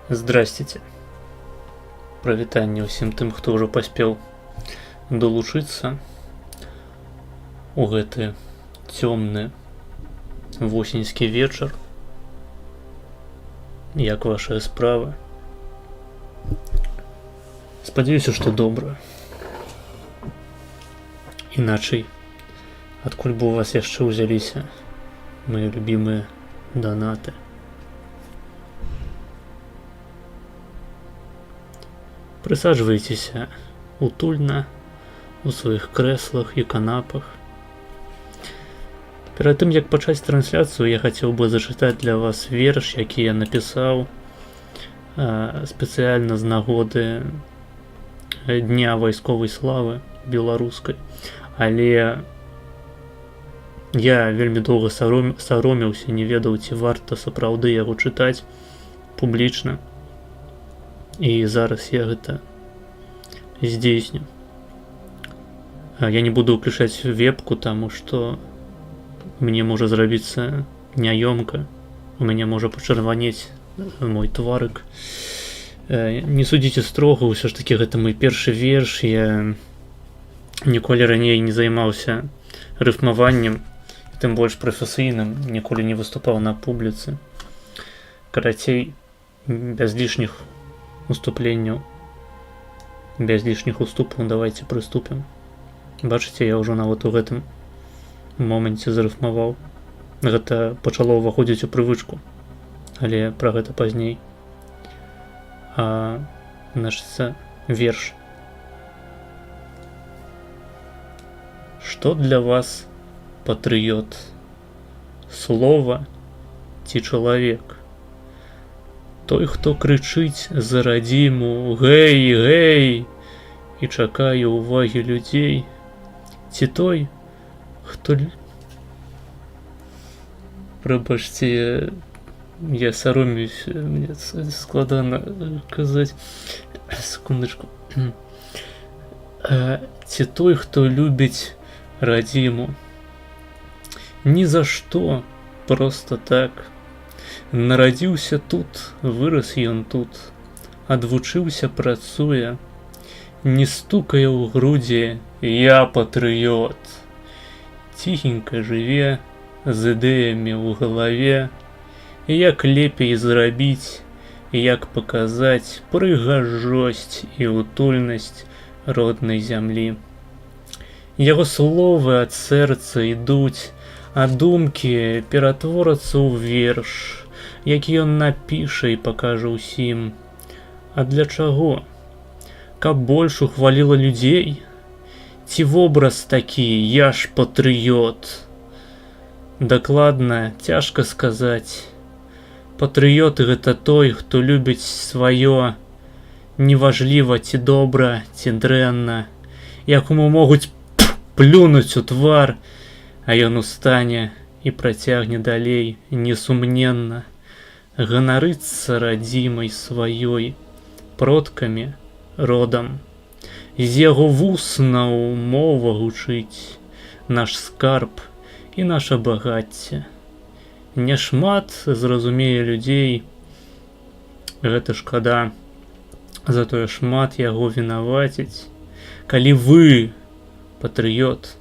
Здрасціце. Прывітанне ўсім тым, хто ўжо паспеў далучыцца у гэты цёмны восеньскі вечар. Як вашыя справы? Спадзяюся, што добра. Іначай, адкуль бы у вас яшчэ ўзяліся мае любімыя данаты? Прысаджвайцеся утульна у сваіх крэслах і канапах. Перад тым, як пачаць трансляцыю, я хацеў бы зачытаць для вас верш, які я напісаў спецыяльна з нагоды Дня вайсковай славы беларускай. Але я вельмі доўга саромеўся, не ведаў, ці варта сапраўды яго чытаць публічна. І зараз я гэта здзейсню. Я не буду ўключаць вебку, таму што мне можа зрабіцца няёмка. У мяне можа пачырванець мой тварык. Не судзіце строга, ўсё ж такі гэта мой першы верш. Я ніколі раней не займаўся рыфмаваннем, тым больш прафесійным, ніколі не выступаў на публіцы. Карацей, без лішніх уступленняў, без лішніх уступаў, давайте прыступім. Бачыце, я ўжо нават у гэтым моманце зарыфмаваў. Гэта пачало ўваходзіць у прывычку, але пра гэта пазней. Значыцца, верш. Што для вас патрыёт? Слова ці чалавек? Той, хто крычыць за радзіму «Гэй, гэй!» і чакае ўвагі людзей? Ці той, хто... Прабачце, я саромеюсь, мне складана казаць. Секундачку. Ці той, хто любіць радзіму? Ні за што, проста так. Нарадзіўся тут, вырас ён тут, адвучыўся, працуе, не стукае ў грудзі «Я патрыёт». Ціхенька жыве, з ідэямі ў галаве, як лепей зрабіць, як паказаць прыгажосць і утульнасць роднай зямлі. Яго словы ад сэрца ідуць, а думкі ператворацца ў верш, які ён напіша і пакажа ўсім. А для чаго? Каб больш ухваліла людзей? Ці вобраз такі «Я ж патрыёт»? Дакладна, цяжка сказаць. Патрыёт гэта той, хто любіць сваё, неважліва ці добра, ці дрэнна, якому могуць плюнуць у твар, а ён устане і працягне далей несумненна, ганарыцца радзімай сваёй, продкамі, родам. З яго вуснаў мова гучыць, наш скарб і наша багацце. Няшмат зразумее людзей, гэта шкада, затое шмат яго вінаваціць. Калі вы патрыёт,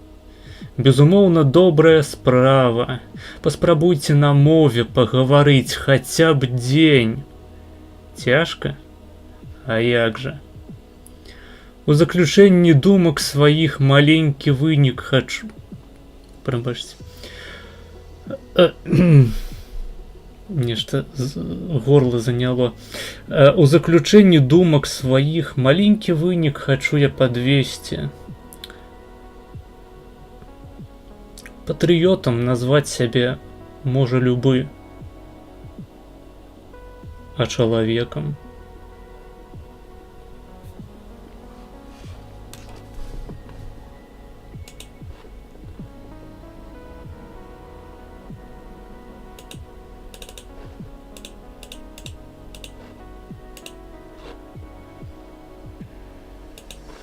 безумоўна, добрая справа. Паспрабуйце на мове пагаварыць хаця б дзень. Цяжка? А як жа? У заключэнні думак сваіх маленькі вынік хачу... Прабачце. Нешта горла заняло. У заключэнні думак сваіх маленькі вынік хачу я падвесці. Патрыётам назваць сябе можа любы, а чалавекам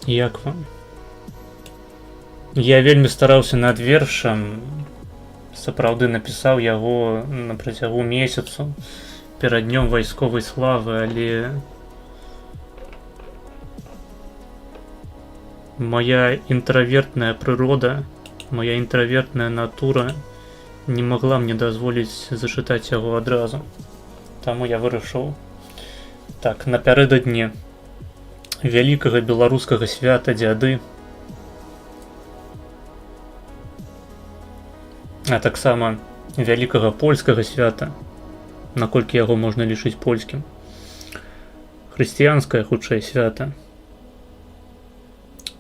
як вам? Я вельмі стараўся над вершам, сапраўды напісаў яго на працягу месяцу, перад днём вайсковай славы, але моя інтравертная прырода, моя інтравертная натура не могла мне дазволіць зачытаць яго адразу. Таму я вырашыў так напярэдадні вялікага беларускага свята дзяды, а таксама вялікага польскага свята, наколькі яго можна лічыць польскім, хрысціянскае хутчэй свята,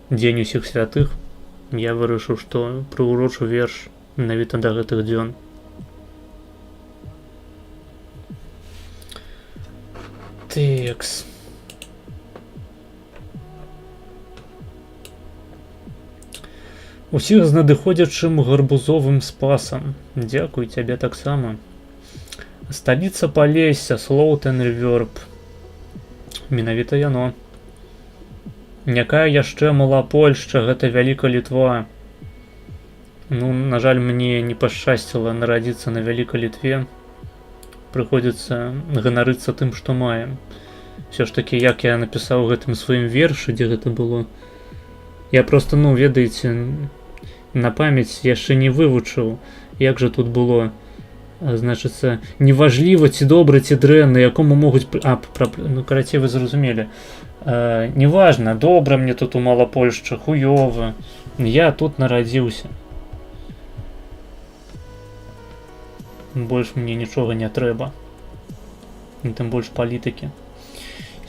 дзень усіх святых, я вырашыў, што прыурочу верш менавіта да гэтых дзён. Тэкс. Усіх з надыходзячым гарбузовым спасам. Дзякуй цябе таксама. Сталіца Палесся, Слоўтэн Рверб. Менавіта яно. Някая яшчэ мала Польшча, гэта вяліка Літва. Ну, на жаль, мне не пашчасціла нарадзіцца на вялікай Літве. Прыходзіцца ганарыцца тым, што маем. Все ж таки, як я напісаў у гэтым сваім вершы, дзе гэта было, я просто, ну, ведаеце, на памяць яшчэ не вывучыў, як жа тут было. Значыцца, неважліва, ці добра, ці дрэнна, якому могуць... ну, карацей, вы зразумелі. Неважна, добра мне тут у мала Польшча, хуёва. Я тут нарадзіўся. Больш мне нічога не трэба. Тым больш палітыкі.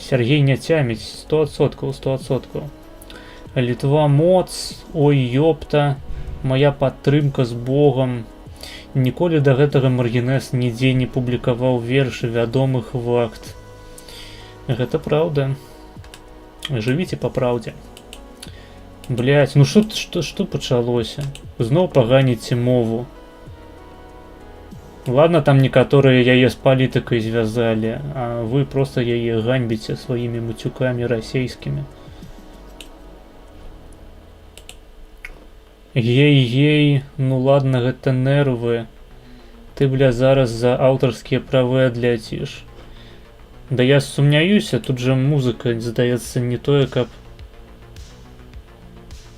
Сергей не цяміць, 100%, 100%. Літва моц, ой, ёпта, моя падтрымка з Богам. Ніколі да гэтага Маргінэс нідзе не публікаваў вершы вядомых вакт. Гэта праўда. Жывіце па праўдзе. Блядь, ну што пачалося? Зноў паганіце мову. Ладно, там некаторыя яе з палітыкай звязалі, а вы проста яе ганьбіце сваімі муцюкамі расейскімі. Гей-гей, ну ладно, гэта нервы. Ты, бля, зараз за аўтарскія правы адляціш. Да я сумняюся, тут жа музыка, здаецца, не тое, каб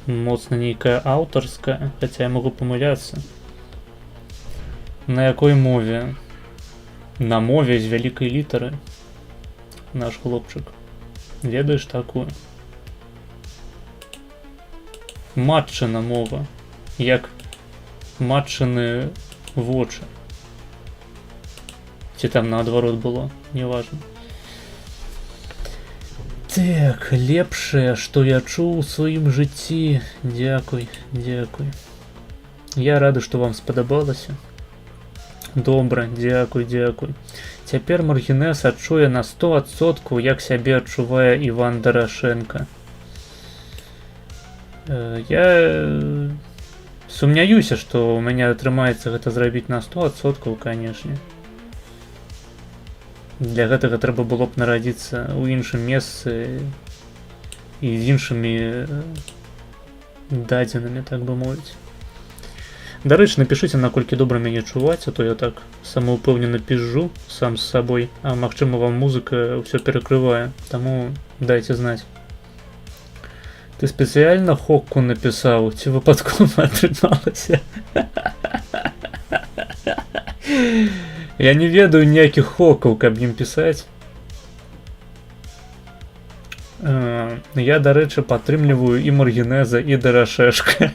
моцна нейкая аўтарская, хаця я магу памыляцца. На якой мове? На мове з вялікай літары. Наш хлопчык. Ведаеш такую? Матчына мова. Як матчыны вочы. Ці там наадварот было, неважна. Так, лепшае, што я чуў у сваім жыцці. Дзякуй, дзякуй. Я рады, што вам спадабалася. Добра, дзякуй, дзякуй. Цяпер Маргінэс адчуе на 100%, як сябе адчувае Іван Дарашенко. Я сумняюся, што ў мяне атрымаецца гэта зрабіць на 100%, канешне. Для гэтага трэба было б нарадзіцца ў іншым месцы і з іншымі дадзенымі, так бы мовіць. Дарэчы, напішыце, наколькі добра мяне чуваць, а то я так самаўпэўнена пізжу сам з сабой, а магчыма вам музыка ўсё перакрывае, таму дайце знаць. Ты спецыяльна хокку напісаў, ці выпадкова атрымалася? Я не ведаю ніякіх хокаў, каб ім пісаць. Я, дарэчы, падтрымліваю і Маргінэза, і Дарашэшка.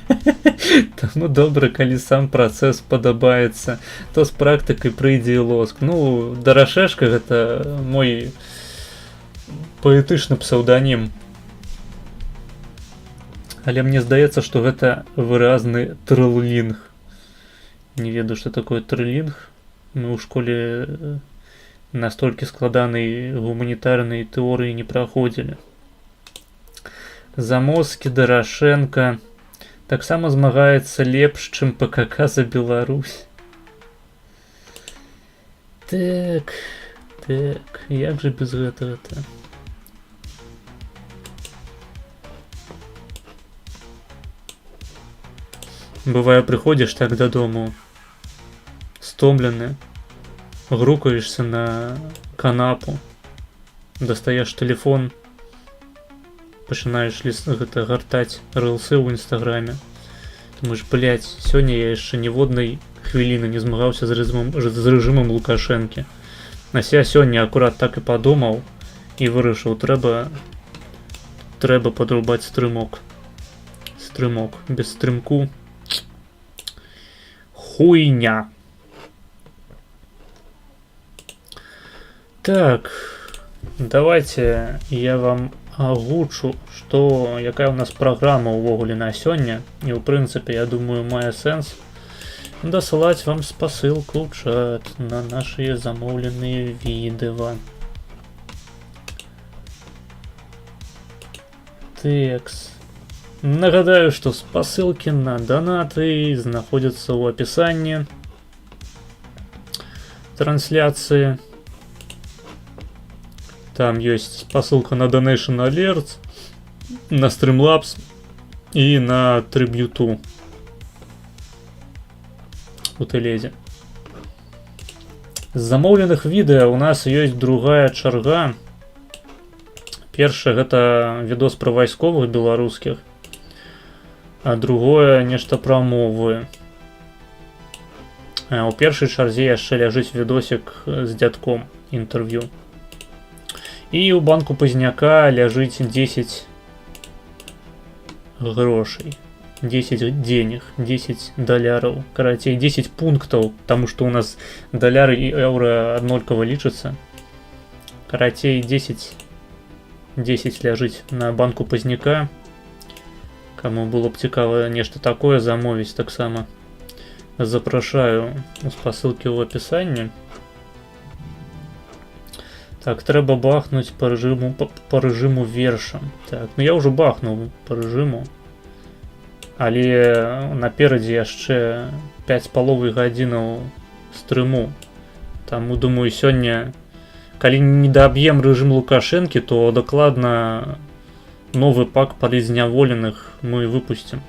Таму добра, калі сам працэс падабаецца, то з практыкай прыйдзе і лоск. Ну, Дарашэшка гэта мой паэтычны псеўданім. Але мне здаецца, што гэта выразны трылінг. Не ведаю, што такое трылінг. Мы ў школе настолькі складанай гуманітарнай тэорыі не праходзілі. Замоскі Дарашенко таксама змагаецца лепш, чым ПКК за Беларусь. Так, як жа без гэтага-то? Бывае, прыходзіш так дадому, стомлены, грукаешься на канапу, достаешь телефон, пачынаеш гэта гартаць рэлсы ў інстаграме. Думаешь, блядь, сёння я яшчэ ніводнай хвіліны не змагаўся з рэжымам Лукашэнкі. На ся сёння акурат так і падумаў і вырашыў, трэба падрубаць стрымок. Стрымок без стрымку хуйня. Так, давайте я вам агучу, што якая у нас праграма ўвогуле на сёння. І ў прынцыпе, я думаю, мае сэнс дасылаць вам спасылку ў чат на нашыя замоўленыя відэа. Тэкс. Нагадаю, што спасылкі на данаты знаходзяцца ў апісанні трансляцыі. Там ёсць спасылка на Donation Alerts, на Streamlabs і на Триб'юту у Телезе. З замоўленых відэа у нас ёсць другая чарга. Першае гэта відос пра вайсковых беларускіх, а другое нешта пра мовы. У першай чарзе яшчэ ляжыць відосік з дзядком, інтэрв'ю. І ў банку Пазняка ляжыць 10 грошай, 10 денег, 10 даляраў, карацей 10 пунктаў, таму што ў нас даляры і еўра аднолькава лічацца. Карацей 10 ляжыць на банку Пазняка. Каму было б цікава нешта такое замовіць, таксама запрашаю у спасылкі ў апісанні. Так, трэба бахнуць по рэжыму вершам. Так, ну я ўжо бахнуў по рэжыму. Але наперадзе яшчэ 5,5 гадзінаў стрыму. Таму, думаю, сёння, калі не даб'ем рэжым Лукашэнкі, то дакладна новы пак палізняволеных мы выпусцім.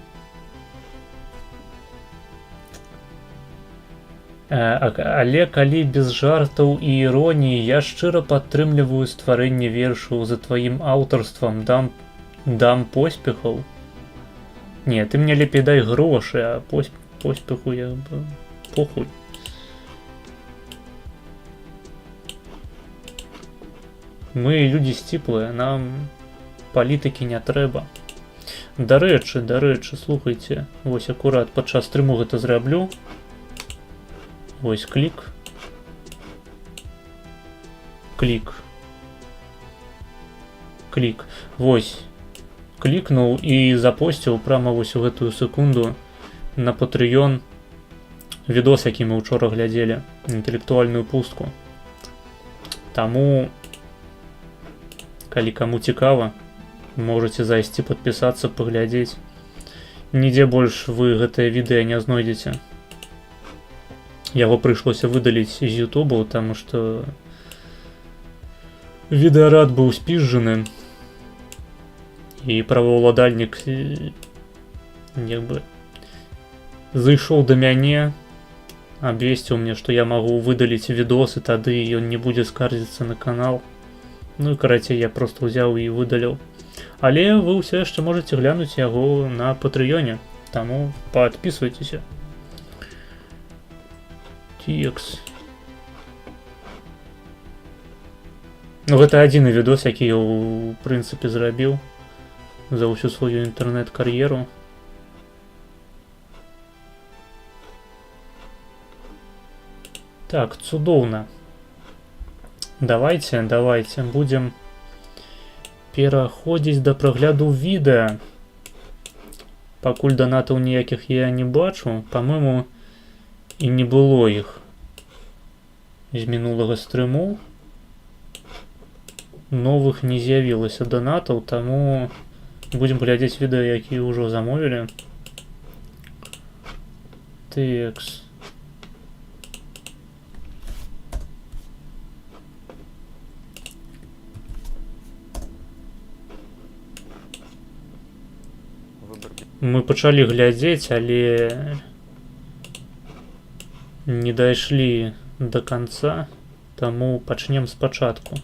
Але калі без жартаў і іроніі, я шчыра падтрымліваю стварэнне вершаў за тваім аўтарствам, дам поспехаў. Не, ты мне лепей дай грошы, а поспеху я похуй. Мы людзі сціплыя, нам палітыкі не трэба. Дарэчы, слухайце, вось акурат падчас стрыму гэта зраблю. Вось клік. Вось. Клікнуў і запосціў прямо вось у гэтую секунду на Patreon відос, які мы учора глядзелі, інтэлектуальную пустку. Таму, калі каму цікава, можаце зайсці падпісацца, паглядзець. Нідзе больш вы гэтае відэа не знойдзеце. Яго прыйшлося выдаліць з Ютубу, таму што відэарад быў спізжаны, і праваўладальнік зайшоў да мяне, абвесціў мне, што я магу выдаліць відос, і тады ён не будзе скардзіцца на канал. Ну і карацей, я проста ўзяў і выдаліў. Але вы ўсё яшчэ можаце глянуць яго на Патрыёне, таму падпісвайцеся. Текс. Ну, гэта адзіны відос, які я ў прынцыпе зрабіў за ўсю сваю інтэрнэт-кар'еру. Так, цудоўна. Давайте будзем пераходзіць да прагляду відэа. Пакуль данатаў ніякіх я не бачу, па-мойму, і не было іх з мінулага стрыму. Новых не з'явілася данатаў, таму будзем глядзець відэа, якія ўжо замовілі. Тэкс. Мы пачалі глядзець, але не дайшлі до конца, таму пачнем спачатку.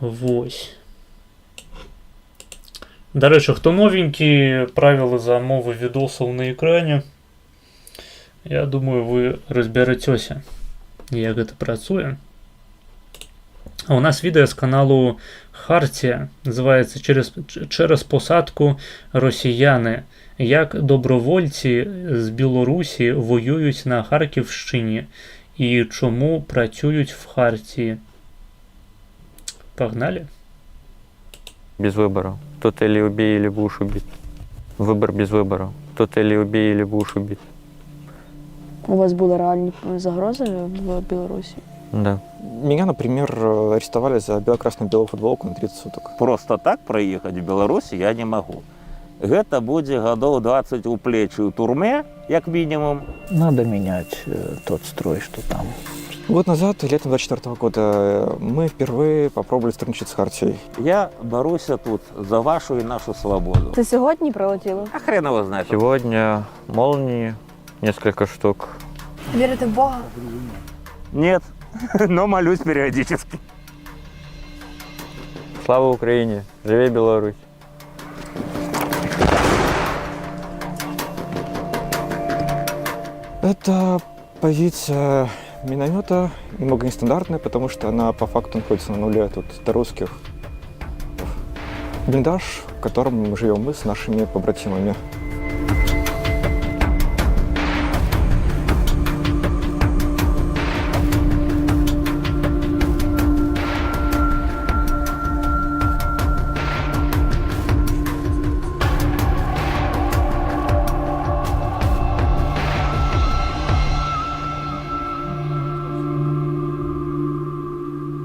Вось. Дарэчы, хто новенькі, правілы замовы відосаў на экране. Я думаю, вы разберацёся, як гэта працуе. А у нас відэа з каналу Хартія, называецца «Через посадку росіяни. Як добровольці з Білорусі воюють на Харківщині і чому працюють в Хартії». Погнали. Без выбора. Тут или убей, или будешь убит. Выбор без выбора. Тут или убей, или будешь убит. У вас були реальні загрози в Білорусі? Да. Меня, например, арестовали за бело-красно-белую футболку на 30 суток. Просто так проехать в Беларусь я не могу. Гэта будзе гадоў 20 у плечы ў турме, як мінімум. Надо менять тот строй, что там. Год назад, летом 24 года, мы впервые попробовали сотрудничать с Хартией. Я боруся тут за вашу і нашу свободу. Це сьогодні прилетіло? А хрен его знает. Сегодня молнии, несколько штук. Вірите в Бога? Нет, но молюсь периодически. Слава Украине! Живи Беларусь! Это позиция миномета немного нестандартная, потому что она по факту находится на нуле тут до русских. Блиндаж, в котором живем мы с нашими побратимами.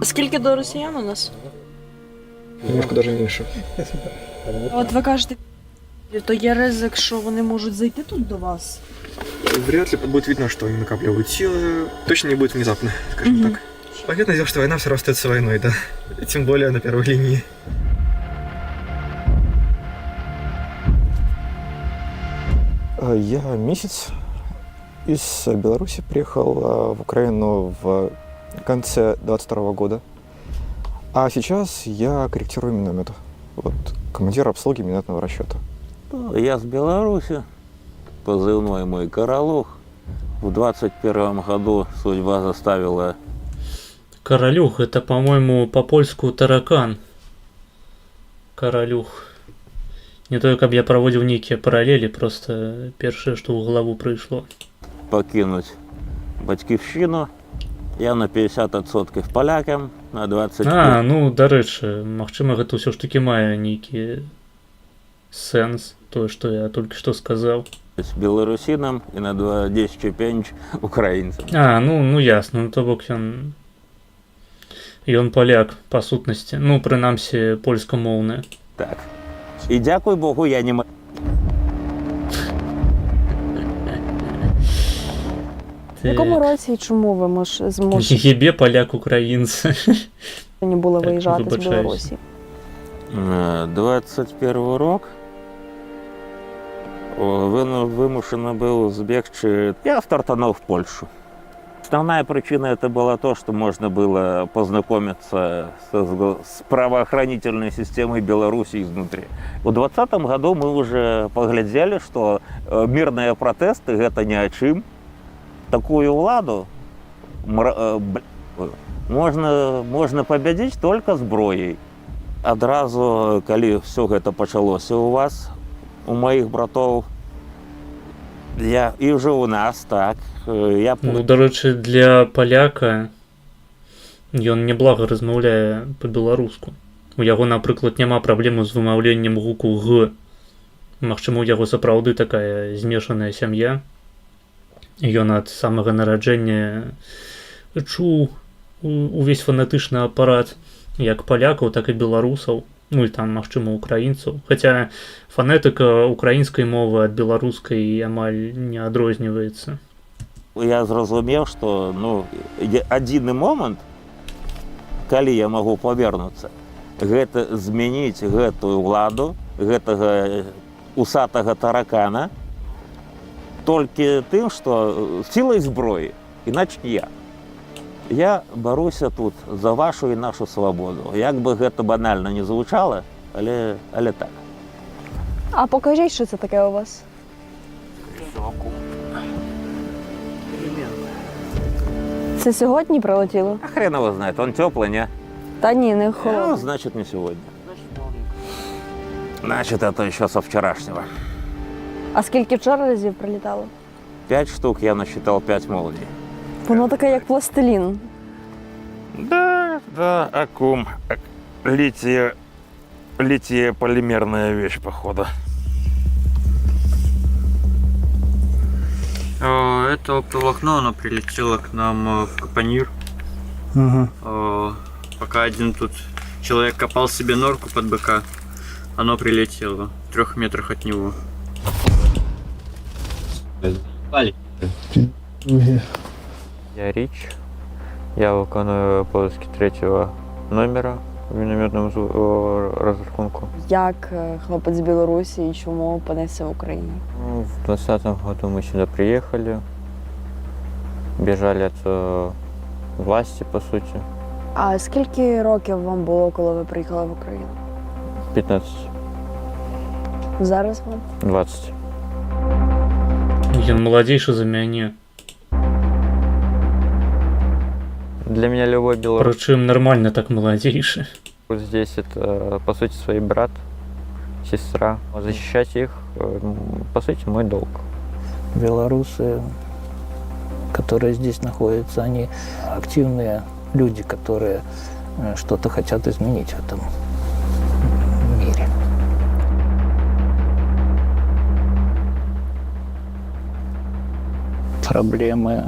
Скільки до росіян у нас? Немножко даже меньше. От ви кажете, то є ризик, що вони можуть зайти тут до вас? Вряд ли будет видно, что они накапливают силы. Точно не будет внезапно, скажем так. Понятное дело, что война все равно остается войной, да. Тем более на первой линии. Я месяц из Беларуси приехал в Украину в конце 22 года. А сейчас я корректирую миномет. Вот, командир обслуги минометного расчета. Я с Беларуси, позывной мой Королух. В 21 году судьба заставила... Королюх, это, по-моему, по-польску таракан. Королюх. Не то, как я проводил некие параллели, просто первое, что в голову пришло. Покинуть батьківщину. Я на 50% полякам, на 20%. А, ну, дарэчы, магчыма, гэта ўсё ж таки мае нейкі сэнс, тое, што я толькі што сказаў. Беларусінам і на 10% украінцам. А, ну ясна, ну то бок ён паляк, па сутнасці. Ну, прынамсі, польскамоўны. Так. І дзякуй Богу, я не могу. В якому році і чому ви змушені Єбе поляк-українці. були виїжджати з вибачаюсь. Білорусі? 21 рік. Вимушено був збігти. Я стартанув в Польшу. Основная причина это была то, что можно было познакомиться с правоохранительной системой Беларуси изнутри. В 2020 году мы уже поглядели, что мирные протесты это ни о чем. Такую владу можна победить только зброей. Адразу, калі все гэта пачалося у вас, у моих братоў, і уже у нас, так. Ну, дарэчы, для паляка ён няблага размаўляе па-беларуску. У яго, напрыклад, няма праблемы з вымаўленнем гуку «г». Магчыма, у яго сапраўды такая змешаная сям'я. Ён ад самага нараджэння чуў увесь фанатычны апарат як палякаў, так і беларусаў. Ну і там, магчыма, украінцаў. Хаця фанетыка украінскай мовы ад беларускай амаль не адрозніваецца. Я зразумеў, што адзіны момант, калі я магу павернуцца, гэта змяніць гэтую ўладу, гэтага усатага таракана, толькі тым, што сілай зброі, іначе я. Я баруся тут за вашу і нашу свабоду. Як би гэта банальна не звучала, але так. А покажіть, що це таке у вас. Це сьогодні прилетіло? А хрен его знает, он теплый, не? Та ні, не холодно. Ну, значит, не сегодня. Значит, это еще со вчерашнего. А скільки вчора разів прилітало? 5 штук, я насчитал 5 молний. Воно таке, як пластилін. Да, аккум. Литие-полимерная вещь, походу. Это оптоволокно, оно прилетело к нам в Капонир. Пока один тут человек копал себе норку под быка, оно прилетело в 3 метрах от него. Я Річ. Я виконую обов'язки 3-го номера в мінометному розрахунку. Як хлопець з Білорусі і чому опинився в Україні? Ну, в 2020 году мы сюда приехали, бежали от власти, по сути. А скільки років вам було, коли ви приїхали в Україну? 15, Зараз вам? 20. Ён маладзейшы за мяне. Для меня любой белорус Прычым нармальна так маладзейшы. здесь это, по сути, свой брат, сестра. Защищать их, по сути, мой долг. Белорусы, которые здесь находятся, они активные люди, которые что-то хотят изменить в этом мире. Проблемы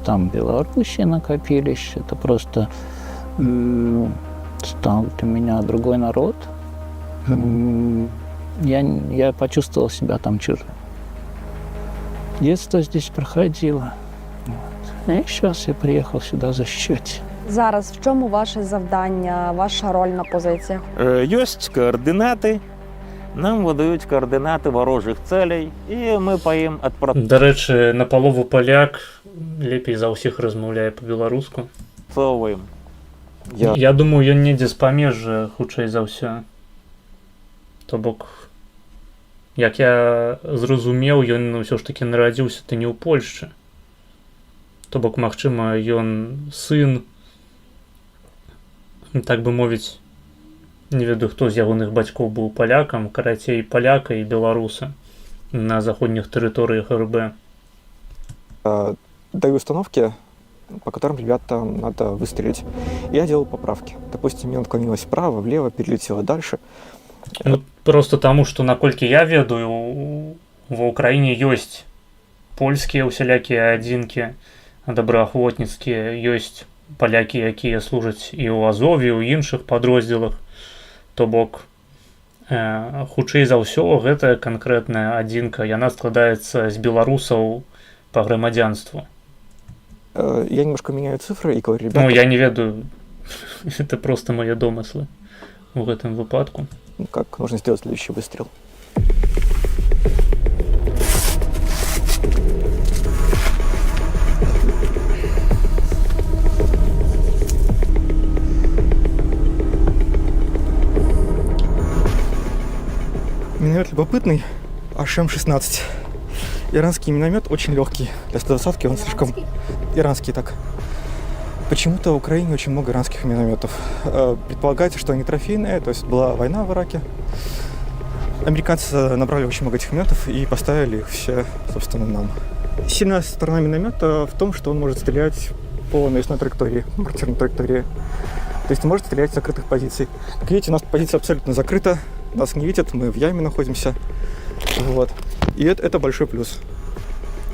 там в Беларуси накопились. Это просто стал для меня другой народ. Я почувствовал себя там чужим. Детство здесь проходило. Вот. И сейчас я приехал сюда защищать. Зараз в чому ваше завдання, ваша роль на позиціях? Есть координаты. Нам выдают координаты ворожых целей, и мы по им Да рэчы, на палову паляк, лепей за ўсіх размаўляе па-беларуску. отпрацоўваем. Я думаю, ён недзе з памежжа, хутчэй за ўсё. То бок, як я зразумеў, ён ўсё ж такі нарадзіўся-то не ў Польшчы. То бок, магчыма, ён сын, так бы мовіць, не ведаю, хто з ягоных бацькоў быў палякам, карацей, паляка і беларуса на заходніх тэрыторыях РБ. Даю установки, по которым ребятам надо выстрелить. Я делал поправки. Допустим, мне отклонилось вправо, влево, перелетело дальше. Ну, просто таму, што наколькі я ведаю, ва ўкраіне ёсць польскія усялякія адзінкі, добраахвотніцкія, ёсць палякі, якія служаць і ў Азове, і ў іншых падроздзелах. То бок, хутчэй за ўсё, гэтая канкрэтная адзінка, яна складаецца з беларусаў па грамадзянству. Я немножко меняю цифры и говорю, ребята... Ну, я не ведаю, это просто мои домыслы в гэтым выпадку. Как нужно сделать следующий выстрел. Миномет любопытный, HM-16. Иранский миномет очень легкий. Для 120-ки он слишком... Иранский так. Почему-то в Украине очень много иранских минометов. Предполагается, что они трофейные, то есть была война в Ираке. Американцы набрали очень много этих минометов и поставили их все, собственно, нам. Сильная сторона миномета в том, что он может стрелять по навесной траектории, мортирной траектории. То есть может стрелять с закрытых позиций. Как видите, у нас позиция абсолютно закрыта, нас не видят, мы в яме находимся. Вот. И это большой плюс.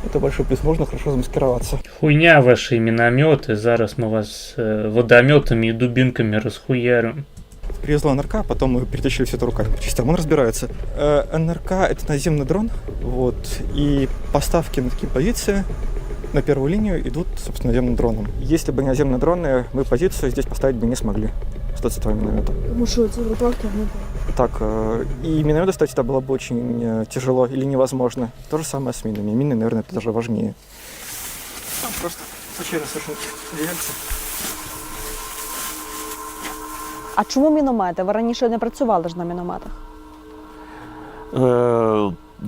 Это большой плюс, можно хорошо замаскироваться. Хуйня ваши минометы, зараз мы вас водометами и дубинками расхуярим. привезла НРК, потом мы перетащили все это руками по частям. Он разбирается. НРК — это наземный дрон, вот, и поставки на такие позиции на первую линию идут, собственно, наземным дроном. Если бы не наземные дроны, мы позицию здесь поставить бы не смогли с 122 минометом. Тому що це в руках тягнути. Так, и минометы ставить сюда было бы очень тяжело или невозможно. То же самое с минами. Мины, наверное, это даже важнее. Просто случайно совершенно реакция. А чому міномети? Ви раніше не працювали ж на мінометах?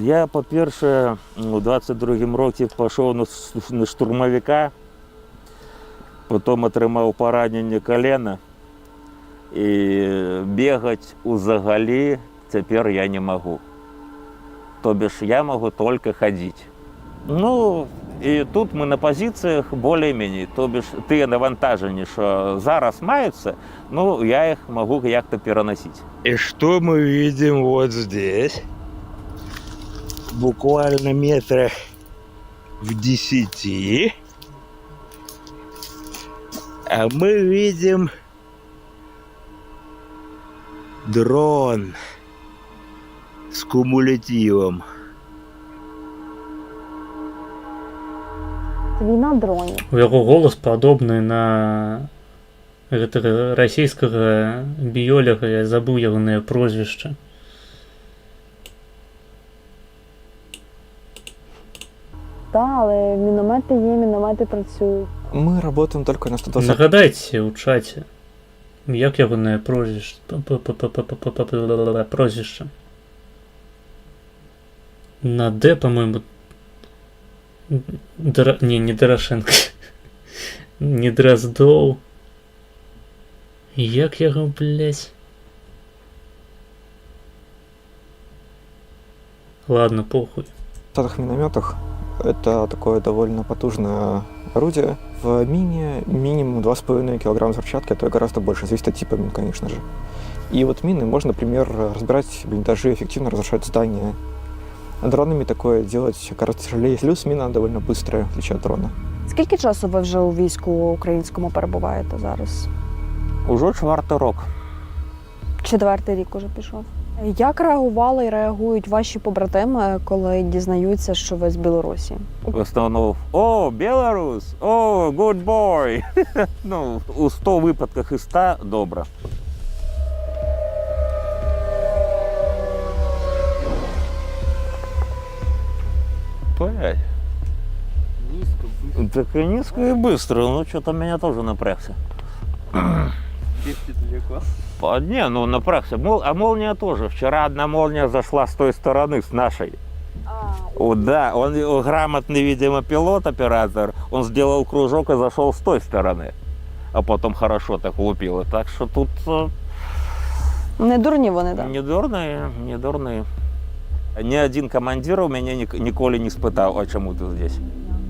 Я, по-перше, у 22-му році пішов на штурмовика, потім отримав поранення колена, і бігати узагалі тепер я не можу. Тобі ж я можу тільки ходити. Ну, і тут ми на позиціях більш-менш, тобі ж ті навантаження, що зараз маються, ну, я їх можу як-то переносити. И что мы видим вот здесь? Буквально метрах в 10. А мы видим дрон с кумулятивом. Війна дронів. У яго голос падобны на гэтага расійскага біёлага, я забыў ягонае прозвішча. Так, але міномети є, міномети працюють. Мы работаем только на 120. Нагадайце ў чаце, як ягонае прозвішча. На Д, по-моему, не Дорошенко. Не Дроздов. Як яго, блядь? Ладно, похуй. В 100-х минометах это такое довольно потужное орудие. В мине минимум 2,5 кг взрывчатки, это гораздо больше, зависит от типа мин, конечно же. И вот мины можно, например, разбирать блиндажи, эффективно разрушать здания. Дронами такое делать гораздо тяжелее. Плюс мина довольно быстрая, в отличие от дрона. Скільки часу ви вже у війську українському перебуваєте зараз? Уже 4-й рік. 4-й рік уже пішов. Як реагували і реагують ваші побратими, коли дізнаються, що ви з Білорусі? В основному, о, Білорус, о, good boy. Ну, у 100 випадках із 100 добре. Блядь. Так и низко, и быстро, ну что-то меня тоже напрягся. Не, ну напрягся. А молния тоже. Вчера одна молния зашла с той стороны, с нашей. О, да, он грамотный, видимо, пилот-оператор. Он сделал кружок и зашел с той стороны. А потом хорошо так лупило. Так что тут... Не дурні вони, так? Не дурные, не дурные. Ни один командир у меня ніколи не спитав, а чому ти здесь.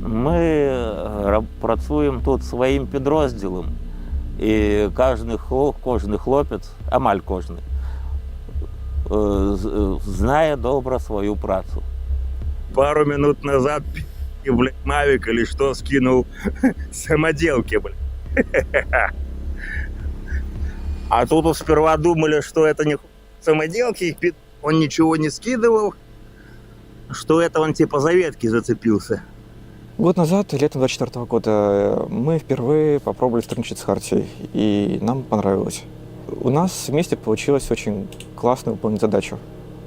Ми працюємо тут своїм підрозділом. І кожен хлопець, амаль кожен, знає добре свою працю. Пару минут назад блядь, Мавик или что скинул самоделки, блядь. А тут сперва думали, что это не самоделки, он ничего не скидывал, что это он типа за ветки зацепился. Год назад, летом 2024 года, мы впервые попробовали сотрудничать с Хартией, и нам понравилось. У нас вместе получилось очень классно выполнить задачу.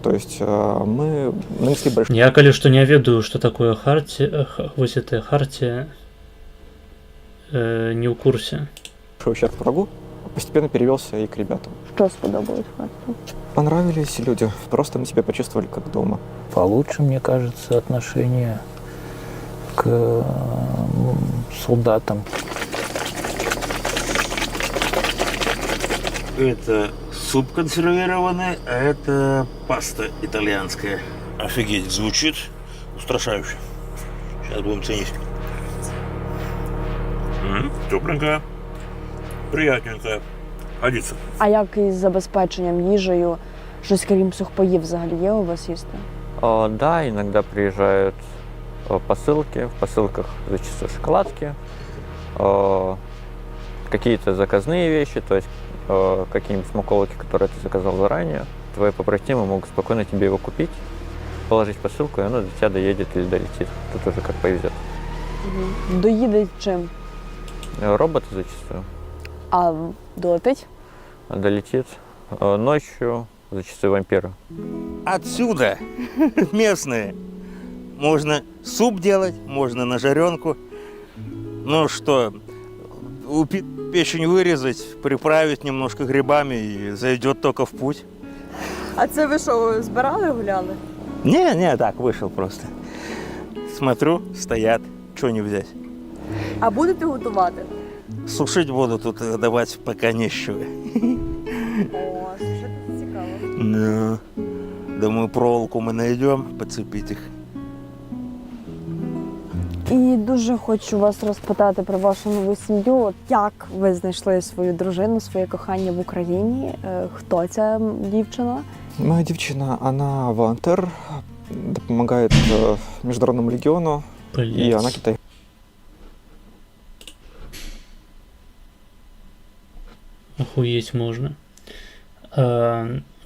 То есть мы нанесли большой... Я, калі што не ведаю, што такое Хартия, вось гэтая Хартия, не ў курсе. ущерб врагу, постепенно перевелся и к ребятам. Що сподобалось Хартії? Понравились люди, просто мы себя почувствовали как дома. Получше, мне кажется, отношение к солдатам. Это суп консервированный, а это паста итальянская. Офигеть, звучит устрашающе. Сейчас будем ценить. Тепленькая, приятненькая. Годится. А як із забезпеченням їжею? Щось крім сухпаїв взагалі є у вас їсти? Да, иногда приезжают посылки. В посылках зачастую шоколадки, какие-то заказные вещи, то есть какие-нибудь смаколики, которые ты заказал заранее, твои побратимы могут спокойно тебе его купить, положить посылку, и оно до тебя доедет или долетит. Тут уже как повезет. Доїде чим? Роботы зачастую. А долетить? Долетит ночью, зачастую вампиры. Отсюда местные. Можно суп делать, можно на жаренку. Ну что, печень вырезать, приправить немножко грибами и зайдет только в путь. А це ви що, збирали, гуляли? Не, так, вышел просто. Смотрю, стоят, что не взять. А будете готувати? Сушить буду тут, давать пока нечего. О, що це цікаво. Да. Думаю, проволоку мы найдем, подцепить их. І дуже хочу вас розпитати про вашу нову сім'ю. От як ви знайшли свою дружину, своє кохання в Україні? Хто ця дівчина? Моя девчина, она волонтер, помогает Международному легиону, и она китай. Охуеть можна.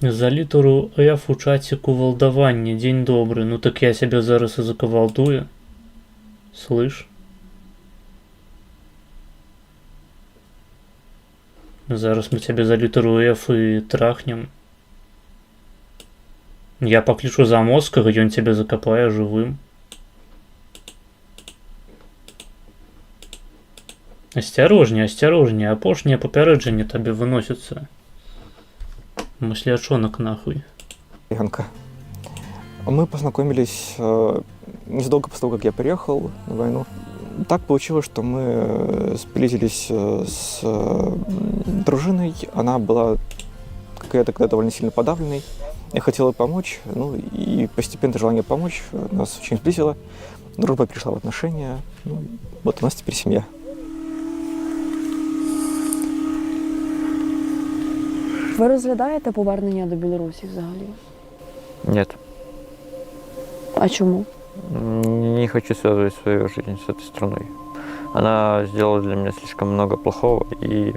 За літеру F у чатику волдавання. День добрий. Ну так я себе зараз і закавалдую. Слышь? Зараз мы тебе за літеру F і трахнем. Я покличу Замоскага, і він тебе закопає живим. Осторожнее, осторожнее, апошнее попередження тобі виноситься. Маслячонок нахуй. Янка. Мы познакомились незадолго после того, как я приехал на войну. Так получилось, что мы сблизились с дружиной. Она была какая-то тогда довольно сильно подавленной. Я хотел ей помочь, ну и постепенно желание помочь нас очень сблизило. Дружба перешла в отношения. Ну, вот у нас теперь семья. Ви розглядаєте повернення до Білорусі взагалі? Нет. А чому? Не хочу связывать свою жизнь с этой страной. Она сделала для меня слишком много плохого, и,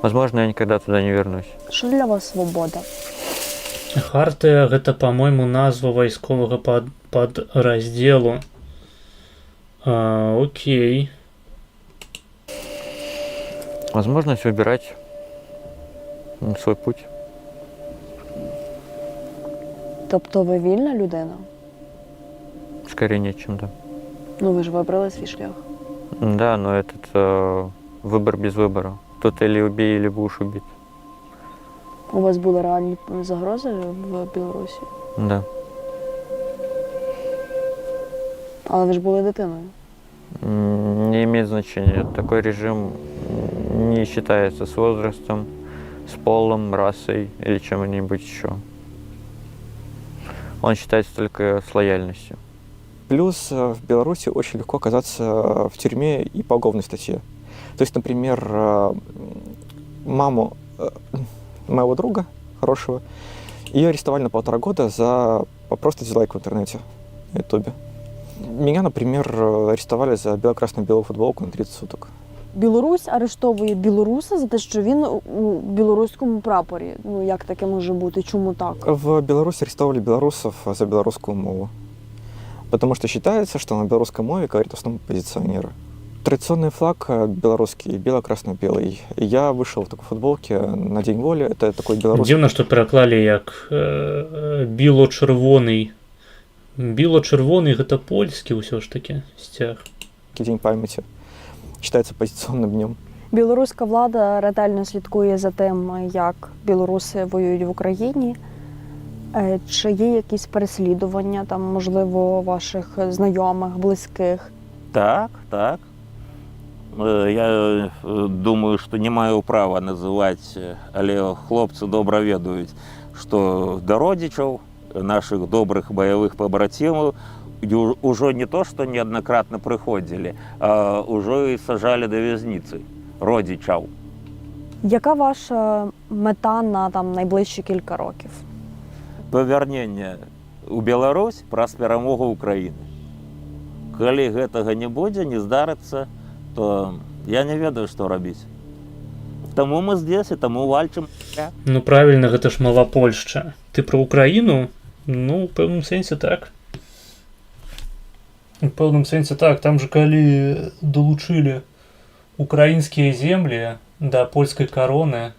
возможно, я никогда туда не вернусь. Що для вас свобода? Хартыя гэта, па-мойму, назва вайсковага падраздзелу. Окей. Возможность выбирать свой путь. Тобто ви вільна людина? Скорее нет, чем да. Ну ви ж вибрали свій шлях. Да, но этот выбор без выбора. Тут или убей, или будешь убит. У вас були реальні загрози в Білорусі? Да. Але ви ж були дитиною. Не имеет значения. Такой режим не считается с возрастом, с полом, расой или чем-нибудь еще. Он считается только с лояльностью. Плюс в Беларуси очень легко оказаться в тюрьме и по уголовной статье. То есть, например, маму моего друга хорошего, ее арестовали на 1,5 года за просто дизлайк в интернете, на ютубе. Меня, например, арестовали за бело-красно-белую футболку на 30 суток. Білорусь арештовує білоруса за те, що він у білоруському прапорі. Ну як таке може бути? Чому так? В Беларуси арестовали белорусов за белорусскую мову. Потому что считается, что на белорусской мове говорит в основном оппозиционеры. Традиционный флаг белорусский, бело-красно-белый. Я вышел в такой футболке на День воли. Это такой белорусский... Дивно, что переклали як біло-червоний. Біло-червоний гэта польскі ўсё ж таки сцяг. День памяти. Считается оппозиционным днем. Білоруська влада ретельно слідкує за тим, як білоруси воюють в Україні. Чи є якісь переслідування, там, можливо, ваших знайомих, близьких? Так. Я думаю, что не маю права называть, але хлопцы добра ведаюць, што да родзічаў наших добрых баявых пабрацімаў уже не то, что неоднократно приходили, а уже и сажали до в'язниці родичів. Яка ваша мета на там найближчі кілька років? Повернення у Беларусь праз перамогу України. Калі гэтага не будзе, не здарыцца, то я не ведаю, што рабіць. тому мы здесь, и тому вальчым. Ну правильно, гэта ж мала Польшча. Ты про Украіну? Ну, у пэўным сэнсе так. У пэўным сэнсе так, там же калі долучылі украінскія землі да польскай кароны,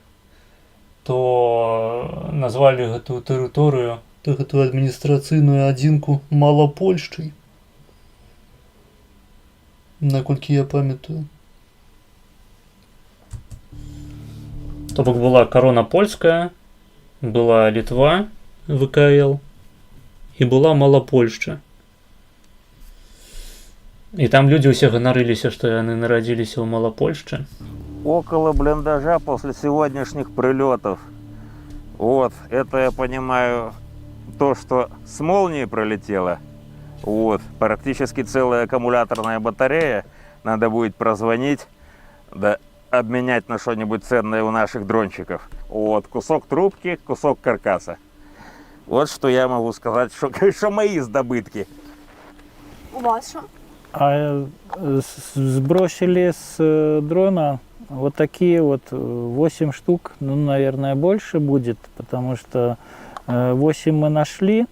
то назвалі гэтую тэрыторыю, гэтую адміністрацыйную адзінку Малапольшчай. Наколькі я памятаю. То бок была карона польская, была Літва, ВКЛ, і была Малапольшча. І там людзі ўсе ганарыліся, што яны нарадзіліся ў Малапольшчы. Около блиндажа после сегодняшних прилетов. Вот, это я понимаю, то, что с молнией пролетело. Вот, практически целая аккумуляторная батарея. Надо будет прозвонить, да обменять на что-нибудь ценное у наших дрончиков. Вот, кусок трубки, кусок каркаса. Вот что я могу сказать, что мои сдобытки. У вас що? А сбросили с дрона вот такие вот 8 штук, ну, наверное, больше будет, потому что 8 мы нашли.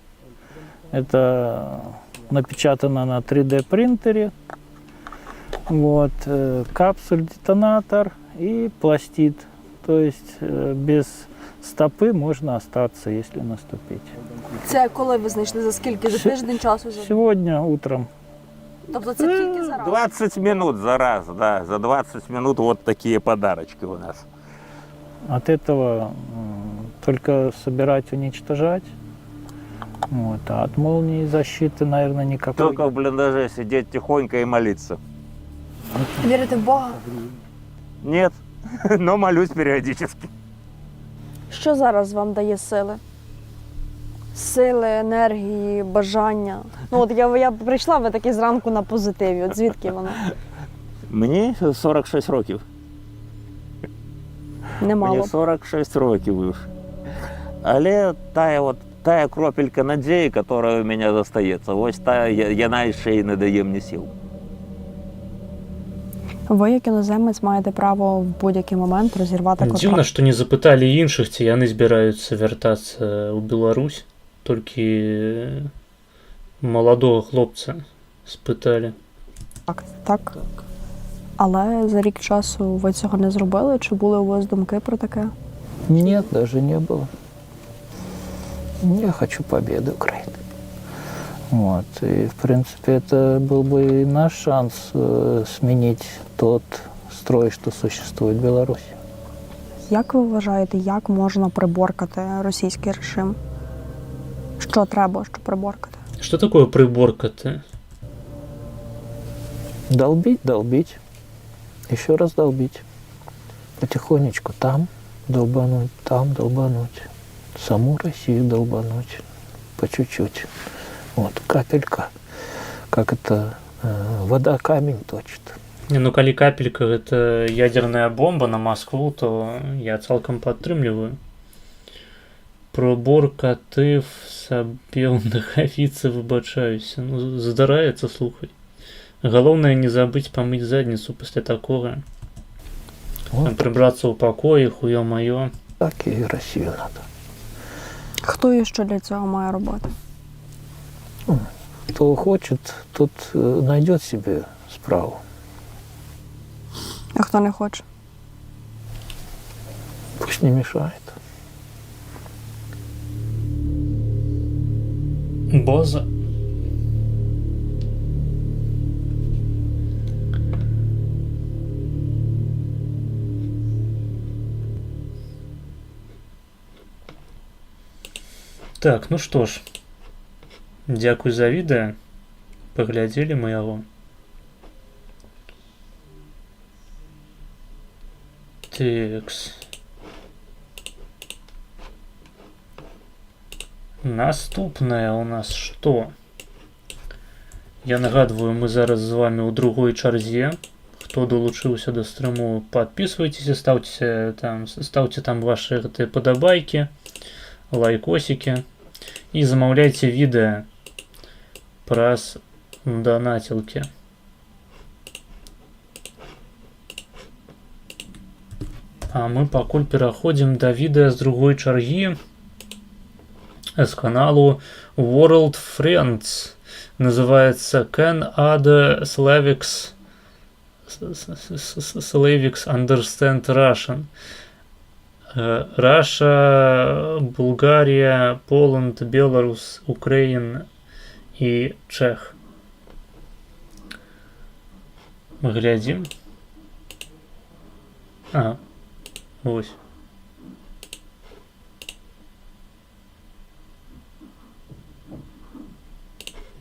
Это напечатано на 3D принтере. Вот, капсуль-детонатор и пластид. То есть без стопы можно остаться, если наступить. Це коли ви знайшли? За скільки? За тиждень часу? Сегодня утром. Тобто це тільки зараз? 20 минут за раз, да, за 20 минут вот такие подарочки у нас. От этого только собирать, уничтожать. Вот. А от молнии защиты, наверное, никакой. Только в блиндаже сидеть тихонько и молиться. Вірите в Бога? Нет, но молюсь периодически. Що зараз вам дає сили? Сили, енергії, бажання. Ну от я прийшла, ви такі зранку на позитиві. От звідки воно? Мені 46 років. Немало. Мені 46 років вже. Але тая кропелька надії, яка у мене зостається, ось вона ще й не дає мені сил. Ви, як іноземець, маєте право в будь-який момент розірвати контракт. Дзіўна, што не запыталі іншых, ці яны збіраюцца вяртацца ў Беларусь, толькі маладога хлопца спыталі. Так. Але за рік часу ви цього не зробили? Чи були у вас думки про таке? Нет, даже не было. Я хочу победы Украины. Вот. И, в принципе, это был бы и наш шанс сменить тот строй, что существует в Беларуси. Як ви вважаєте, як можна приборкати російський режим? Що треба, щоб приборкати? Што такое приборкати? Долбить. Еще раз долбить. Потихонечку там долбануть. Саму Россию долбануть. По чуть-чуть. Вот, капелька. Как это вода камень точит. Не, ну калі капелька гэта ядерная бомба на Москву, то я цалкам падтрымліваю. Приборкатив сапеўных афіцый, выбачаюся. Ну, здараецца, слухай. Галоўнае не забыць памыць задніцу пасля такога. Вот. Прибрацца ў пакоі, хуё маё. Так и Россию надо. Хто і що для цього має робити? Кто хочет, тот найдет себе справу. А хто не хоче? Пусть не мешает. База. Так, ну што ж. Дзякуй за відэа. Паглядзелі мы яго. Текс. Наступнае у нас што? Я нагадваю, мы зараз з вами ў другой чарзе. Хто долучыўся да стрыму, подписывайтесь, ставьте там ваши гэтыя падабайкі, лайкосики и замаўляйте відэа праз донатилки. А мы пакуль пераходзім да відэа з другой чаргі з каналу World Friends. Называется Can Other Slavics Understand Russian? Russia, Bulgaria, Poland, Belarus, Ukraine и Чех. Мы глядим. А, ось.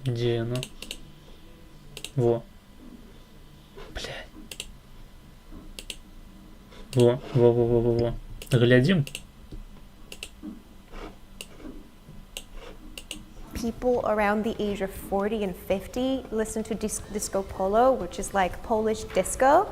Где оно? Во. Блядь. Во. Глядим. People around the age of 40 and 50 listen to disco polo, which is like Polish disco.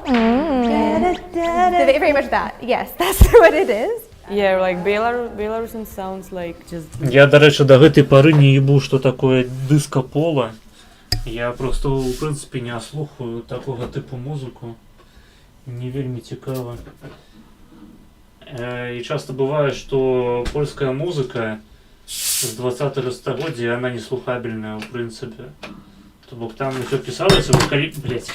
Very much that. Yes, that's what it is. Yeah, like Belarusian sounds like just... Я, до речі, до гэтай пары не ебу, что такое диско-поло. Я просто, в принципе, не слухаю такого типу музыку. Не вельмі цікаво. И часто бывает, что польская музыка с 20-го стагодия, она не слухабельная, в принципе. То бок там все писалось, блять.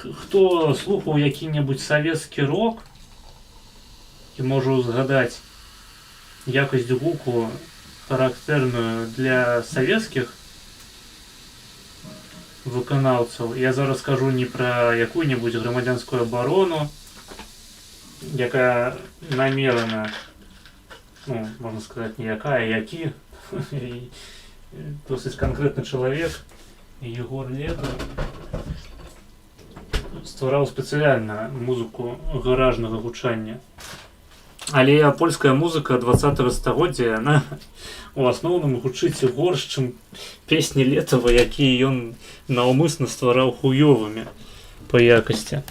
Хто слухаў які-небудзь савецкі рок і можа узгадаць якасць гуку характэрную для савецкіх выканаўцаў. Я зараз скажу не пра якую-небудзь грамадзянскую абарону, якая намерана, ну, можна сказаць, не якая, які, досыць канкрэтны чалавек, Егор Летов, ствараў спецыяльна музыку гаражнага гучання. Але польская музыка 20-го стагоддзя, она у асноўным гучыць горш, чым песні Летова, якія ён наўмысна ствараў хуёвымі па якасці.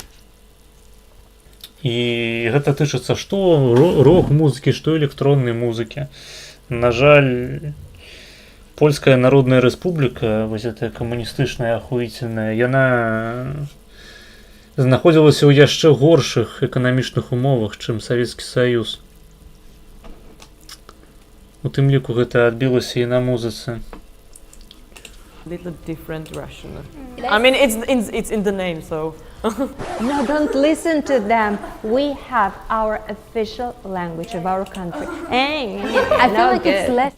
І гэта тычыцца што рок-музыкі, што электроннай музыкі. На жаль, Польская Народная Рэспубліка, вось гэтая камуністычная ахуіцельная, яна знаходзілася ў яшчэ горшых эканамічных умовах, чым Савецкі Саюз. У тым ліку гэта адбілася і на музыцы. Little different Russian. I mean, it's in the name, so... No, don't listen to them. We have our official language of our country. Hey, I feel like it's less...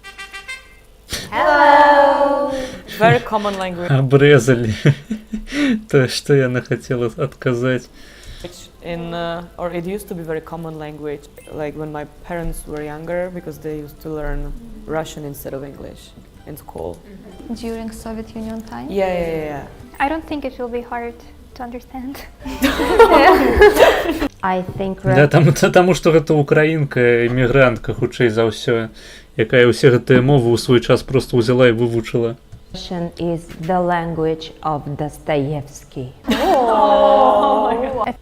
Hello! Very common language. Обрезали. То, что я хотела отказать. Or it used to be very common language, like when my parents were younger, because they used to learn Russian instead of English in school. During Soviet Union time? Yeah. I don't think it will be hard to understand. I think... Да, таму што гэта украінка, эмігрантка, хутчэй за ўсё, якая ўсе гэтыя мовы ў свой час просто ўзяла і вывучыла. Russian is the language of Dostoevsky. I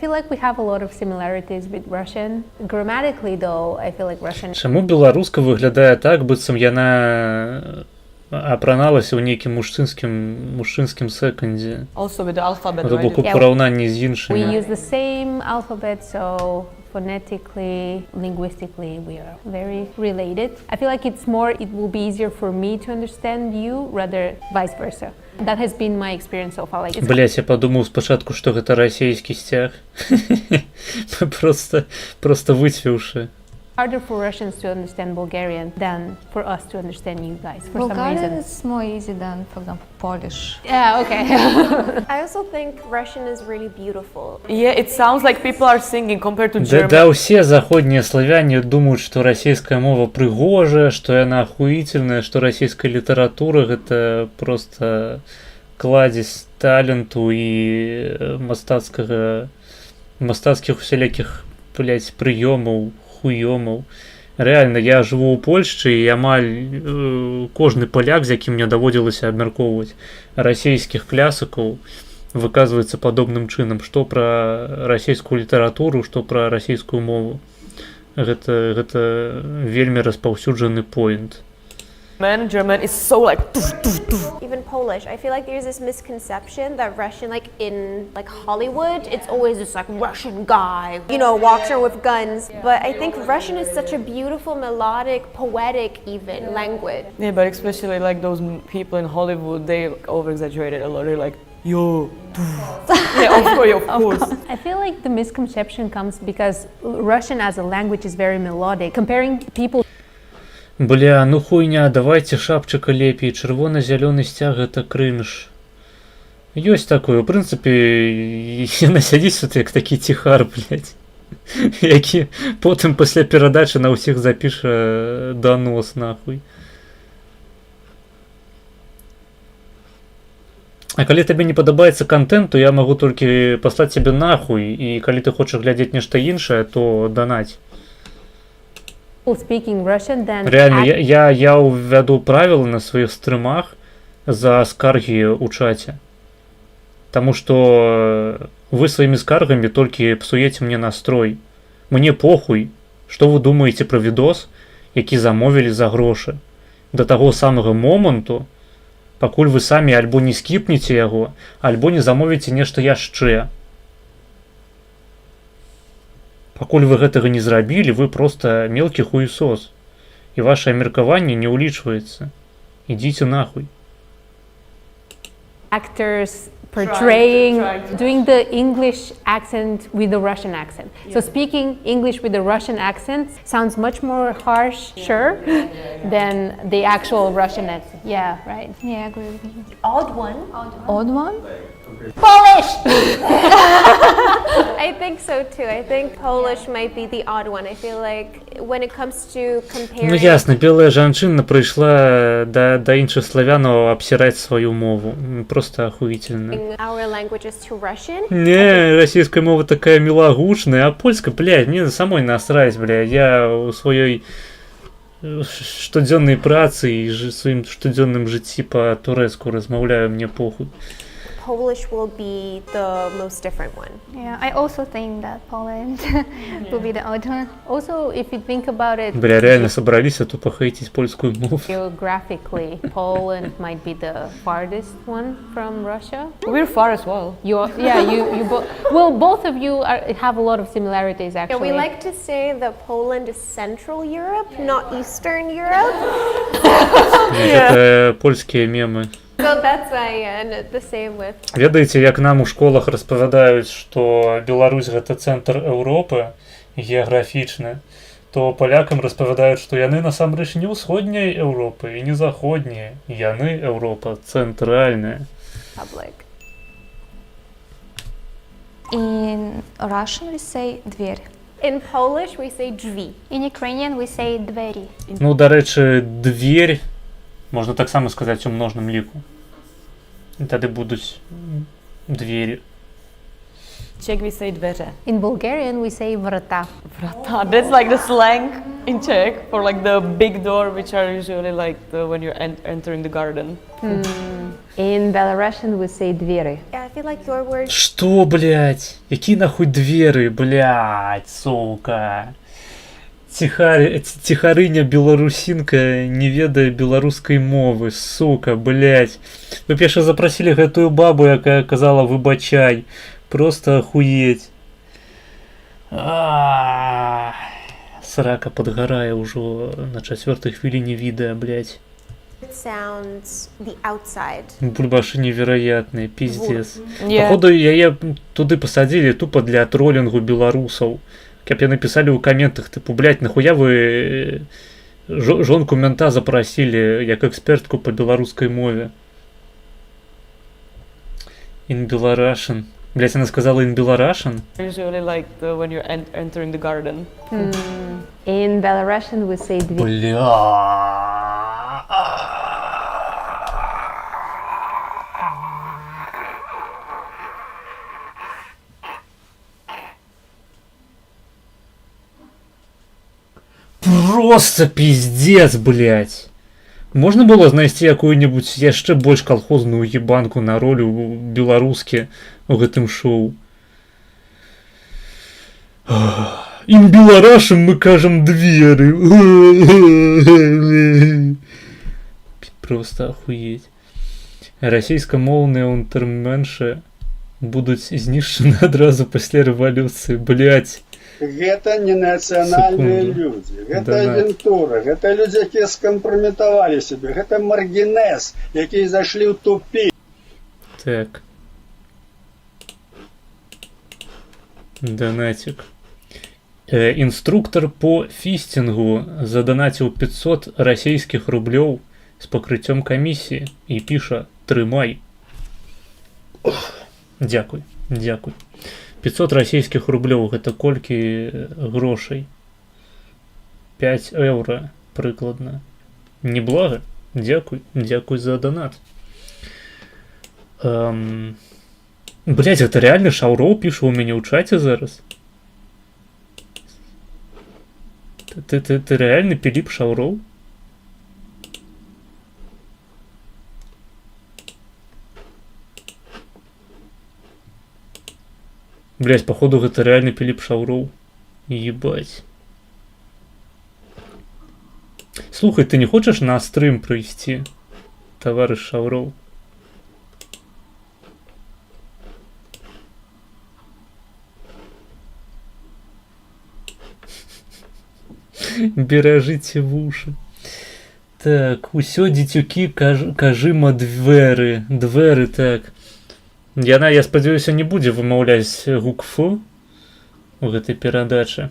feel like we have a lot of similarities with Russian. Grammatically, though, I feel like Russian... Чаму беларуска выглядае так, быццам яна апраналася ў нейкім мужчынскім секандзе? Also with the alphabet, right? Боку параўнанні з іншымі. We use the same alphabet, so phonetically, linguistically, we are very related. I feel like it will be easier for me to understand you rather vice versa. That has been my experience so far. Like, Блять, я подумал спочатку, что это расійский стяг. Просто выцвевший. Harder for Russians to understand Bulgarian than for us to understand you guys for some reason. Bulgarian is more easy than, for example, Polish. Yeah, okay. I also think Russian is really beautiful. Yeah, it sounds like people are singing compared to German. Да, все заходние славяне думают, что российская мова пригожая, что она охуительная, что российская литература это просто кладезь таленту и мастацких всяких, блять, приемов, хуёмаў. Рэальна, я жыву ў Польшчы і амаль кожны паляк, з якім мне даводзілася абмяркоўваць расійскіх клясыкаў, выказваецца падобным чынам, што пра расійскую літаратуру, што пра расійскую мову. Гэта вельмі распаўсюджаны поінт. German is so like... Even Polish. Polish. I feel like there's this misconception that Russian, like in like Hollywood, it's always this like Russian guy, you know, walks around with guns. But I think Russian is such a beautiful, melodic, poetic even language. Yeah, but especially like those people in Hollywood, they over exaggerate it a lot. They're like, yo, yeah, of course. I feel like the misconception comes because Russian as a language is very melodic. Comparing people. Бля, ну хуйня, давайте шапчика лепей, червоно-зеленый стяг это кринж. Ёсць такое, у прынцыпе, яна сядзіць тут як такі ціхар, блядь, які потым пасля перадачы на ўсіх запіша данос, нахуй. А калі табе не падабаецца контент, то я магу толькі паслаць цябе нахуй, і калі ты хочаш глядзець нешта іншае, то данаць. Speaking Russian, then Реально, я увяду правила на своих стримах за скарги у чате. Потому что вы своими скаргами только псуете мне настрой. Мне похуй, что вы думаете про видос, які замовили за гроши. До того самого моменту, пакуль вы самі альбо не скіпнеце яго, альбо не замовіце нешта яшчэ. Пакуль вы гэтага не зрабілі, вы просто мелкі хуесос. І ваше меркаванне не ўлічваецца. Ідзіце нахуй. Actors portraying, doing the English accent with the Russian accent. So speaking English with the Russian accent sounds much more harsh, sure, than the actual Russian accent. Yeah, right. Yeah, I agree with you. Odd one. Odd one? Polish! I think so too. I think Polish might be the odd one. I feel like when it comes to comparing... Ну ясна, белая жанчына прыйшла да іншых славянаў абсіраць сваю мову. Просто охуительно. Our languages to Russian. Не, российская мова такая милагучная, а польская, блядь, мне самой насрать, блядь. Я у своей штодзённай працы і сваім штодзённым жыцці па-турэцку размаўляю, мне похуй. Polish will be the most different one. Yeah, I also think that Poland will be the odd one. Also, if you think about it, Бля, реально собрались, а тупо хейтить польскую мову. geographically, Poland might be the farthest one from Russia. We're far as well. You well, both of you have a lot of similarities Yeah, actually. we like to say that Poland is Central Europe, not Eastern Europe. Это польскія мемы. So that's why, and the same with... Ведаеце, як нам у школах распавядаюць, што Беларусь гэта цэнтр Еўропы геаграфічны, то палякам распавядаюць, што яны насамрэч не ўсходняй Еўропы і не заходняя. Яны Еўропа цэнтральная. Public. In Russian we say дверь. In Polish, we say drzwi. In Ukrainian we say двери. Ну, дарэчы, дверь можна таксама сказаць у множным ліку. І тады будуць двері. Czech we say dveře. In Bulgarian, we say vrata. Vrata. That's like the slang in Czech for like the big door, which are usually like when you're entering the garden. In Belarusian, we say двери. Yeah, I feel like your word... Што, блядь? Які нахуй двері, блядь, сука? Ціхарыня беларусінка не ведае беларускай мовы, сука, блядь. Вы б яшчэ запрасілі гэтую бабу, якая казала выбачай. Просто охуеть. Срака подгарае ўжо на 4-й хвіліне відэа, блядь. It sounds the outside. Бульбаши невероятные, пиздец. Yeah. Походу, яе туды посадили тупо для троллингу белорусов. Как я написали в комментах, типа, блядь, нахуя вы жонку мента запросили, як экспертку по белорусской мове. In Belarusian. Блядь, она сказала in Belarusian? Usually like when you're entering the garden. In Belarusian, we say двери. Бля. Просто пиздец, блядь. Можно было знайсці якую-нибудь яшчэ больш колхозную ебанку на ролю беларускі у гэтым шоу. Ім беларашам мы кажам дверы. Просто охуеть. Расійскамоўныя ўнтэрменшы будуць знішчаны адразу пасля рэвалюцыі, блядь. Гэта не нацыянальныя Секунду. людзі, гэта Да-да. агентура, гэта людзі, якія скампраметавалі сябе, гэта маргінез, якія зайшлі ў тупік. Так. Донатик. Инструктор по фистингу задонатил 500 российских рублей с покрытием комиссии и пиша «Трымай». Дякуй, дякуй. 500 российских рублей это кольки грошей? 5 евро прикладно. Неблаго? Дякуй, дякуй за донат. Блять, это реально Шаўроў піша у мяне ў чаце зараз? Ты реально Піліп Шаўроў? Блять, походу гэта реально Піліп Шаўроў. Ебать. Слухай, ты не хочаш на стрым прыйсці, таварыш Шаўроў? Беражыце вушы. Так, усё, дзецюкі, кажыма двэры. Двэры, так. Яна, я спадзяюся, не будзе вымаўляць гук «ф» у гэтай перадачы.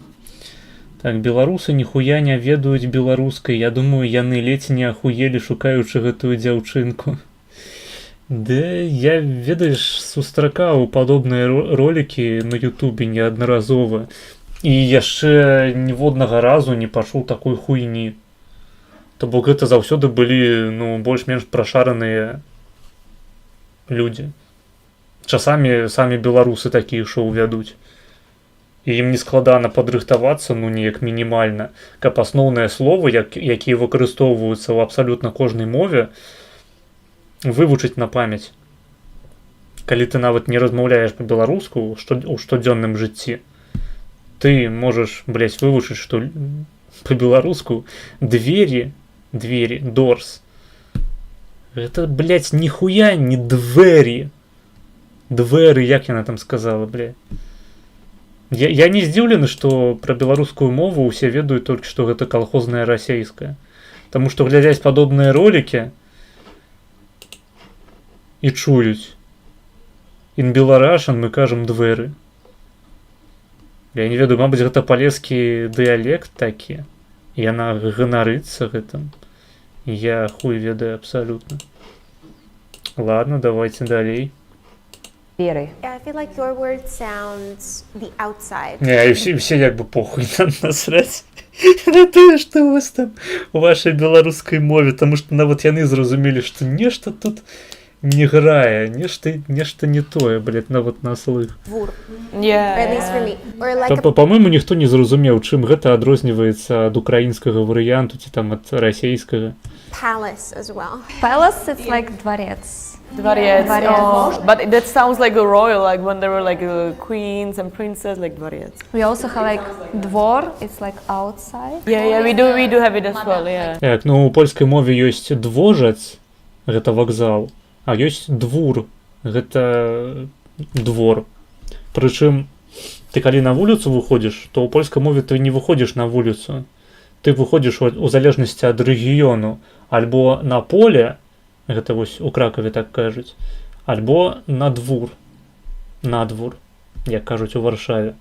Так, беларусы ніхуя не ведаюць беларускай. Я думаю, яны ледзь не ахуелі, шукаючы гэтую дзяўчынку. Да, я, ведаеш, сустракаў падобныя ролікі на Ютубе неаднаразова. І яшчэ ніводнага разу не пачуў такой хуйні. То бок гэта заўсёды былі, ну, больш-менш прашараныя людзі. Часамі самі беларусы такія шоу вядуць. І ім не складана падрыхтавацца, ну, неяк мінімальна, каб асноўныя словы, якія выкарыстоўваюцца ў абсалютна кожнай мове, вывучыць на памяць. Калі ты нават не размаўляеш па-беларуску ў штодзённым жыцці, ты можешь, блять, вывучить, что по-белоруску двери, doors. Это, блять, нихуя не двери. Двери, як яна там сказала, блядь. Я не здзіўлены, что про беларускую мову усе ведаюць толькі, што гэта калхозная расейская. Таму што глядзяць падобныя ролікі і чуюць. In Беларашан мы кажам двери. Я не ведаю, мабыць, гэта палескі дыялект такі. Яна ганарыцца гэтым. Я хуй ведаю абсалютна. Ладно, давайте далей. Yeah, I feel like your word sounds the outside. Не, і все як бы похуй насраць. На тое, што у вас там у вашай беларускай мове, таму што нават яны зразумелі, што нешта тут не грае, нешта не тое, блядь, нават на слых. Or at least for me. Or like Па-мойму, ніхто не зразумеў, чым гэта адрозніваецца ад украінскага варыянту ці там ад расейскага. palace as well. Palace, it's like dворец. Dvorец. Dvorец. Oh, but that sounds like a royal, like when there were like queens and princes, like dvorец. We also have like двор, it's like outside. Yeah, we do have it as well, yeah. Так, ну у польскай мове ёсць двожац, гэта вакзал, а ёсць двур, гэта двор. Прычым, ты калі на вуліцу выходзіш, то ў польскай мове ты не выходзіш на вуліцу. Ты выходзіш у залежнасці ад рэгіёну альбо на поле, гэта вось у Кракаве так кажуць, альбо на двур, як кажуць у Варшаве.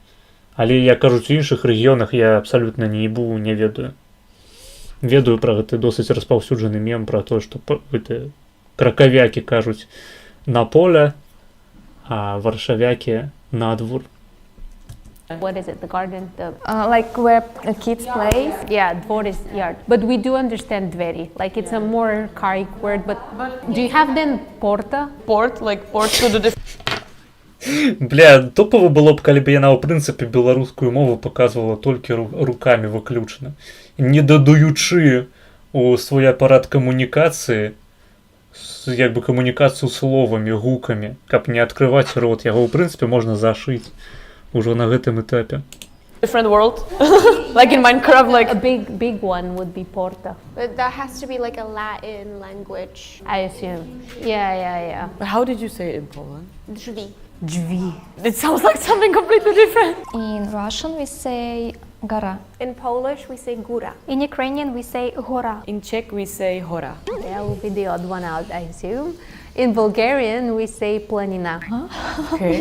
Але, як кажуць, у іншых рэгіёнах я абсалютна не ебу, не ведаю. Ведаю пра гэты досыць распаўсюджаны мем пра тое, што кракавякі кажуць на поле, а варшавякі на двур. What is it? The garden? Like where kids play. Yeah, двор is yard. But we do understand двери. Like it's a more archaic word. But do you have then porta? Port, like port to the different. Бля, топова было б, калі б яна, ў прынцыпе, беларускую мову паказвала толькі рукамі выключна. Не дадаючы у свой апарат камунікацыі, як бы камунікацыю словамі, гукамі, каб не адкрываць рот. Яго, ў прынцыпе, можна зашыць ужо на гэтым этапе. Different world, like in Minecraft, like A big one would be porta, But that has to be like a Latin language. I assume. Yeah. How did you say it in Poland? Drzwi. Drzwi. It sounds like something completely different. In Russian, we say gora. In Polish, we say góra. In Ukrainian, we say hora. In Czech, we say hora. That will be the odd one out, I assume. In Bulgarian, we say planina. Okay.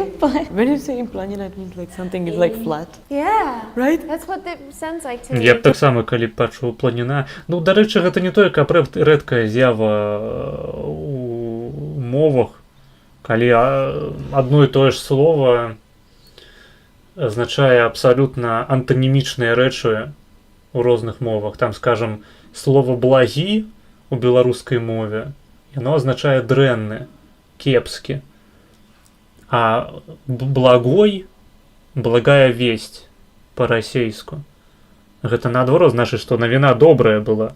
When you say in planina, it means like something is like flat, Yeah. right? That's what it sounds like to me. Я б так само, калі б пачуў планіна. Ну, дарэчы, гэта не тое, каб рэдкая з'ява у мовах, калі адно і тое ж слово азначае абсалютна антанімічныя рэчы у розных мовах. Там, скажам, слово «благі» у беларускай мове, яно азначае дрэнны, кепскі. А благой, благая весть па-расейску. Гэта наадварот значыць, што навіна добрая была.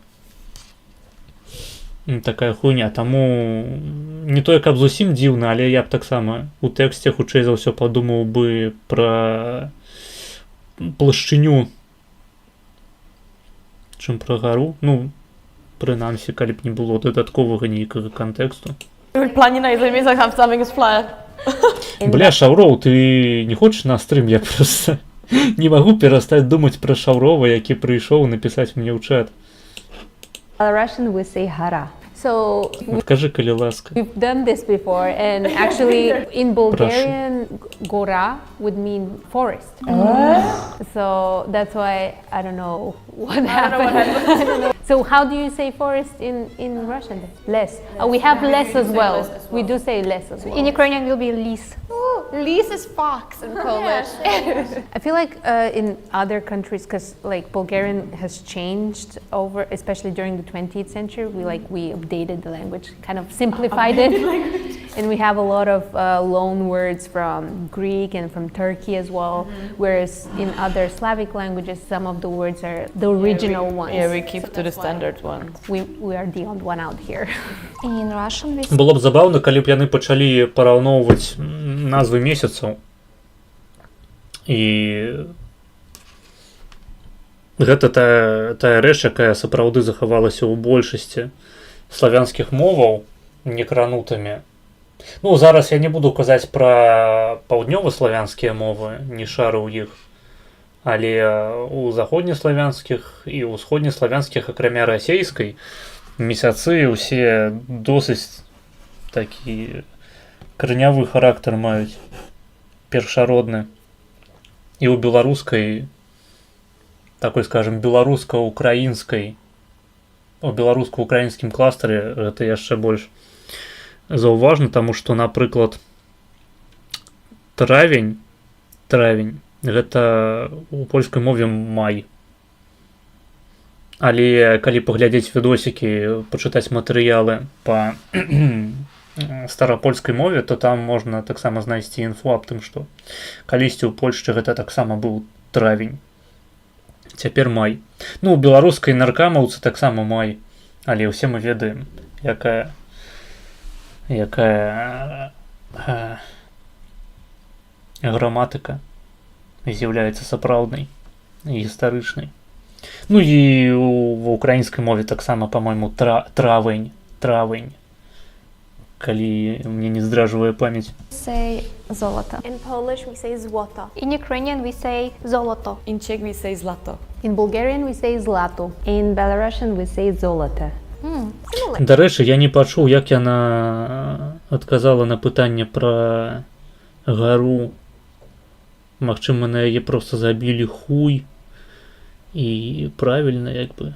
Такая хуйня. Таму не тое, каб зусім дзіўна, але я б таксама у тэксце хутчэй за ўсё падумаў бы пра плашчыню, чым пра гару. Ну, прынамсі, калі б не было дадатковага нейкага кантэксту. Planina is means like something is flat. Бля, Шаўроў, ты не хочаш на стрым? Я просто не магу перастаць думаць пра Шаўрова, які прыйшоў напісаць мне ў чат. Belarusian, we say hara. So Скажи, калі ласка. we've done this before, and actually in Bulgarian, gora would mean forest. So that's why I don't know what happened. I don't know. So how do you say forest in Russian? Les. We have les as well. We do say les as well. In Ukrainian, will be lis. Ooh, lis is fox in Polish. I feel like in other countries, because like Bulgarian has changed over, especially during the 20th century, we updated the language, kind of simplified it, and we have a lot of loan words from Greek and from Turkey as well. Whereas in other Slavic languages, some of the words are the original ones. Yeah, we keep to the standard ones. We are the odd one out here. In Russian, we Было б забаўна, калі б яны пачалі параўноўваць назвы месяцаў. І гэта тая рэч, якая сапраўды захавалася ў большасці славянскіх моваў некранутымі. Ну, зараз я не буду казаць пра паўднёваславянскія мовы, не шару ў іх. Але у заходнеславянскіх і ўсходнеславянскіх, акрамя расейскай, месяцы ўсе досыць такі каранявы характар маюць, першародны. І ў беларускай, такой, скажем, беларуска-украінскай, у беларуска-украінскім кластары гэта яшчэ больш заўважна, таму што, напрыклад, травень, гэта у польскай мове май. Але калі паглядзець відосікі, пачытаць матэрыялы па старапольскай мове, то там можна таксама знайсці інфу аб тым, што калісьці ў Польшчы гэта таксама быў травень. Цяпер май. Ну, у беларускай наркамаўцы таксама май, але ўсе мы ведаем, якая граматыка з'яўляецца сапраўднай і гістарычнай. Ну і ва ўкраінскай мове таксама, па-мойму, травень, калі мне не здражвае памяць. say zolota. In Polish, we say złoto. In Ukrainian, we say zoloto. In Czech, we say zlato. In Bulgarian, we say zlato. In Belarusian, we say zolota. Дарэчы, я не пачуў, як яна адказала на пытанне пра гару. Магчыма, на яе проста забілі хуй. І правільна, як бы.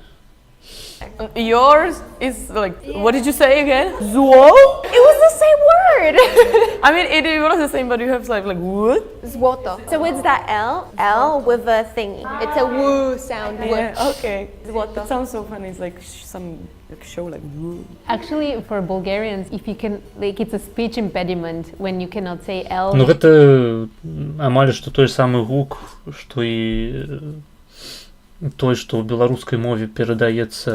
Yours is like, what did you say again? Zwo? It was the same word. I mean, it was the same, but you have like what? Złoto. So it's that L with a thingy. It's a woo sound. Yeah, okay. Złoto. It sounds so funny. It's like some show like woo. Actually, for Bulgarians, if you can, like, it's a speech impediment when you cannot say L. Ну гэта амаль што той самы гук, што і той, што ў беларускай мове перадаецца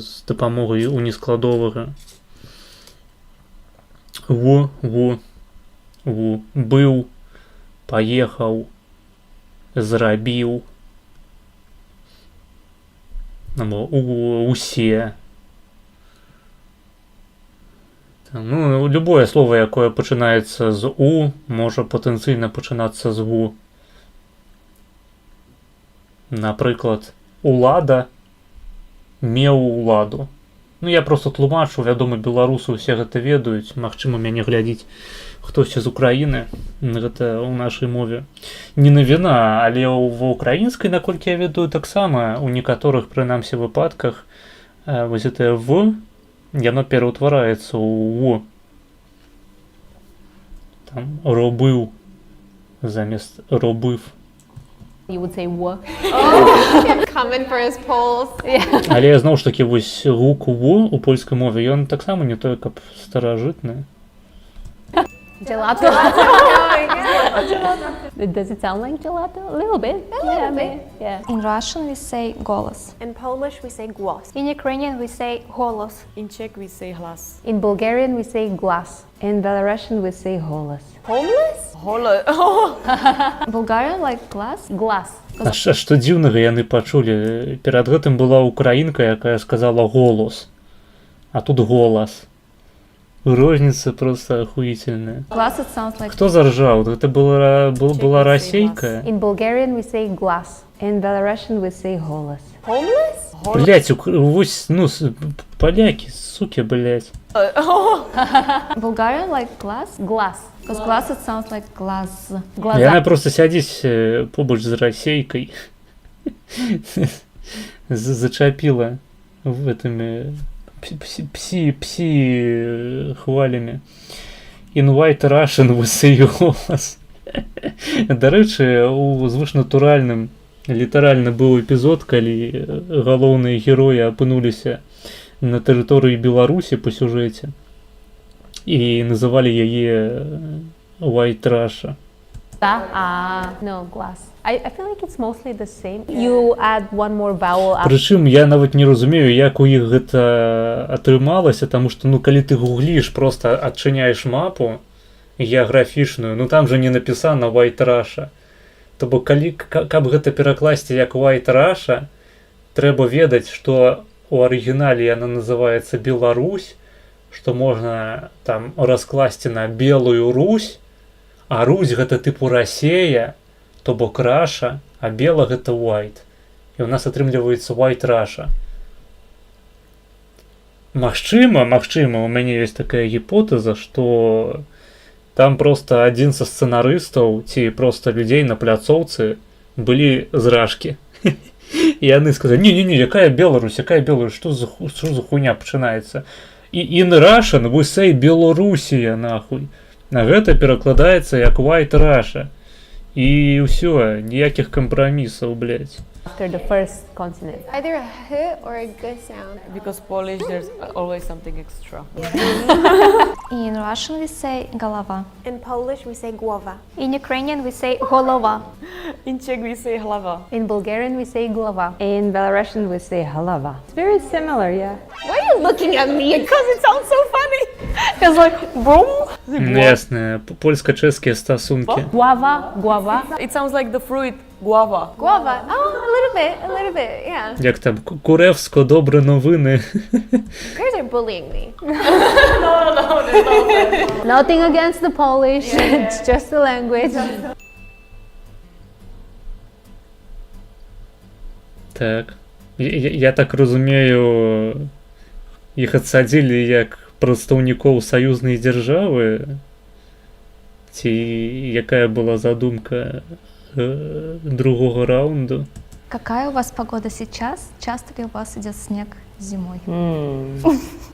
з дапамогай унескладовага. Быў, паехаў, зрабіў, або усе. Ну, любое слово, якое пачынаецца з у, можа патэнцыйна пачынацца з ву. Напрыклад, улада меў уладу. Ну, я просто тлумачу, вядома, беларусы ўсе гэта ведаюць. Магчыма, мяне глядзіць хтосьці з Украіны. Гэта ў нашай мове не навіна, але ва ўкраінскай, наколькі я ведаю, таксама у некаторых, прынамсі, выпадках вось гэтае в, яно пераўтвараецца ў «в». Там робыў замест робыв. You would say «в». Common for us Poles. Але зноў ж такі вось гук «в» у польскай мове, ён таксама не той, каб старажытны. Gelato. Does it sound like gelato? A little bit. A little bit. Yeah. In Russian we say голос. In Polish, we say głos. In Ukrainian we say голос. In Czech we say hlas. In Bulgarian we say glas. In Belarusian we say holos. Homeless? Bulgarian like glass? Глаз. А што дзіўнага яны пачулі? Перад гэтым была украінка, якая сказала голос, а тут голас. Розніца просто охуительная. Glass it sounds like... Хто заржаў? Гэта была расейка? In Bulgarian we say glas. In Belarusian we say holos. Homeless? Блять, вось, ну, поляки, суки, блять. Bulgarian like glass? Глаз. Because glass it sounds like glass. Яна просто сядзіць побач з расейкай. Зачапіла в этими пси хвалями. In white Russian we say голос. Дарэчы, у звышнатуральным літаральна быў эпізод, калі галоўныя героі апынуліся на тэрыторыі Беларусі по сюжэце і называлі яе White Russia. No, glass. I feel like it's mostly the same. You add one more vowel after. Прычым я нават не разумею, як у іх гэта атрымалася, таму што, ну, калі ты гугліш, просто адчыняеш мапу геаграфічную, ну там жа не напісана White Russia. То бок, каб гэта перакласці як White Russia, трэба ведаць, што у арыгінале яна называецца Беларусь, што можна там раскласці на Белую Русь, а Русь гэта тыпу Расея, то бок Раша, а Бела гэта White. І ў нас атрымліваецца White Russia. Магчыма, у мяне ёсць такая гіпотэза, што там просто адзін са сцэнарыстаў ці просто людзей на пляцоўцы былі зражкі. І яны сказалі: не, якая Беларусь, што за хуйня пачынаецца? І in Russian we say Белорусія, нахуй. На гэта перакладаецца як White Russia. І ўсё, ніякіх кампрамісаў, блядь. After the first consonant. Either a h or a g sound. Because Polish there's always something extra. In Russian we say голова. In Polish, we say głowa. In Ukrainian we say голова. In Czech we say hlava. In Bulgarian we say glava. In Belarusian we say halava. It's very similar, yeah. Why are you looking at me? Because it sounds so funny. It's like boom. Ясно, польско-чэшскія стасункі. Guava. It sounds like the fruit guava. Guava. Oh, a little bit, yeah. Як там, Куревсько, добре новини. You guys are bullying me. Nothing against the Polish. It's just the language. Так. Я так разумею, іх адсадзілі як прадстаўнікоў саюзнай дзяржавы? Ці якая была задумка другого раунду? Какая у вас погода сейчас? Часто ли у вас идет снег зимой?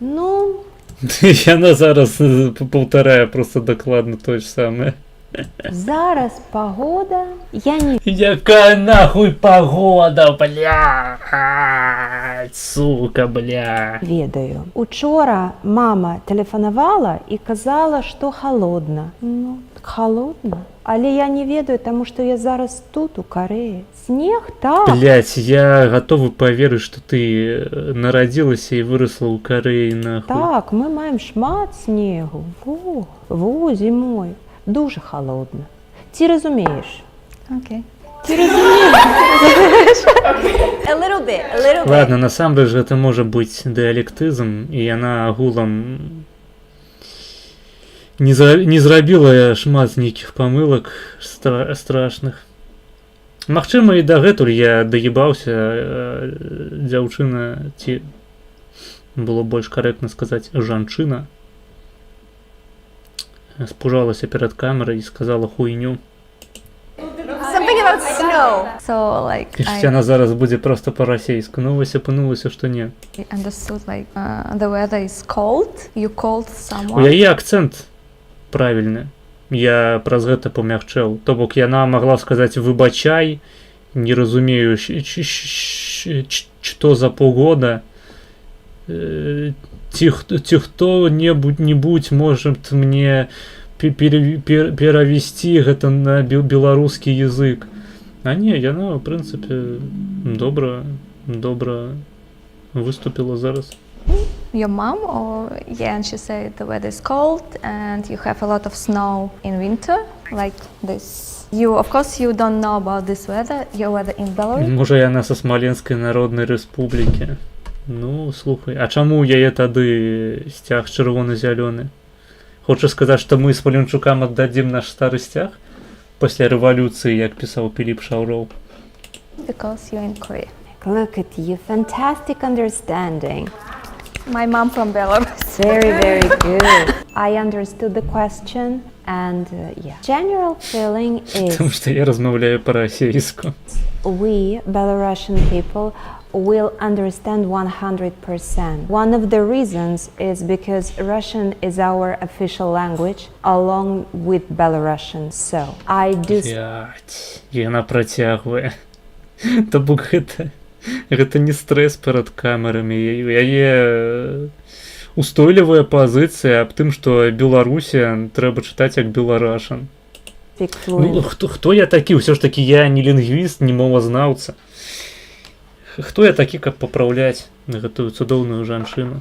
Ну, Яна зараз паўтарае просто дакладна тое ж самае. зараз погода. Я не Якая нахуй погода, блядь, сука, бля. Ведаю. Учора мама тэлефанавала і казала, што халодна. Ну, халодна. Але я не ведаю, таму што я зараз тут, у Карэі. Снег, так. Блядь, я готовы поверыць, што ты нарадзілася і вырасла ў Карэі, нахуй. Так, мы маем шмат снегу. Во, зімой. Дуже холодно. Ці разумееш? Окей. Ти розумієш? A little bit. Ладно, насамрэч гэта можа быць дыялектызм, і яна агулам не зрабіла шмат нейкіх памылак страшных. Магчыма, і дагэтуль я даебаўся, дзяўчына, ці было больш карэктна сказаць жанчына, спужалася перад камерай і сказала хуйню. Something about snow. So like І яна зараз будзе проста па-расейску. Ну вось апынулася, што не. I understood like the weather is cold. You called У someone. яе акцэнт правільны. Я праз гэта памягчэў. То бок яна магла сказаць выбачай, не разумею, што за погода. Ці хто-небудзь можа мне перавесці гэта на беларускі язык. А не, яна, в прынцыпе, добра выступила зараз. Your mom or yeah, and she said the weather is cold and you have a lot of snow in winter like this. You of course you don't know about this weather, your weather in Belarus. Можа яна са Смаленскай народнай рэспублікі. Ну, слухай, а чаму яе тады сцяг чырвона-зялёны? Хочаш сказаць, што мы з Паленчукам аддадзім наш стары сцяг пасля рэвалюцыі, як пісаў Піліп Шаўроў? Because you're in Korea. Look at you, fantastic understanding. My mom from Belarus. Very, very good. I understood the question and yeah. General feeling is Тому што я размаўляю па-расейску. we, Belarusian people, will understand 100%. One of the reasons is because Russian is our official language along with Belarusian. So I do. Блядь, яна працягвае. То бок гэта не стрэс перад камерамі. Яе устойлівая пазіцыя аб тым, што Беларусі трэба чытаць як беларашан. Ну, хто я такі? Усё ж такі я не лінгвіст, не мовазнаўца. Хто я такі, каб папраўляць гэтую цудоўную жанчыну?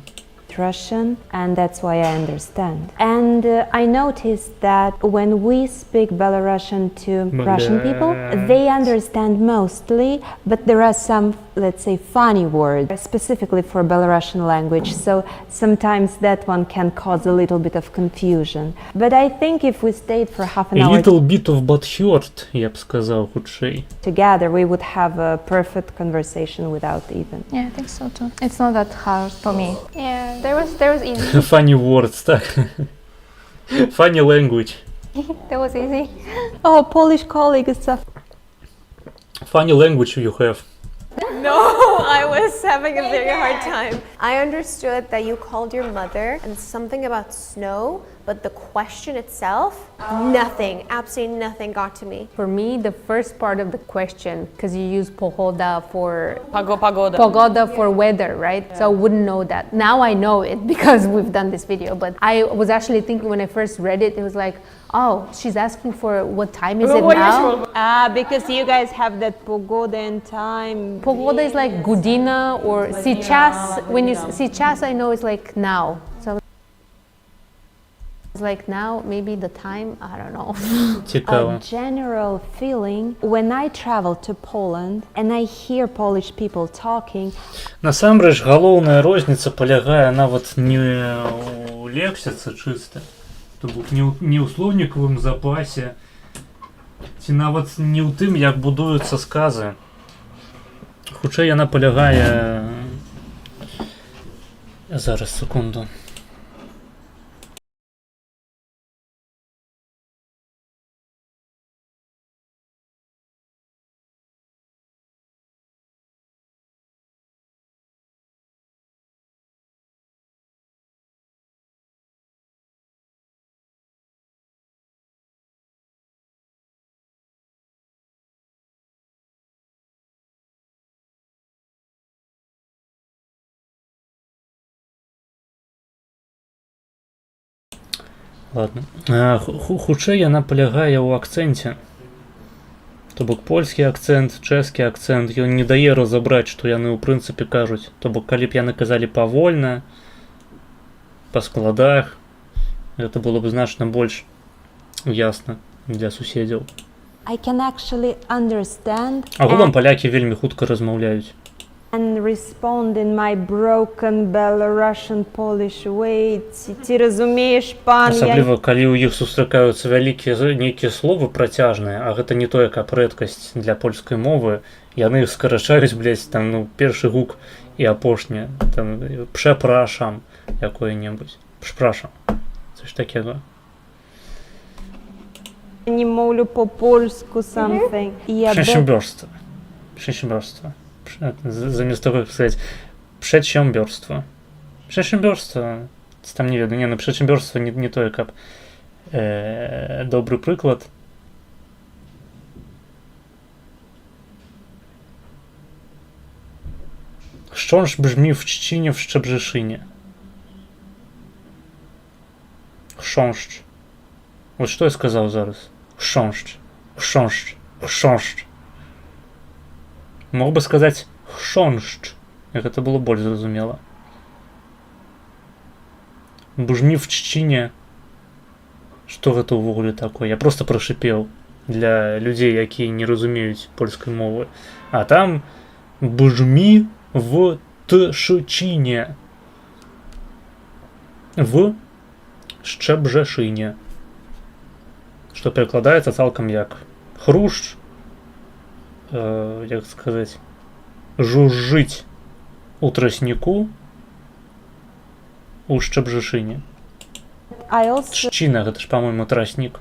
Russian, and that's why I understand. And I noticed that when we speak Belarusian to Russian people, they understand mostly, but there are some, let's say, funny words specifically for Belarusian language. So sometimes that one can cause a little bit of confusion. But I think if we stayed for half an A hour little bit of butthurt, я б сказаў хутчэй. together, we would have a perfect conversation without even. Yeah, I think so too. It's not that hard for me. Yeah, there was easy. Funny words, так. Funny language. That was easy. Oh, Polish colleague is a Funny language you have. No, I was having a very hard time. I understood that you called your mother and something about snow, but the question itself, nothing, absolutely nothing got to me. For me, the first part of the question, because you use pogoda for Pagoda. for weather, right? So I wouldn't know that. Now I know it because we've done this video. But I was actually thinking when I first read it, it was like, oh, she's asking for what time is it now? because you guys have that pogoda and time. Pogoda is like Gudina or сейчас. When you сейчас, I know it's like now. So it's like now, maybe the time, I don't know. Цікаво. A general feeling when I travel to Poland and I hear Polish people talking. Насамрэч, галоўная розніца палягае нават не ў лексіцы чыста, то бок не ў слоўнікавым запасе, ці нават не ў тым, як будуюцца сказы. Хутчэй яна палягае... Зараз, секунду. Ладно. Хутчэй яна палягае ў акцэнце. То бок польскі акцэнт, чэшскі акцэнт, ён не дае разабраць, што яны ў прынцыпе кажуць. То бок калі б яны казалі павольна, па складах, гэта было б значна больш ясна для суседзяў. I can actually understand Агулам палякі вельмі хутка размаўляюць. and respond in my broken Belarusian Polish way. Ти разумееш, пан, Асабліва, калі ў іх сустракаюцца вялікія нейкія словы працяжныя, а гэта не тое, каб рэдкасць для польскай мовы, яны іх скарачаюць, блядь, там, ну, першы гук і апошні, там, пшепрашам, якое-небудзь. Пшпрашам. Це ж такего. не мовлю по-польску something. Przedsiębiorstwo. Przedsiębiorstwo. Замість того, як сказати, przedsiębiorstwo. Przedsiębiorstwo. Там не ведаю, przedsiębiorstwo не то, як добрий приклад. Chrząszcz brzmi w Trzcinie, w Szczebrzeszynie. Chrząszcz. Вот что я сказал зараз? Chrząszcz. Chrząszcz. Chrząszcz. Мог бы сказать chrząszcz, jak это было больше зрозумело. Бжми в Trzcinie. Что гэта ўвогуле такое? Я просто прошипел для людей, якія не разумеюць польскай мовы. А там бжми в Trzcinie. В Szczebrzeszynie. Что перекладаецца цалкам як хрушч, як сказаць, жужжыць у трасніку у Szczebrzeszynie. Trzcina, гэта ж, по-моему, тростник.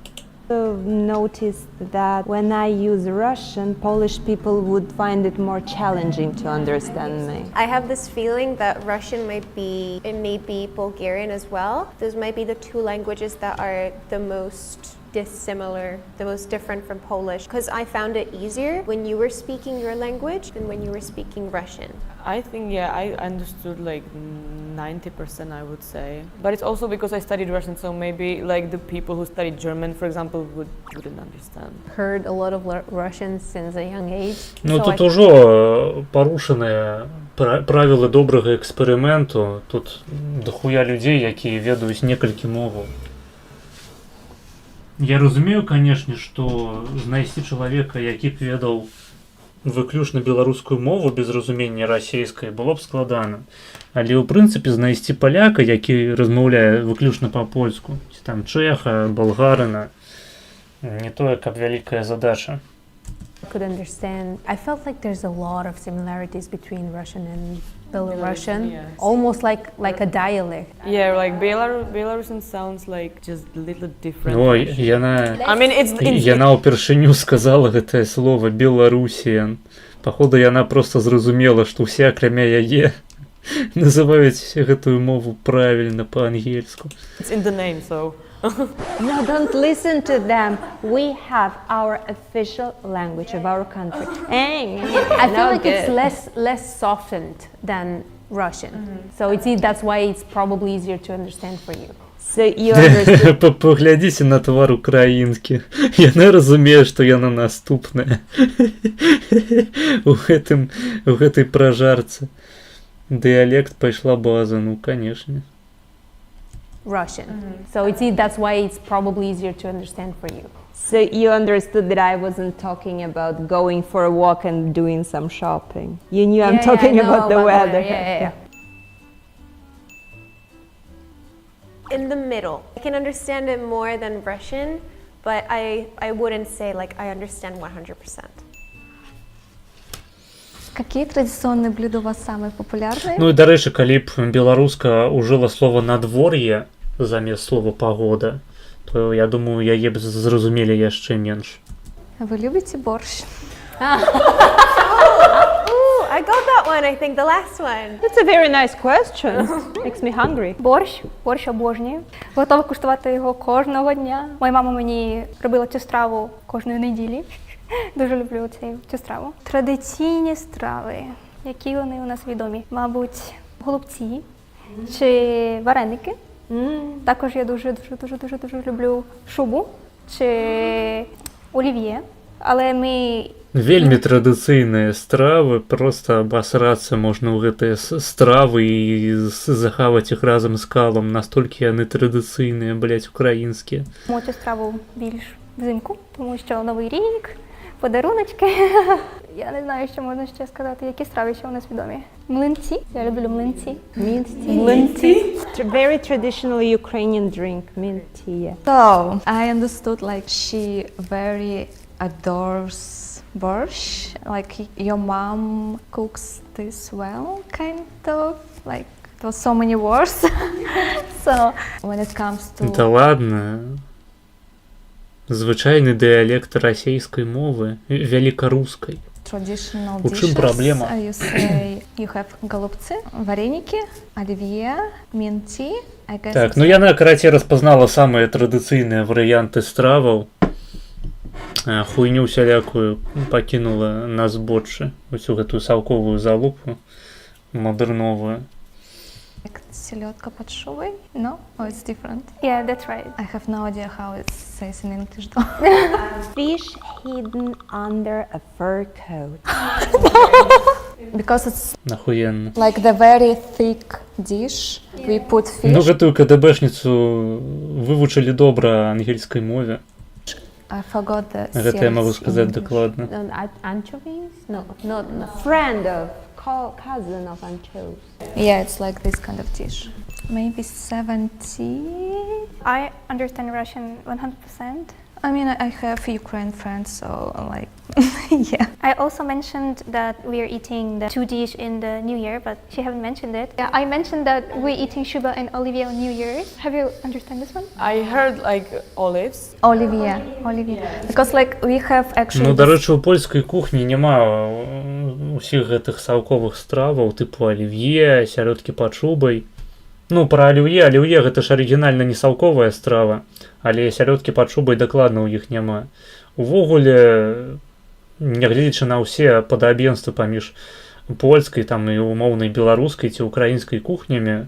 Noticed that when I use Russian, Polish people would find it more challenging to understand me. I have this feeling that Russian might be, it may be Bulgarian as well. Those might be the two languages that are the most dissimilar, the most different from Polish, because I found it easier when you were speaking your language than when you were speaking Russian. I think, yeah, I understood like 90%, I would say. But it's also because I studied Russian, so maybe like the people who studied German, for example, wouldn't understand. Heard a lot of Russian since a young age. Ну, тут уже порушеныя правілы добрага эксперыменту. Тут дохуя людей, якія ведаюць некалькі моваў. Я разумею, конечно, што знайсці чалавека, які б ведаў выключна беларускую мову без разумення расійскай, было б складана. Але ў прынцыпе знайсці паляка, які размаўляе выключна па-польску, ці там чэха, болгарына, не тое, каб вялікая задача. I could understand. I felt like there's a lot of similarities between Russian and Belarusian, yes. almost like a dialect. Yeah, like Belarusian sounds like just a little different. Ой, яна... I mean, Яна ўпершыню сказала гэтае слово «беларусіян». Походу, яна просто зразумела, што ўсе, акрамя яе, называюць гэтую мову правільна па-ангельску. It's in the name, so... No, don't listen to them. We have our official language of our country. I feel like it's less softened than Russian. So that's why it's probably easier to understand for you. So you understand. Поглядзіце на твар украінкі. Яна разумее, што яна наступная. У гэтай пражарцы. Дыялект пайшла база, ну, канешне. Russian. So that's why it's probably easier to understand for you. So you understood that I wasn't talking about going for a walk and doing some shopping. You knew I'm talking about the weather. Yeah. In the middle. I can understand it more than Russian, but I wouldn't say like I understand 100%. Какие традиционные блюда у вас самые популярные? Ну і, дарэчы, калі б беларуска ўжыла слова «надвор'е» замест слова «пагода», то, я думаю, яе б зразумелі яшчэ менш. Вы любите борщ? I got that one, I think, the last one. That's a very nice question. Makes me hungry. Борщ обожнюю. Готова куштувати його кожного дня. Моя мама мені робила цю страву кожної неділі. Дуже люблю цю страву. Традиційні страви, які вони у нас відомі. Мабуть, голубці чи вареники. Також я дуже люблю шубу чи олів'є. Але ми... Вельмі традыцыйныя стравы, просто абасрацца можна ў гэтыя стравы і захаваць іх разам з калам. Настолькі яны традыцыйныя, блядь, украінскія. Цю страву більш взимку, тому що Новий рік, подаруночки. Я не знаю, що можна ще сказати. Які страви ще у нас відомі? Млинці. Я люблю млинці. Mlynci. Very traditional Ukrainian drink, mlynci. Yeah. So I understood like she very adores borscht. Like your mom cooks this well, kind of. Like there were so many words. So when it comes to Та ладно. Звичайний діалект російської мови, великорусской. traditional У чим dishes, проблема? you say you have голубцы, вареники, оливье, млинцы. I guess Так, it's ну яна карацей распазнала самыя традыцыйныя варыянты страваў. Хуйню усялякую пакінула на збочы, усю гэтую салковую залупу мадэрновую. like селедка под шубой. No? Oh, it's different. Yeah, that's right. I have no idea how it says in English though. Fish hidden under a fur coat. Because it's Нахуенно. like the very thick dish. We put fish. Ну гэтую КДБшніцу вывучылі добра ангельскай мове. I forgot the Гэта я магу сервис in сказаць English. дакладна. Anchovies? No, not friend of, cousin of anchovies. Yeah, it's like this kind of dish. Maybe 70. I understand Russian 100%. I mean, I have Ukraine friends, so like, yeah. I also mentioned that we are eating the two dish in the New Year, but she haven't mentioned it. Yeah, I mentioned that we're eating shuba and olivier on New Year's. Have you understand this one? I heard like olives. Olivier. Because like we have actually. Ну, дарэчы, у польскай кухні няма усіх гэтых салковых страваў, тыпу алівье, сялёдкі пад шубай. Ну, пра алівье гэта ж арыгінальна не салковая страва, але сялёдкі пад шубай дакладна ў іх няма. Увогуле, нягледзячы на ўсе падабенствы паміж польскай там і умоўнай беларускай ці украінскай кухнямі,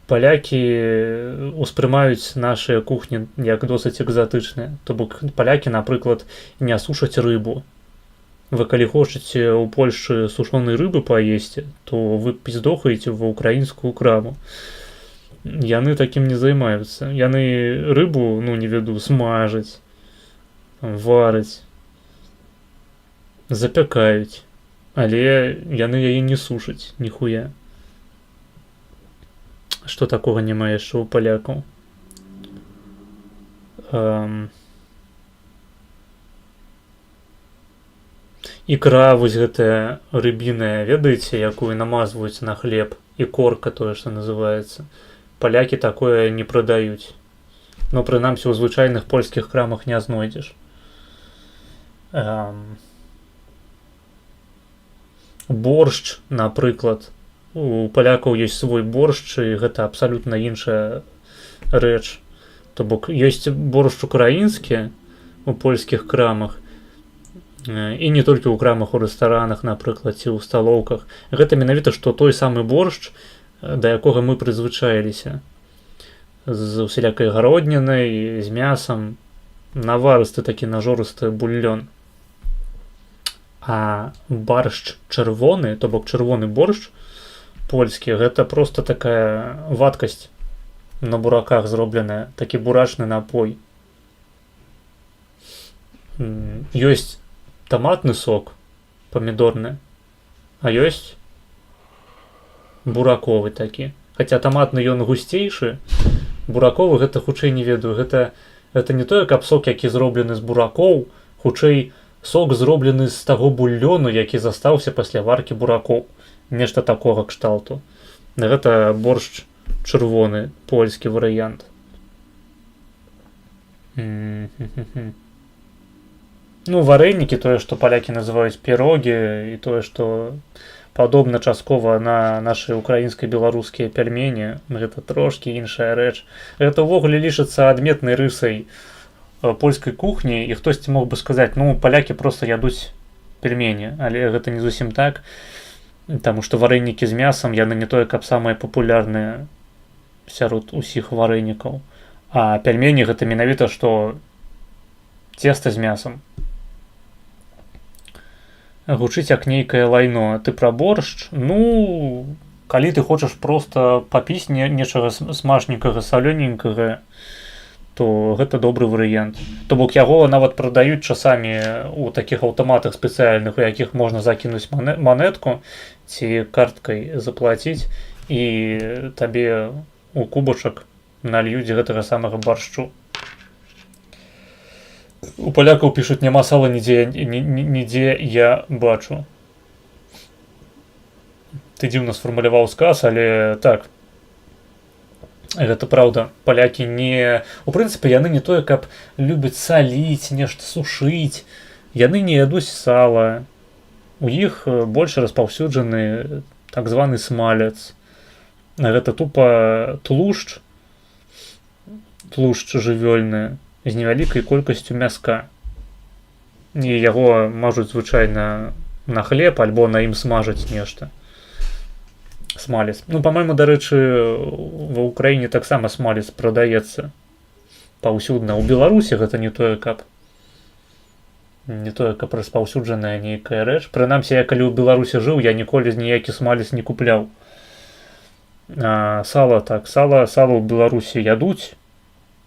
палякі успрымаюць нашыя кухні як досыць экзатычныя. То бок палякі, напрыклад, не сушаць рыбу. Вы калі хочаце ў Польшчы сушонай рыбы паесці, то вы пиздохаеце ва украінскую краму. Яны такім не займаюцца. Яны рыбу, ну не веду, смажаць, вараць, запякаюць, але яны яе не сушаць, ніхуя. Што такога няма яшчэ ў палякаў? Ікра вось гэтая рыбіная, ведаеце, якую намазваюць на хлеб, і корка тое, што называецца. Палякі такое не прадаюць. Ну, прынамсі, у звычайных польскіх крамах не знойдзеш. Боршч, напрыклад. У палякаў ёсць свой боршч, і гэта абсалютна іншая рэч. То бок, ёсць боршч украінскі у польскіх крамах, і не толькі ў крамах, у рэстаранах, напрыклад, ці ў сталоўках. Гэта менавіта, што той самы боршч, да якога мы прызвычаіліся. З усялякай гароднінай, з мясам, наварысты такі нажорысты бульён. А баршч чырвоны, то бок чырвоны боршч польскі, гэта проста такая вадкасць на бураках зробленая, такі бурачны напой. Ёсць таматны сок, памідорны, а ёсць бураковы такі. Хаця таматны ён гусцейшы, бураковы гэта хутчэй не ведаю. Гэта не тое, каб сок, які зроблены з буракоў, хутчэй сок зроблены з таго бульёну, які застаўся пасля варкі буракоў. Нешта такога кшталту. Гэта боршч чырвоны, польскі варыянт. Ну, варэнікі, тое, што палякі называюць пірогі, і тое, што падобна часткова на нашы украінска-беларускія пельмені, гэта трошкі іншая рэч. Гэта ўвогуле лічыцца адметнай рысай польскай кухні, і хтосьці мог бы сказаць, ну, палякі проста ядуць пельмені, але гэта не зусім так, таму што варэнікі з мясам, яны не тое, каб самыя папулярныя сярод усіх варэнікаў, а пельмені гэта менавіта, што цеста з мясам. Гучыць як нейкае лайно. Ты пра боршч? Ну, калі ты хочаш проста папіць нечага смачненькага, салёненькага, то гэта добры варыянт. То бок яго нават прадаюць часамі у такіх аўтаматах спецыяльных, у якіх можна закінуць манетку ці карткай заплаціць, і табе у кубачак нальюць гэтага самага баршчу. У палякаў пішуць няма сала нідзе я бачу. Ты дзіўна сфармуляваў сказ, але так. Гэта праўда. Палякі не... У прынцыпе, яны не тое, каб любяць саліць, нешта сушыць. Яны не ядуць сала. У іх больш распаўсюджаны так званы смалец. Гэта тупа тлушч жывёльны з невялікай колькасцю мяска. І яго мажуць звычайна на хлеб, альбо на ім смажаць нешта. Смалец. Ну, па-мойму, дарэчы, ва ўкраіне таксама смалец прадаецца паўсюдна. У Беларусі гэта не тое, каб распаўсюджаная нейкая рэч. Прынамсі, я калі ў Беларусі жыў, я ніколі ніякі смалец не купляў. Сала ў Беларусі ядуць,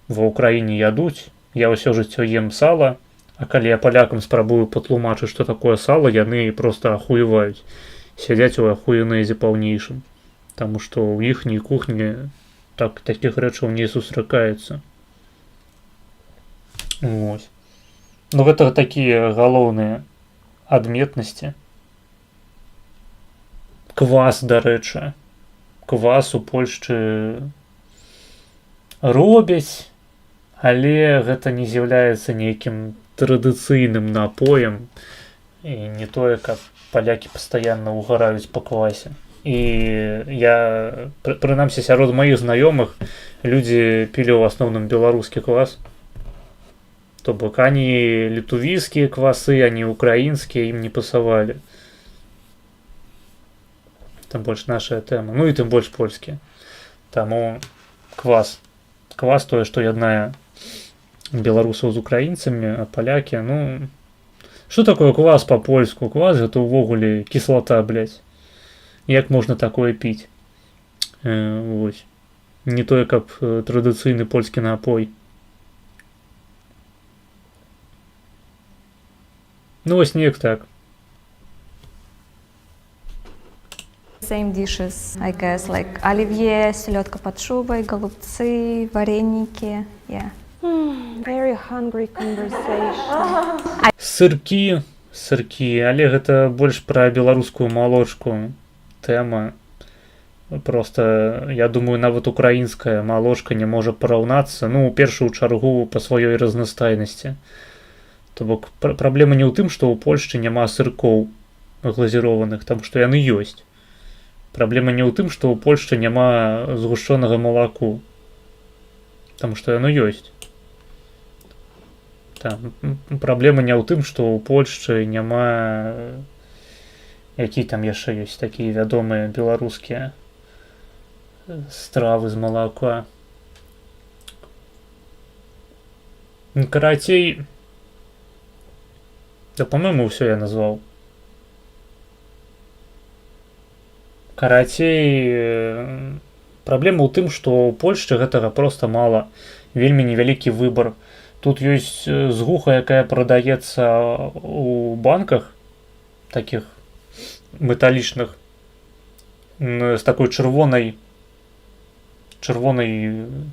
ва ўкраіне ядуць. Я ўсё жыццё ем сала, а калі я палякам спрабую патлумачыць, што такое сала, яны проста ахуеваюць. Сядзяць у ахуенэзе паўнейшым, таму што ў іхняй кухні такіх рэчаў не сустракаецца. Вось. Ну, гэта такія галоўныя адметнасці. Квас, дарэчы. Квас у Польшчы робяць, але гэта не з'яўляецца нейкім традыцыйным напоем, і не тое, каб палякі пастаянна ўгараюць па квасе. І я, прынамсі, сярод маіх знаёмых людзі пілі ў асноўным беларускі квас. То бок ані літувійскія квасы, ані украінскія ім не пасавалі. Тым больш нашая тэма. Ну і тым больш польскія. Таму квас. Квас тое, што яднае беларусаў з украінцамі, а палякі, ну... Што такое квас па-польску? Квас гэта ўвогуле кіслата, блядь. Як можна такое піць? Вось. Не тое, каб традыцыйны польскі напой. Ну, вось неяк так. Same dishes, I guess, like оливье, селедка под шубой, голубцы, вареники, yeah. Very hungry conversation. Сыркі, але гэта больш пра беларускую малочку тэма. Проста, я думаю, нават украінская малочка не можа параўнацца, ну, у першую чаргу па сваёй разнастайнасці. То бок, праблема не ў тым, што ў Польшчы няма сыркоў глазірованых, там што яны ёсць. Праблема не ў тым, што ў Польшчы няма згушчонага малаку, там што яно ёсць. Там, праблема не ў тым, што ў Польшчы няма... Які там яшчэ ёсць такія вядомыя беларускія стравы з малака. Карацей... Да, па-мойму, ўсё я назваў. Карацей... Праблема ў тым, што ў Польшчы гэтага проста мала. Вельмі невялікі выбар. Тут ёсць згуха, якая прадаецца у банках, такіх металічных, з такой чырвонай,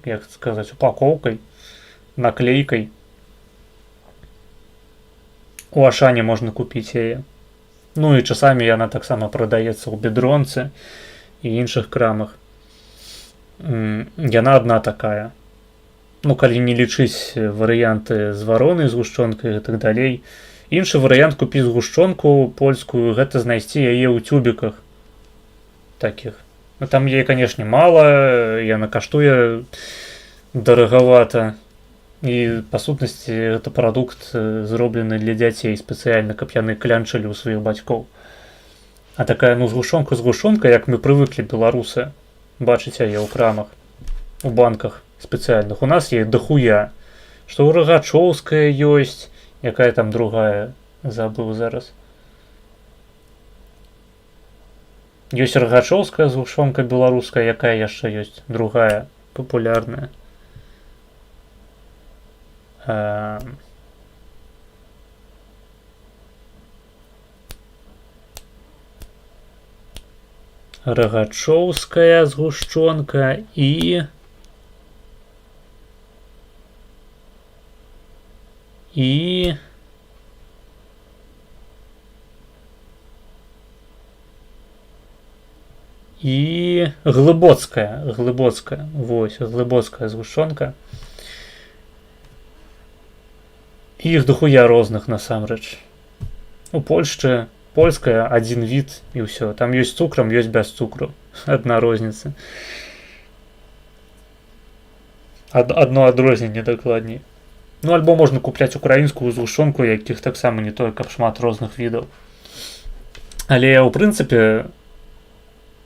як сказаць, упакоўкай, наклейкай. У Ашане можна купіць яе. Ну і часамі яна таксама прадаецца ў Бедронцы і іншых крамах. Яна адна такая. Ну, калі не лічыць варыянты з варонай згушчонкай і так далей. Іншы варыянт купіць згушчонку польскую, гэта знайсці яе ў цюбіках такіх. Ну, там яе, канешне, мала, яна каштуе дарагавата. І, па сутнасці, гэта прадукт зроблены для дзяцей спецыяльна, каб яны клянчылі ў сваіх бацькоў. А такая, ну, згушчонка, як мы прывыклі беларусы, бачыць яе ў крамах, у банках спецыяльных. У нас є дохуя. Што ў Рагачоўская ёсць, якая там другая, забыў зараз. Ёсць Рагачоўская згушчонка беларуская, якая яшчэ ёсць другая, папулярная. рагачоўская згушчонка і глыбоцкая, вось, глыбоцкая згушчонка. Іх дохуя розных насамрэч. У Польшчы польская адзін від і ўсё. Там ёсць з цукрам, ёсць без цукру. Адна розніца. Адно адрозненне дакладней. Ну, альбо можна купляць украінскую згушчонку, якіх таксама не тое, каб шмат розных відаў. Але, ў прынцыпе,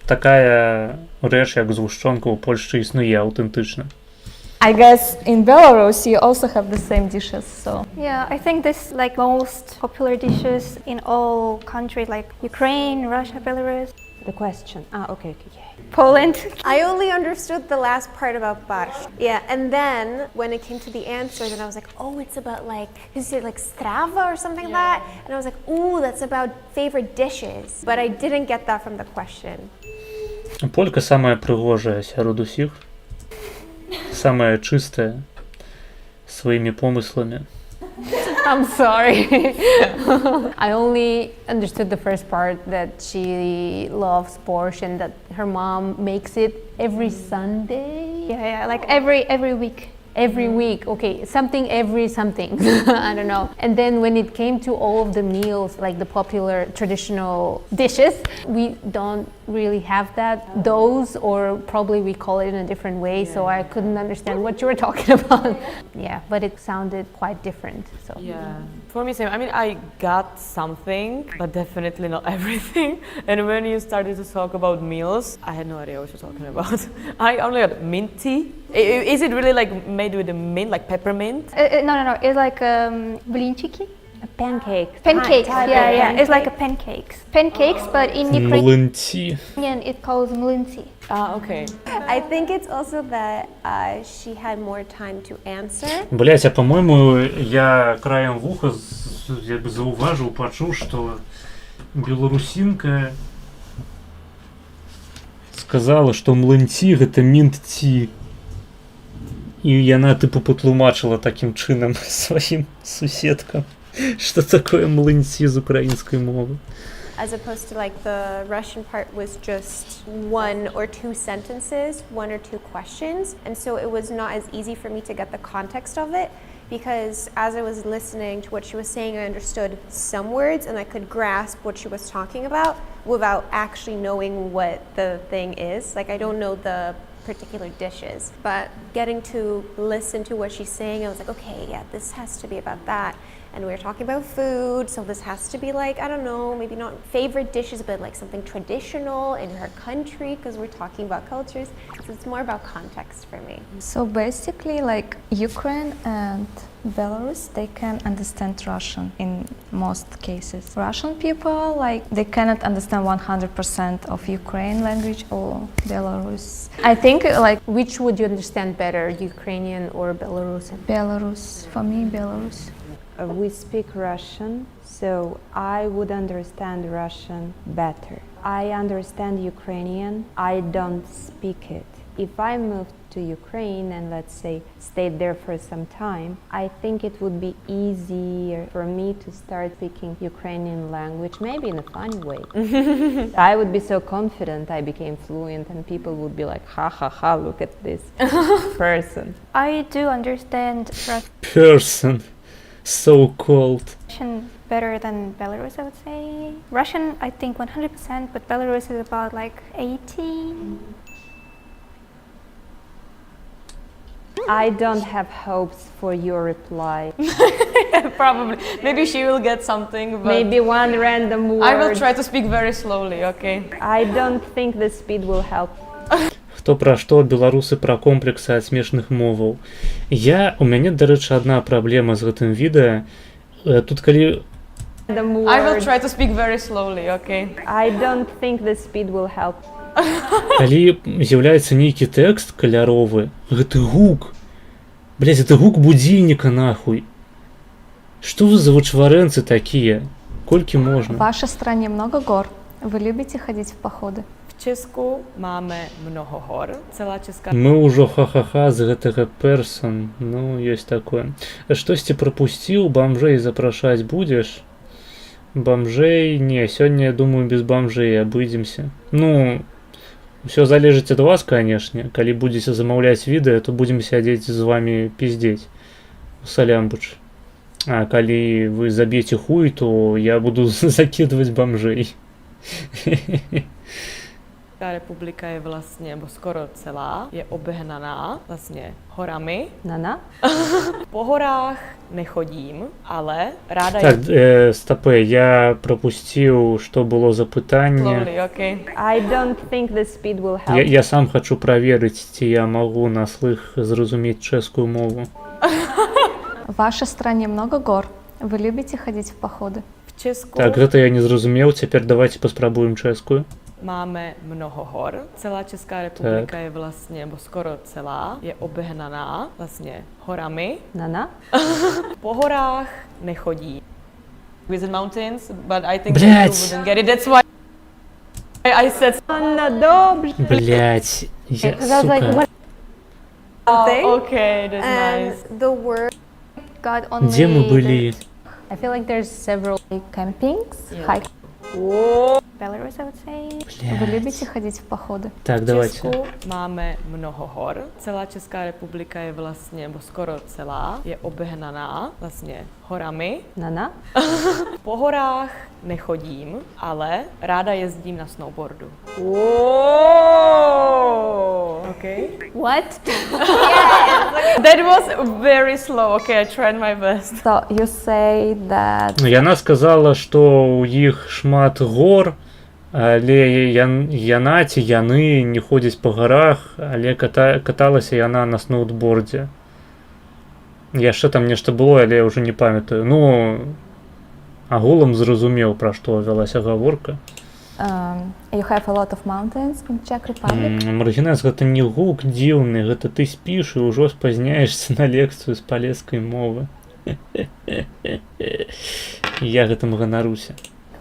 такая рэч, як згушчонка ў Польшчы існуе аўтэнтычна. I guess in Belarus you also have the same dishes, so. Yeah, I think this like most popular dishes in all countries like Ukraine, Russia, Belarus. The question. Okay. Poland. I only understood the last part about barsh. Yeah, and then when it came to the answer, then I was like, oh, it's about like, is it like strava or something like that? And I was like, ooh, that's about favorite dishes. But I didn't get that from the question. Полька самая прыгожая сярод усіх. Самая чыстая, своими помыслами. I'm sorry. I only understood the first part that she loves borscht and that her mom makes it every Sunday. Yeah, like every week. Every week, okay, something every something, I don't know. And then when it came to all of the meals, like the popular traditional dishes, we don't really have those, or probably we call it in a different way, so I couldn't understand what you were talking about. Yeah, but it sounded quite different, so. Yeah, for me same. I mean, I got something, but definitely not everything. And when you started to talk about meals, I had no idea what you're talking about. I only got mint tea. Is it really like made with a mint, like peppermint? No. It's like blинчики. Pancakes. Pancakes. Yeah. Pancake. It's like a pancakes, but in Ukrainian it calls mlynci. Okay. I think it's also that she had more time to answer. Блять, а по-моему, я краем вуха зауважил, пачуў, што беларусінка сказала, што млынці гэта мінт-ці. І яна типу патлумачыла такім чынам сваім суседкам, што такое млынці з украінскай мовы. As opposed to like the Russian part was just one or two sentences, one or two questions. And so it was not as easy for me to get the context of it, because as I was listening to what she was saying, I understood some words and I could grasp what she was talking about without actually knowing what the thing is. Like I don't know the particular dishes, but getting to listen to what she's saying, I was like, okay, yeah, this has to be about that. And we were talking about food, so this has to be like, I don't know, maybe not favorite dishes, but like something traditional in her country, because we're talking about cultures. So it's more about context for me. So basically, like Ukraine and Belarus, they can understand Russian in most cases. Russian people, like, they cannot understand 100% of Ukrainian language or Belarus. I think, like, which would you understand better, Ukrainian or Belarusian? Belarus. For me, Belarus. We speak Russian, so I would understand Russian better. I understand Ukrainian. I don't speak it. If I moved to Ukraine and let's say stayed there for some time, I think it would be easier for me to start speaking Ukrainian language, maybe in a funny way. I would be so confident I became fluent and people would be like, ha ha ha, look at this person. I do understand Person. So-called. Russian better than Belarus, I would say. Russian, I think 100%, but Belarus is about like 80. I don't have hopes for your reply. Probably. Maybe she will get something, but maybe one random word. I will try to speak very slowly, okay? I don't think the speed will help. Хто пра што, беларусы пра комплексы ад смешных моваў. У мяне, дарэчы, адна праблема з гэтым відэа. Тут калі... I will try to speak very slowly, okay? I don't think the speed will help. Калі з'яўляецца нейкі тэкст каляровы, гэты гук, Блять, это гук будильника нахуй. Что вы за вычваренцы такие? Кольки В можно? вашей стране много гор. Вы любите ходить в походы? V Česku máme mnoho hor. Celá Česká Мы уже ха-ха-ха з гэтага персон. Ну, есть такое. Штосьці пропустил, бомжей запрашаць будешь? Бомжей? Не, сегодня, я думаю, без бомжей обойдемся. Ну, все залежыць ад вас, конечно. Калі будете замаўляць відэа, то будем сядзець з вами пиздеть. Салямбуч. А калі вы заб'еце хуй, то я буду закидывать бомжей. republika je vlastně, nebo skoro celá, je obehnaná vlastně horami. Nana? Po horách nechodím, ale ráda Так, стопе, я пропустил, что было за пытание. Slowly, okay. I don't think the speed will help. Я сам хочу проверить, ці я могу на слых зразумець чэшскую мову. В вашей стране много гор. Вы любите ходить в походы? V Česku Так, гэта я не зразумеў, цяпер давайте паспрабуем чэшскую. máme mnoho hor. Celá Česká republika je vlastně, nebo skoro celá, je obehnaná vlastně horami. Nana? Po horách nechodí. Visit mountains, but I think Блядь. you wouldn't get it. That's why I said Anna, добре. Блять, я, сука. Something. Okay, that's And nice. the word God only Где мы были? I feel like there's several campings, Yeah. hiking. Whoa. Belarus, I would say. Вы любите ходить в походы? Так, V давайте. Česku máme mnoho hor. Celá Česká republika je vlastně, nebo skoro celá, je obehnaná vlastně horami. Nana? Po horách nechodím, ale ráda jezdím na snowboardu. Whoa! Okay. What? That was very slow. Okay, I tried my best. So you say that Ну, яна сказала, што ў іх шмат гор, але яна ці яны не ходзяць па гарах, але каталася яна на сноутбордзе. Яшчэ там нешта было, але я ўжо не памятаю. Ну, агулам зразумеў, пра што вялася гаворка. you have a lot of mountains in Czech Republic. Маргінез, гэта не гук дзіўны, гэта ты спіш і ўжо спазняешся на лекцыю з палескай мовы. Я гэтым ганаруся.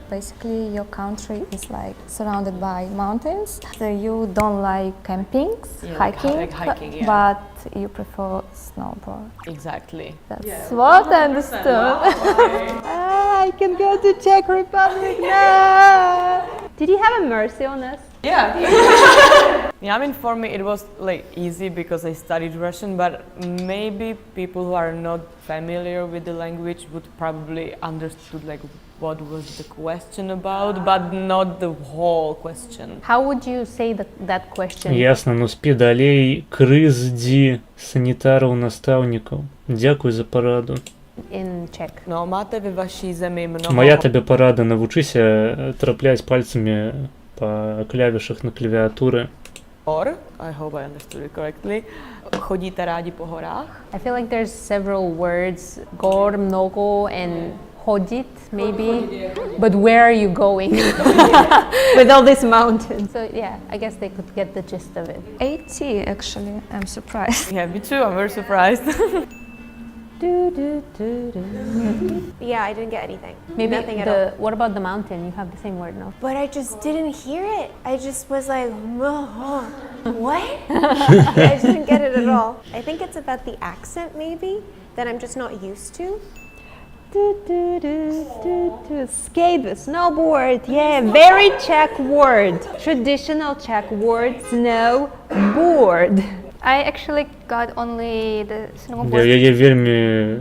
Basically, your country is like surrounded by mountains. So you don't like campings, Yeah, hiking, like hiking, yeah. but you prefer snowboard. Exactly. That's what I understood. I can go to Czech Republic now. Did you have a mercy on us? Yeah. Yeah, I mean, for me it was like easy because I studied Russian, but maybe people who are not familiar with the language would probably understood like what was the question about, but not the whole question. How would you say that question? Ясна, ну спі далей. Крыз-ді санітараў-настаўнікаў. Дзякуй за параду. In Czech. No, máte ve vaší zemi mnoho... Моя табе парада, навучыся трапляць пальцамі па клавішах на клавіатуры. hor. I hope I understood it correctly. Chodíte rádi po horách? I feel like there's several words, gor, mnogo, and chodit, maybe. But where are you going with all these mountains? So yeah, I guess they could get the gist of it. 80 actually, I'm surprised. Yeah, me too. I'm very surprised. Yeah, I didn't get anything. Maybe Nothing at all. what about the mountain? You have the same word, no? But I just didn't hear it. I just was like, what? I just didn't get it at all. I think it's about the accent, maybe, that I'm just not used to. Skate, snowboard, yeah, very Czech word. Traditional Czech word, snowboard. I actually got only the Для snowboard. яе вельмі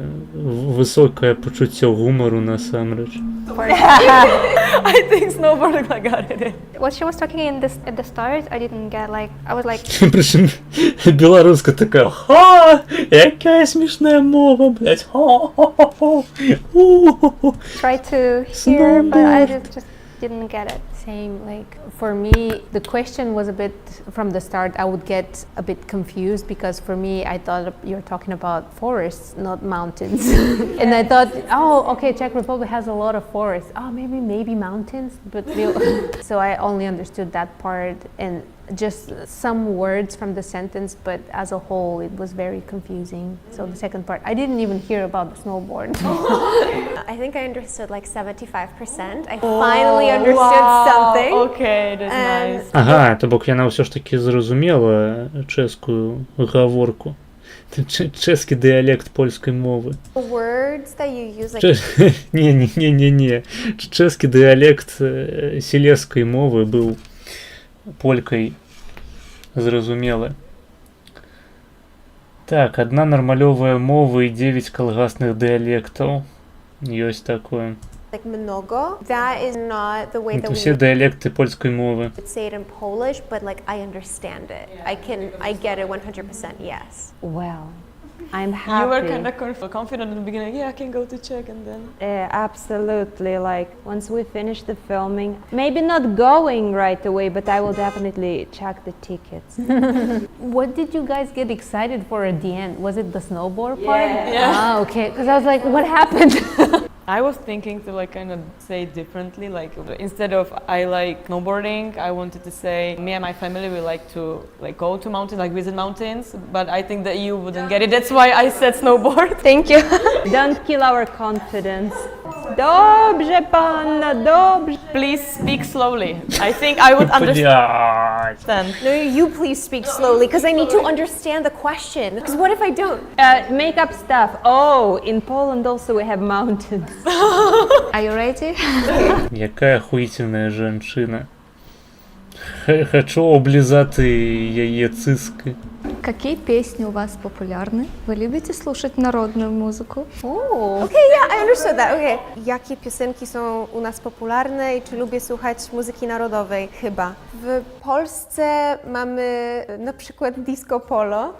высокае пачуццё гумару насамрэч. I think snowboarding I got it. What she was talking at the start, I didn't get. Like I was like, Причем беларуска такая: ха, якая смешная мова, блядь. try to hear, but I just didn't get it. Same, like for me, the question was a bit, from the start, I would get a bit confused because for me, I thought you were talking about forests, not mountains. And I thought, oh, okay, Czech Republic has a lot of forests. Oh, maybe mountains, but so I only understood that part and just some words from the sentence, but as a whole, it was very confusing. So the second part, I didn't even hear about the snowboard. I think I understood like 75%. I finally understood something. Okay, that's nice. Ага, то бок яна ўсё ж такі зразумела чэшскую гаворку. Чэшскі дыялект польскай мовы. Words that you use like Не. Чэшскі дыялект сілезскай мовы быў полькай зразумелы. Так, одна нармалёвая мова і 9 калгасных дыялектаў. Ёсць такое. like mnogo. That is not the way that Усе дыялекты польскай мовы. would say it in Polish, but like I understand it. I get it 100% yes. Well, I'm happy. You were kind of confident in the beginning. Yeah, I can go to Czech, and then. Absolutely. Like once we finish the filming, maybe not going right away, but I will definitely check the tickets. What did you guys get excited for at the end? Was it the snowboard part? Yeah. Ah, okay. Because I was like, what happened? I was thinking to like kind of say it differently, like instead of I like snowboarding, I wanted to say me and my family we like to like go to mountains, like visit mountains, but I think that you wouldn't get it. That's why I said snowboard. Thank you. Don't kill our confidence. Dobrze, panna, dobrze. Please speak slowly. I think I would understand. No, you please speak slowly because I need to understand the question. Because what if I don't? Make up stuff. Oh, in Poland also we have mountains. Are you ready? Яка охуительная женщина. Хочу облизати яе циски. Какие песни у вас популярны? Вы любите слушать народную музыку? Okay, yeah, I understood that. Okay. Jakie piosenki są u nas popularne i czy lubię słuchać muzyki narodowej? Chyba. W Polsce mamy na przykład disco polo.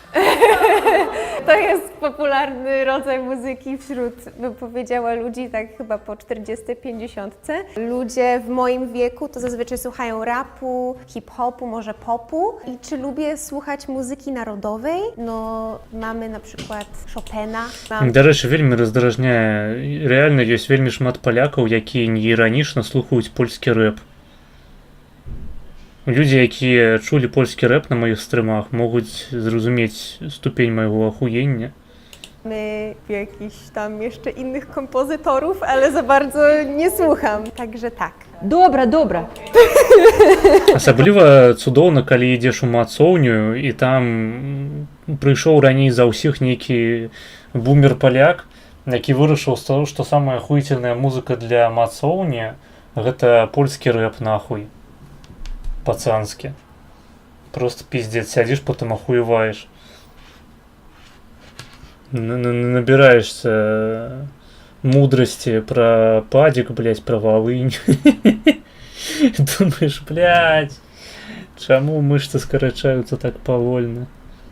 To jest popularny rodzaj muzyki wśród, bym powiedziała, ludzi tak chyba po 40-50. Ludzie w moim wieku to zazwyczaj słuchają rapu, hip-hopu, może popu. I czy lubię słuchać muzyki narodowej? No, mamy na przykład Chopina. Да рэчы, вельмі раздражняе. Рэальна ёсць вельмі шмат палякаў, якія неіранічна слухаюць польскі рэп. Людзі, якія чулі польскі рэп на маіх стрымах, могуць зразумець ступень майго ахуення. Mamy jakichś tam jeszcze innych kompozytorów, ale za bardzo nie słucham, także tak. Добра. Асабліва цудоўна, калі ідзеш у мацоўню і там прыйшоў раней за ўсіх нейкі бумер-паляк, які вырашыў, што самая ахуительная музыка для мацоўні гэта польскі рэп нахуй. Пацанскі. Просто пиздец, сядзіш, потым ахуеваеш. Набираешься мудрости про падик, блять, про Волынь. Думаешь, блять, чаму мышцы скарачаюцца так павольна?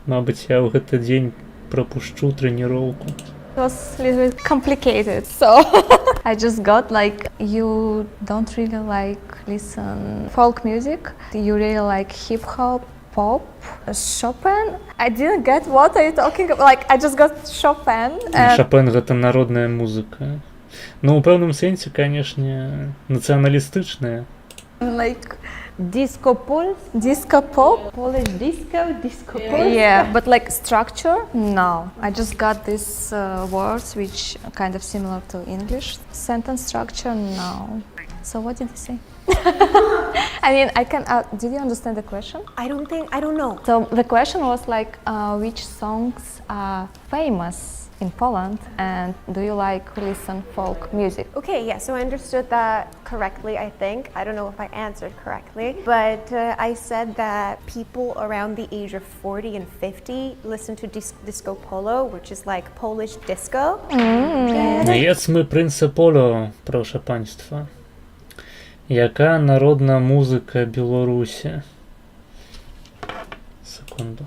Мабыць, я ў гэты дзень пропушчу тренировку. It was a little bit complicated, so I just got like you don't really like listen folk music, you really like hip hop, pop, Chopin. I didn't get what are you talking about. Like I just got Chopin. Шопен гэта народная музыка. Ну, у пэўным сэнсе, канешне, нацыяналістычная. Like Disco pop? Polish disco pop? Yeah, but like structure, no. I just got these words which are kind of similar to English. Sentence structure, no. So what did you say? I mean, I can. Did you understand the question? I don't know. So the question was like, which songs are famous in Poland, and do you like listen folk music? Okay, yeah, so I understood that correctly, I think. I don't know if I answered correctly, but I said that people around the age of 40 and 50 listen to disco polo, which is like Polish disco. Jedzmy Prince Polo, proszę państwa. Jaka narodna muzyka Białorusi? Sekundę.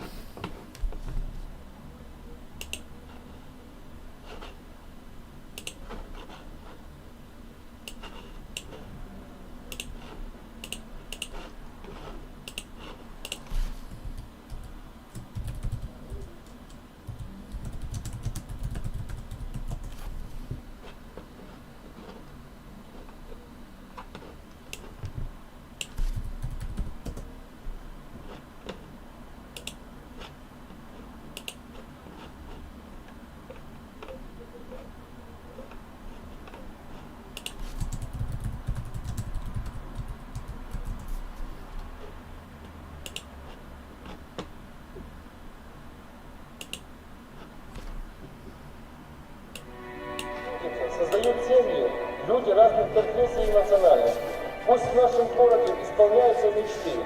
профессии и национальности. Пусть в нашем городе исполняются мечты.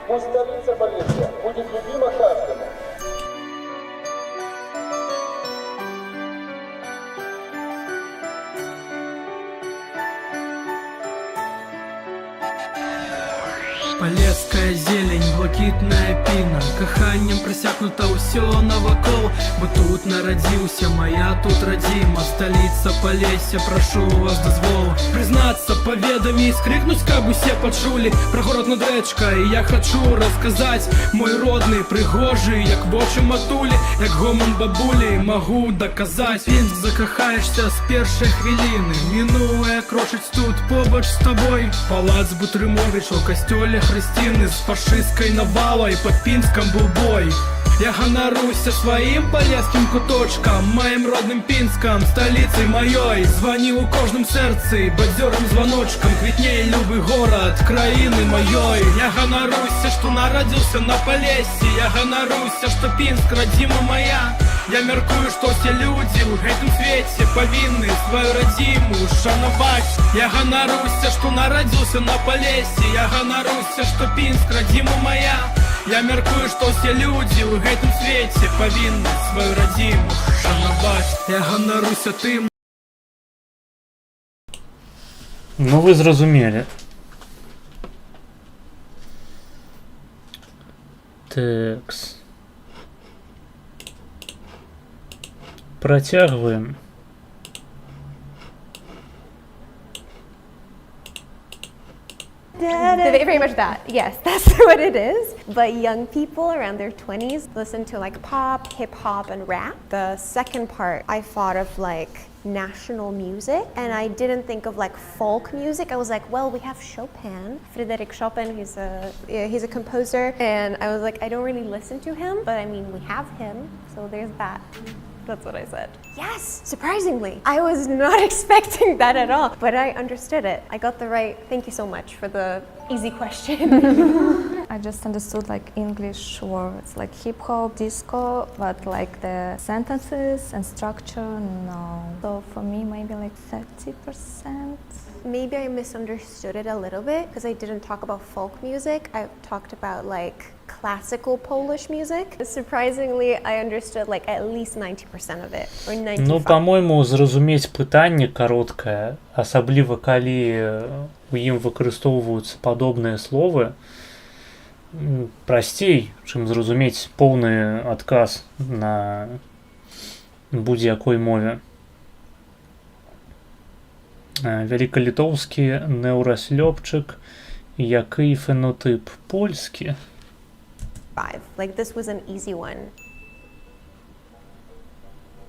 Пусть столица Полесья будет любима каждому. Полесская зелень, блакитная піна, каханням присякнута ўсё навакол, бо тут нарадзіўся моя тут радзіма, сталіца Полесья, прашу вас дазволу прызнацца, паведамі, скрикнуць, каб усе пачулі пра горад над рэчкай. Я хачу расказаць мой родны, прыгожы, як вочы матулі, як гоман бабулі, магу даказаць. Пінск, закахаешься з першай хвіліны, мінуе крочыць тут побач з табой. Палац Бутрымовіч у касцёле Хрысціны, з фашысцкай навалай пад Пінскам быў бой. Я ганаруся сваім палескім куточкам, маім родным Пінскам, сталіцай маёй. Званіў у кожным сэрцы бадзёрым званочкам, квітнее любы горад краіны маёй. Я ганаруся, што нарадзіўся на Полессі, я ганаруся, што Пінск радзіма моя. Я мяркую, што ўсе людзі ў гэтым свеце павінны сваю радзіму шанаваць. Я ганаруся, што нарадзіўся на Полессі, я ганаруся, што Пінск радзіма моя. Я мяркую, што ўсе людзі ў гэтым свеце павінны сваю радзіму шанаваць. Я ганаруся тым. Ну вы зразумелі. Тэкс. Працягваем. Very much that. Yes, that's what it is. But young people around their 20s listen to like pop, hip hop, and rap. The second part, I thought of like national music, and I didn't think of like folk music. I was like, well, we have Chopin, Frédéric Chopin. He's a composer, and I was like, I don't really listen to him, but I mean, we have him, so there's that. That's what I said. Yes, surprisingly. I was not expecting that at all, but I understood it. I got the right, thank you so much for the easy question. I just understood like English words, like hip hop, disco, but like the sentences and structure, no. So for me, maybe like 30%. Maybe I misunderstood it a little bit because I didn't talk about folk music. I talked about like classical Polish music. Surprisingly, I understood like at least 90% of it, or 95%. Ну, по-моему, зразумець пытанне кароткае, асабліва калі у ім выкарыстоўваюцца падобныя словы, прасцей, чым зразумець поўны адказ на будь-якой мове. Великолитовский неурослёпчик, який фенотип польський? Like this was an easy one.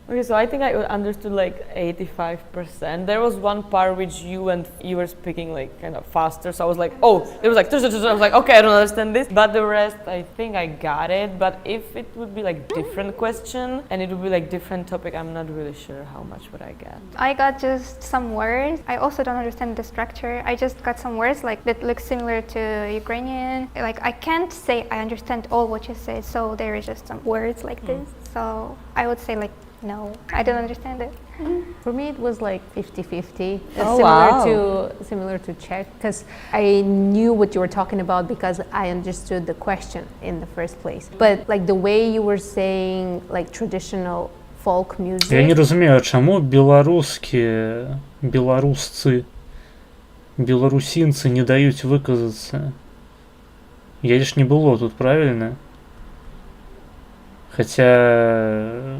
Okay, so I think I understood like 85%. There was one part which you were speaking like kind of faster, so I was like, oh, it was like, I was like, okay, I don't understand this. But the rest, I think I got it. But if it would be like different question and it would be like different topic, I'm not really sure how much would I get. I got just some words. I also don't understand the structure. I just got some words like that look similar to Ukrainian. Like I can't say I understand all what you say, so there is just some words like this. So I would say like, no, I don't understand it. For me, it was like 50-50. Oh, similar to Czech, because I knew what you were talking about because I understood the question in the first place. But like the way you were saying like traditional folk music. Я не разумею, чаму беларусцы, беларусінцы не даюць выказацца. Я ж не было тут, правильно? Хотя,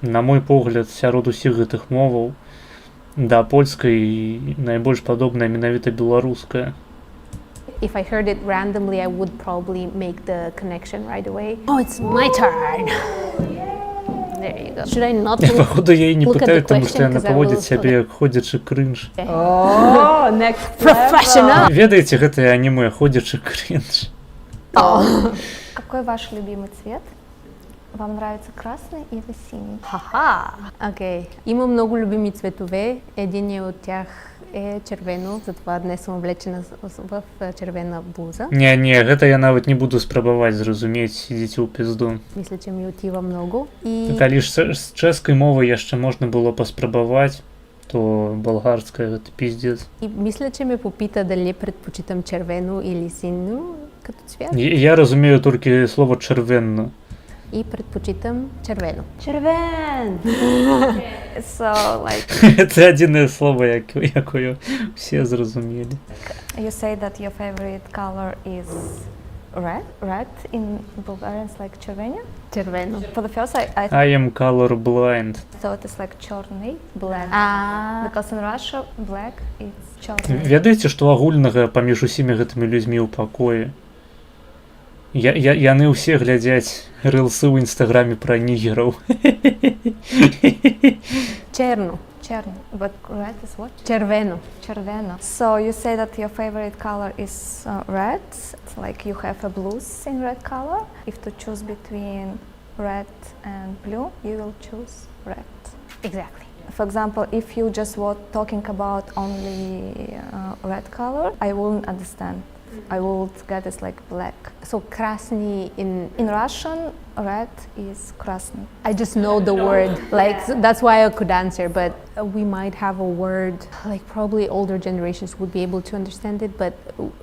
на мой погляд, сярод усіх гэтых моваў да польскай найбольш падобная менавіта беларуская. If I heard it randomly, I would probably make the connection right away. Oh, it's my turn. There you go. Should I not Походу, я и не look at пытаю, the потому что question, яна 'cause I паводзіць will сябе як ходзячы крынж. Oh, next professional. Ведаеце, гэтае аніме ходзячы крынж. Какой ваш любимый цвет? Вам нравится красный или синий? Ха-ха. Окей. Има много любими цветове. Един от тях е червено, затова днес съм облечена в червена блуза. Не, гэта я нават не буду спрабаваць зразумець, ідзіце ў пізду. Мисля, че ми отива много. И... Калі ж з чэшскай мовай яшчэ можна было паспрабаваць, то болгарская это пиздец. И мисля, че ме попита дали предпочитам червено или синьо като цвят. Я разумею только слово червенно. И предпочитам червено. Червен! So like Це єдине слово, яке всі зрозуміли. you say that your favorite color is red. Red in Bulgarian is like червеня. Червено. For the first, I I am colorblind. thought it's like черный, black. Because in Russia, black it's черный. Ведаеце, што агульнага паміж усімі гэтымі людзьмі ў пакоі? Яны ўсе глядзяць рылсы ў інстаграме пра нігераў. Черно. Черный. But red is what? Червено. Червено. So you say that your favorite color is red. It's like you have a blues in red color. If to choose between red and blue, you will choose red. Exactly. For example, if you just were talking about only red color, I wouldn't understand. I would get it like black. So красный in Russian, red is красный. I just know the word, like so that's why I could answer, but we might have a word, like probably older generations would be able to understand it, but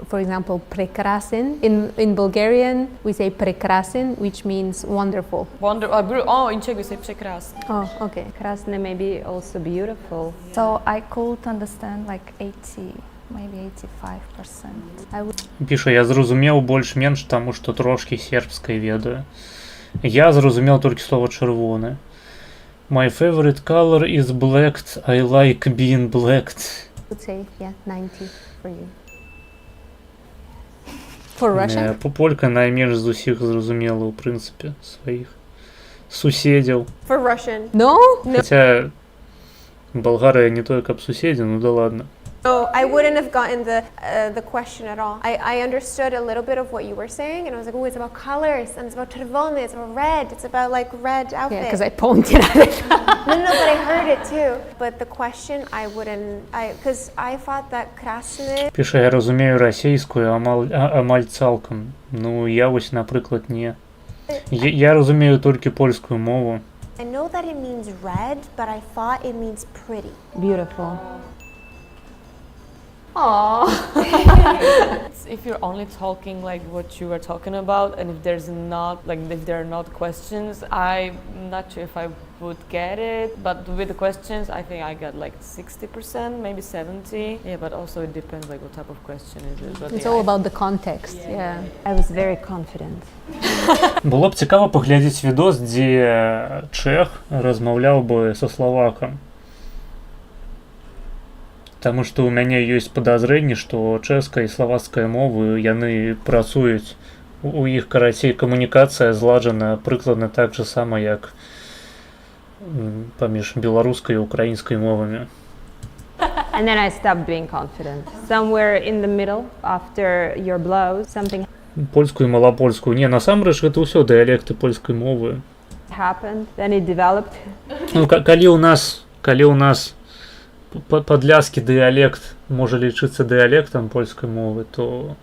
for example, прекрасен, in Bulgarian we say прекрасен, which means wonderful. Oh, in Czech we say прекрасен. Oh, okay. Krasny may be also beautiful. So I could understand like 80, maybe 85%. I would. Піша, я зразумеў больш-менш, таму што трошкі сербскай ведаю. Я зразумеў толькі слова чырвоны. My favorite color is black. I like being black. I would say, yeah, 90 for you. For Russian? Полька найменш з усіх зразумела, ў прынцыпе, сваіх суседзяў. For Russian. No? Хаця Болгарыя не тое, каб суседзі, ну да ладно. No, I wouldn't have gotten the question at all. I understood a little bit of what you were saying, and I was like, oh, it's about colors, and it's about czerwony, it's about red, it's about like red outfit. Yeah, because I pointed at it. No, but I heard it too. But the question, I wouldn't, because I thought that красный. Піша, я разумею расійскую амаль цалкам. Ну, я вось, напрыклад, не. Я разумею толькі польскую мову. I know that it means red, but I thought it means pretty. Beautiful. Aww. If you're only talking like what you were talking about, and if there's not like if there are not questions, I'm not sure if I would get it. But with the questions, I think I got like 60%, maybe 70. Yeah, but also it depends like what type of question is it. But It's yeah, all about the context. Yeah. I was very confident. Было б цікава паглядзець відос, дзе чэх размаўляў бы са славакам. Таму што ў мяне ёсць падазрэнне, што чэшская і славацкая мовы, яны працуюць, у іх карацей камунікацыя зладжана прыкладна так жа сама, як паміж беларускай і украінскай мовамі. And then I stopped being confident. Somewhere in the middle, after your blows, something Польскую і малапольскую. Не, насамрэч гэта ўсё дыялекты польскай мовы. happened, then it developed. Ну, калі ў нас падляскі дыялект можа лічыцца дыялектам польскай мовы, то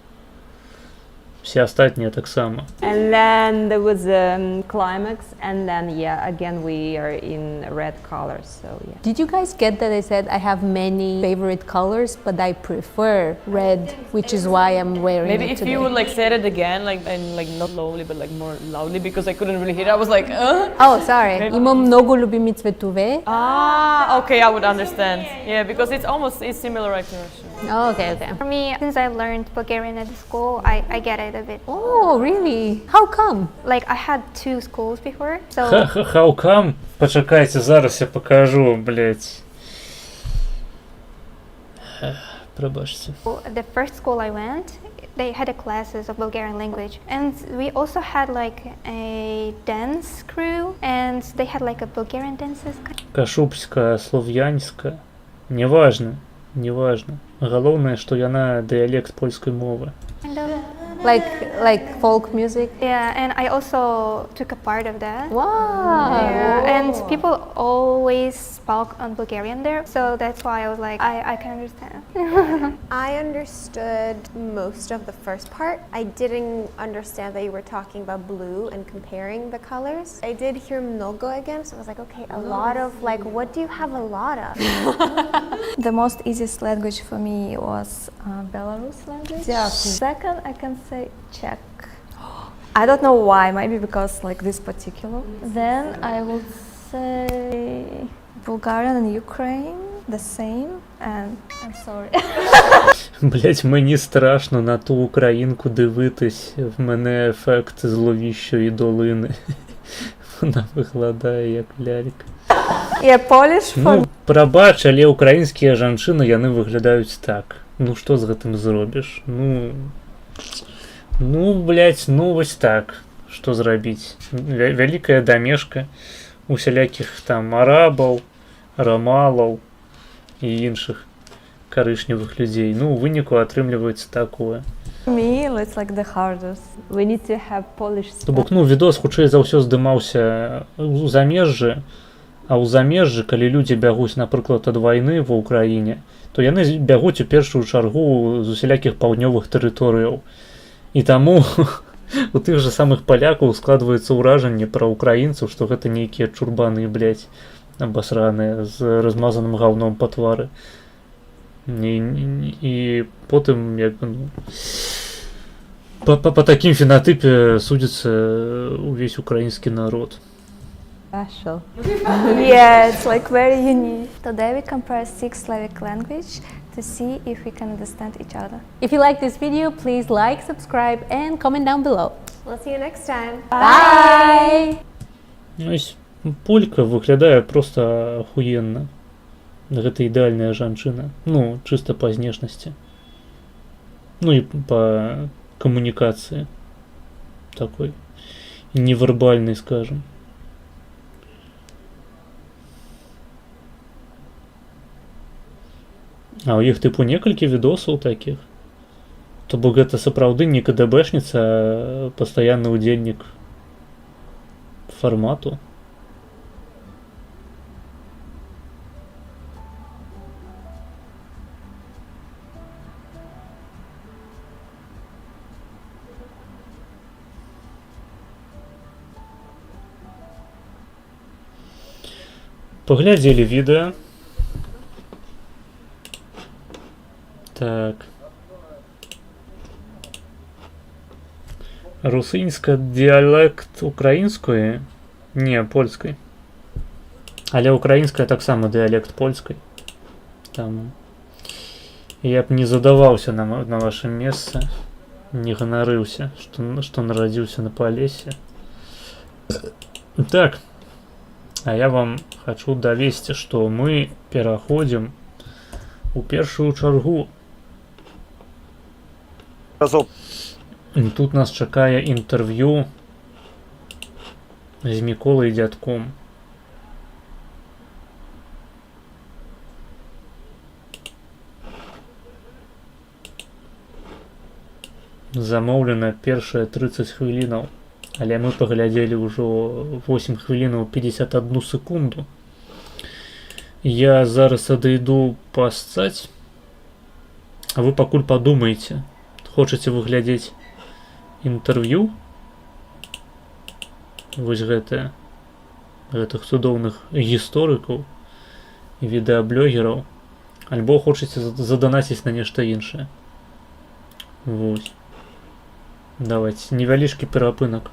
все астатнія таксама. And then there was a climax, and then yeah, again we are in red colors. So yeah. Did you guys get that I said I have many favorite colors, but I prefer red, which is why I'm wearing maybe it if today. you would like say it again, like and like not slowly but like more loudly, because I couldn't really hear it. I was like, Oh, sorry. Имам много любими цветове. Okay, I would understand. Yeah, because it's similar like to Russian. Oh, okay. For me, since I learned Bulgarian at the school, I get it a bit. Oh, really? How come? Like I had 2 schools before, so How come? Почекайте, зараз я покажу, блять. Пробачте. the first school I went, they had a classes of Bulgarian language, and we also had like a dance crew, and they had like a Bulgarian dances. Кашубская, слов'янська. Неважно. Галоўнае, што яна дыялект польскай мовы. Kind of. Like folk music. Yeah, and I also took a part of that. Wow. Yeah, and people always spoke on Bulgarian there, so that's why I was like, I can understand. I understood most of the first part. I didn't understand that you were talking about blue and comparing the colors. I did hear mnogo again, so I was like, okay, a lot of, like, what do you have a lot of? The most easiest language for me was Belarus language. Yeah. Second, I can say Czech. I don't know why, maybe because like this particular. Then I would say Bulgarian and Ukraine, the same, and I'm sorry. Блять, мені страшно на ту українку дивитись. В мене ефект зловіщої долини. Вона виглядає як лялька. Yeah, Polish for... Ну, прабач, але українські жанчыны, яны выглядаюць так. Ну, што з гэтым зробіш? Ну, блять, ну вось так. Што зрабіць? Вялікая дамешка усялякіх там арабаў, рамалаў і іншых карычневых людзей. Ну, у выніку атрымліваецца такое. Me, it's like the hardest. We need to have Polish. То бок, ну, відос хутчэй за ўсё здымаўся у замежжы, а ў замежжы, калі людзі бягуць, напрыклад, ад вайны ва ўкраіне, то яны бягуць у першую чаргу з усялякіх паўднёвых тэрыторыяў. І таму у тых жа самых палякаў складваецца ўражанне пра ўкраінцаў, што гэта нейкія чурбаны, блядь, абасраныя з размазаным гаўном па твары. І потым, як бы, ну, па такім фенатыпе судзіцца увесь украінскі народ. Special. Yeah, it's like very unique. Today we compare 6 Slavic languages to see if we can understand each other. If you like this video, please like, subscribe and comment down below. We'll see you next time. Bye! Ось полька выглядае проста ахуенна. Гэта ідэальная жанчына. Ну, чыста па знешнасці. Ну і па камунікацыі. Такой невербальнай, скажем. А ў іх тыпу некалькі відосаў такіх. То бок гэта сапраўды не КДБшніца, а пастаянны ўдзельнік фармату. Паглядзелі відэа. Так. Русыньска дыялект украінскай? Не, польскай. Але украінская таксама дыялект польскай. Там я б не задаваўся на вашым месцы, не ганарыўся, што нарадзіўся на Палесе. Так. А я вам хочу давесці, што мы пераходзім у першую чаргу. Тут нас чакае інтэрв'ю з Міколай Дзядком. Замоўлена першыя 30 хвілінаў, але мы паглядзелі ўжо 8 хвілінаў 51 секунду. Я зараз адыйду пассаць, а вы пакуль падумайце, хочаце выглядзець інтэрв'ю вось гэтых цудоўных гісторыкаў і відэаблогераў, альбо хочаце заданаціць на нешта іншае. Вось. Давайте, невялічкі перапынак.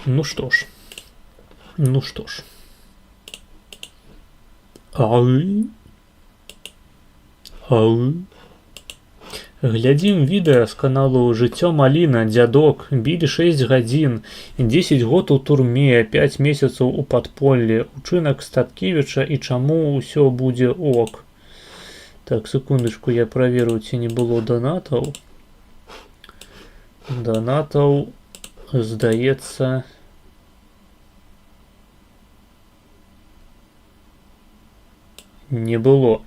Ну что ж. Ну что ж. Ау. Ау. Глядзім відэа з каналу «Жыццё Маліна», дзядок, білі 6 гадзін, 10 год у турме, 5 месяцаў у падполлі, учынак Статкевіча і чаму ўсё будзе ок. Так, секундочку, я праверу, ці не было донатаў. Донатаў, здаецца, не было.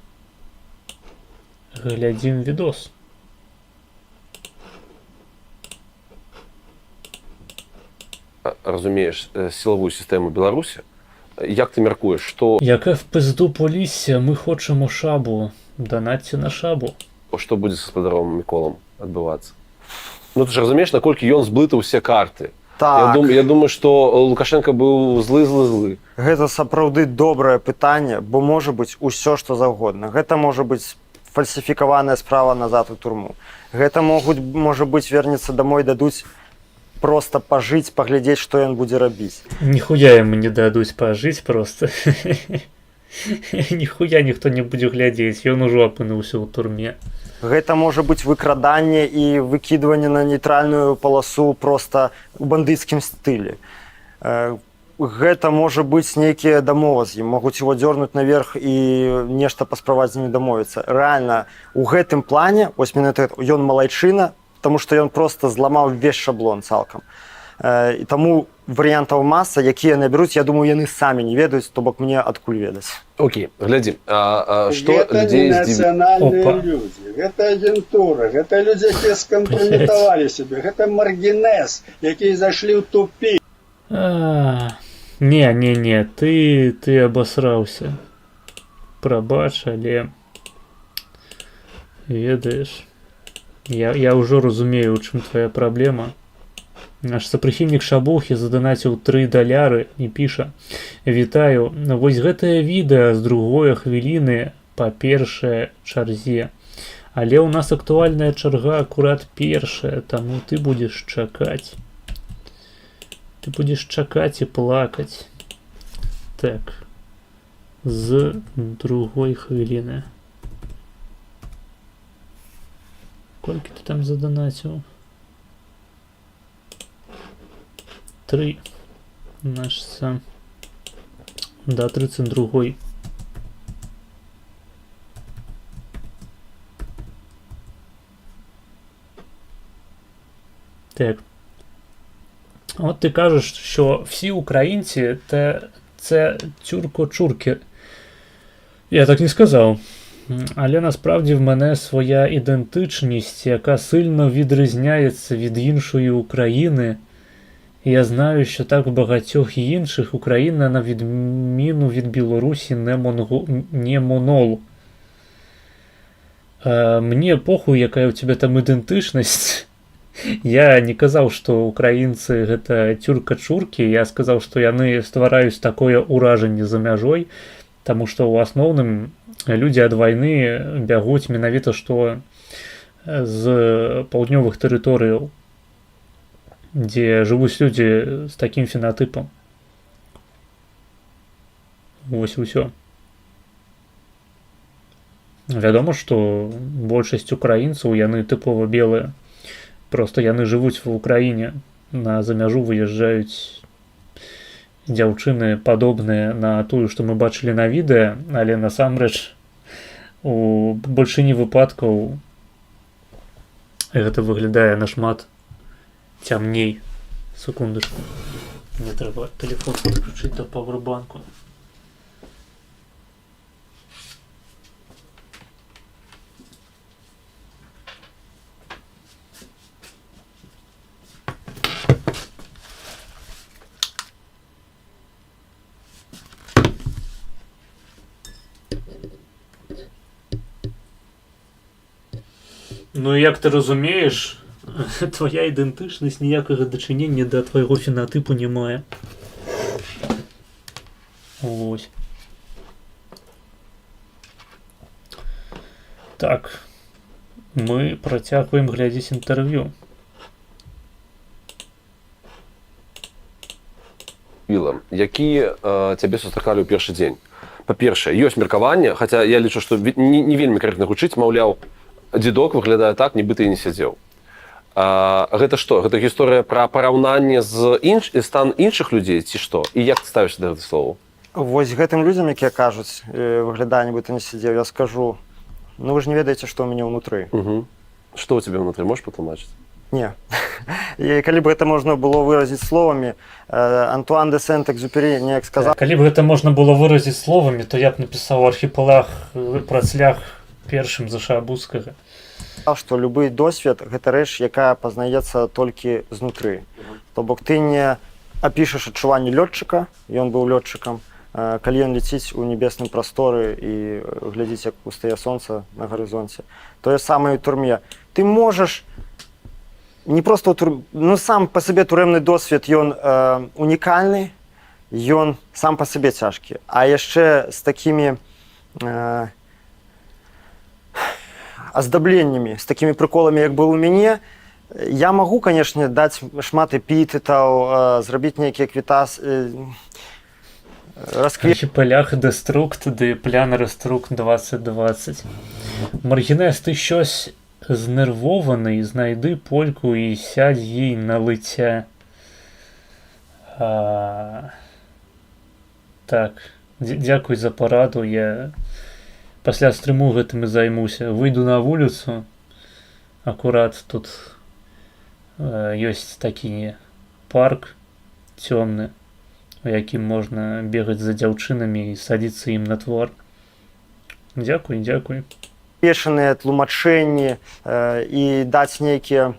Глядзім відос. Разумееш сілавую сістэму Беларусі, як ты мяркуеш, што Яка в пизду полісся, ми хочемо шабу. Донатьте на шабу. што будзе з гаспадаром Міколам адбывацца? Ну ты ж разумееш, наколькі ён зблытаў усе карты. Так. Я думаю, што Лукашенко быў злы. Гэта сапраўды добрае пытанне, бо можа быць усё што заўгодна. Гэта можа быць фальсіфікаваная справа назад у турму. Гэта можа быць вернецца домой, дадуць просто пажыць, паглядзець, што ён будзе рабіць. Ніхуя яму не дадуць пажыць просто. Ніхуя ніхто не будзе глядзець, ён ужо апынуўся ў турме. Гэта можа быць выкраданне і выкідванне на нейтральную паласу просто у бандыцкім стылі. Гэта можа быць нейкія дамова з ім, могуць его дзёрнуць наверх і нешта паспрабаваць з імі дамовіцца. Рэальна, у гэтым плане, вось менавіта ён малайчына, таму што ён просто зламаў увесь шаблон цалкам. І таму варыянтаў маса, якія набяруць, я думаю, яны самі не ведаюць, то бок мне адкуль ведаць. Окей, глядзім. Што гэта не нацыянальныя людзі, гэта агентура, гэта людзі, якія скампраметавалі сябе, гэта маргінез, якія зайшлі ў тупік. Не, ты абасраўся. Прабач, але ведаеш, я ўжо разумею, у чым твоя праблема. Наш сапрыхільнік Шабухі заданаціў $3 і піша: «Вітаю, вось гэтае відэа з другой хвіліны па першай чарзе. Але ў нас актуальная чарга акурат першая, таму ты будзеш чакаць. Ты будзеш чакаць і плакаць. Так, з другой хвіліны. Колькі ты там заданаціў? 3. Наш сам. Да, 32. Так. От ти кажеш, що всі українці це тюрко-чурки. Я так не сказав. Але насправді в мене своя ідентичність, яка сильно відрізняється від іншої України. Я знаю, що так в багатьох інших Україна, на відміну від Білорусі, не монол. Мне похуй, яка у тебе там ідентичність. Я не казав, што украінцы гэта тюрка-чуркі, я сказаў, што яны ствараюць такое ўражанне за мяжой, таму што ў асноўным людзі ад вайны бягуць менавіта што з паўднёвых тэрыторыяў, дзе жывуць людзі з такім фенатыпам. Вось усё. Вядома, што большасць украінцаў, яны тыпова белыя. Просто яны жывуць в Украіне, за мяжу выязджаюць дзяўчыны падобныя на тую, што мы бачылі на відэа, але насамрэч у большыні выпадкаў гэта выглядае нашмат цямней. Секундачку. Мне трэба тэлефон падключыць да павербанку. Ну, як ти розумієш, твоя ідентичність ніякого дачынення до твоего фенотипу не мае. Ось. Так. Мы працягваем глядзець інтэрв'ю. наступіла, які цябе сустракалі ў першы дзень? Па-першае, ёсць меркаванне, хаця я лічу, што не вельмі карэктна гучыць, маўляў, дзедок выглядае так, нібыта і не сядзеў. Гэта што? Гэта гісторыя пра параўнанне з стан іншых людзей ці што? І як ты ставішся да гэтых словаў? Вось гэтым людзям, якія кажуць, выглядае, нібыта не сядзеў, я скажу, ну вы ж не ведаеце, што ў мяне ўнутры. Што ў цябе ўнутры, можаш патлумачыць? Не. І калі б гэта можна было выразіць словамі, Антуан де Сент-Экзюпері неяк сказаў... Калі б гэта можна было выразіць словамі, то я б напісаў архіпелаг працлях першым за Шаабузскага. Што любы досвед – гэта рэч, якая пазнаецца толькі знутры. То бок ты не апішаш адчуванне лётчыка, ён быў лётчыкам, калі ён ляціць у небесным прасторы і глядзіць, як устае сонца на гарызонце. Тое самае ў турме. Ты можаш не проста ну сам па сабе турэмны досвед, ён унікальны, ён сам па сабе цяжкі, а яшчэ з такімі аздабленнямі, з такімі прыколамі, як был у мяне, я магу, канешне, даць шмат эпітэтаў, зрабіць нейкія Архіпелаг Деструкт, ды плян Реструкт 2020. Маргінес, ти щось знервований, знайди польку і сядь їй на лиця. Так, дякую за пораду, я пасля стрыму гэтым і займуся. Выйду на вуліцу, акурат тут ёсць такі парк цёмны, у якім можна бегаць за дзяўчынамі і садзіцца ім на твар. Дзякуй, дзякуй. Пешаныя тлумачэнні і даць нейкія,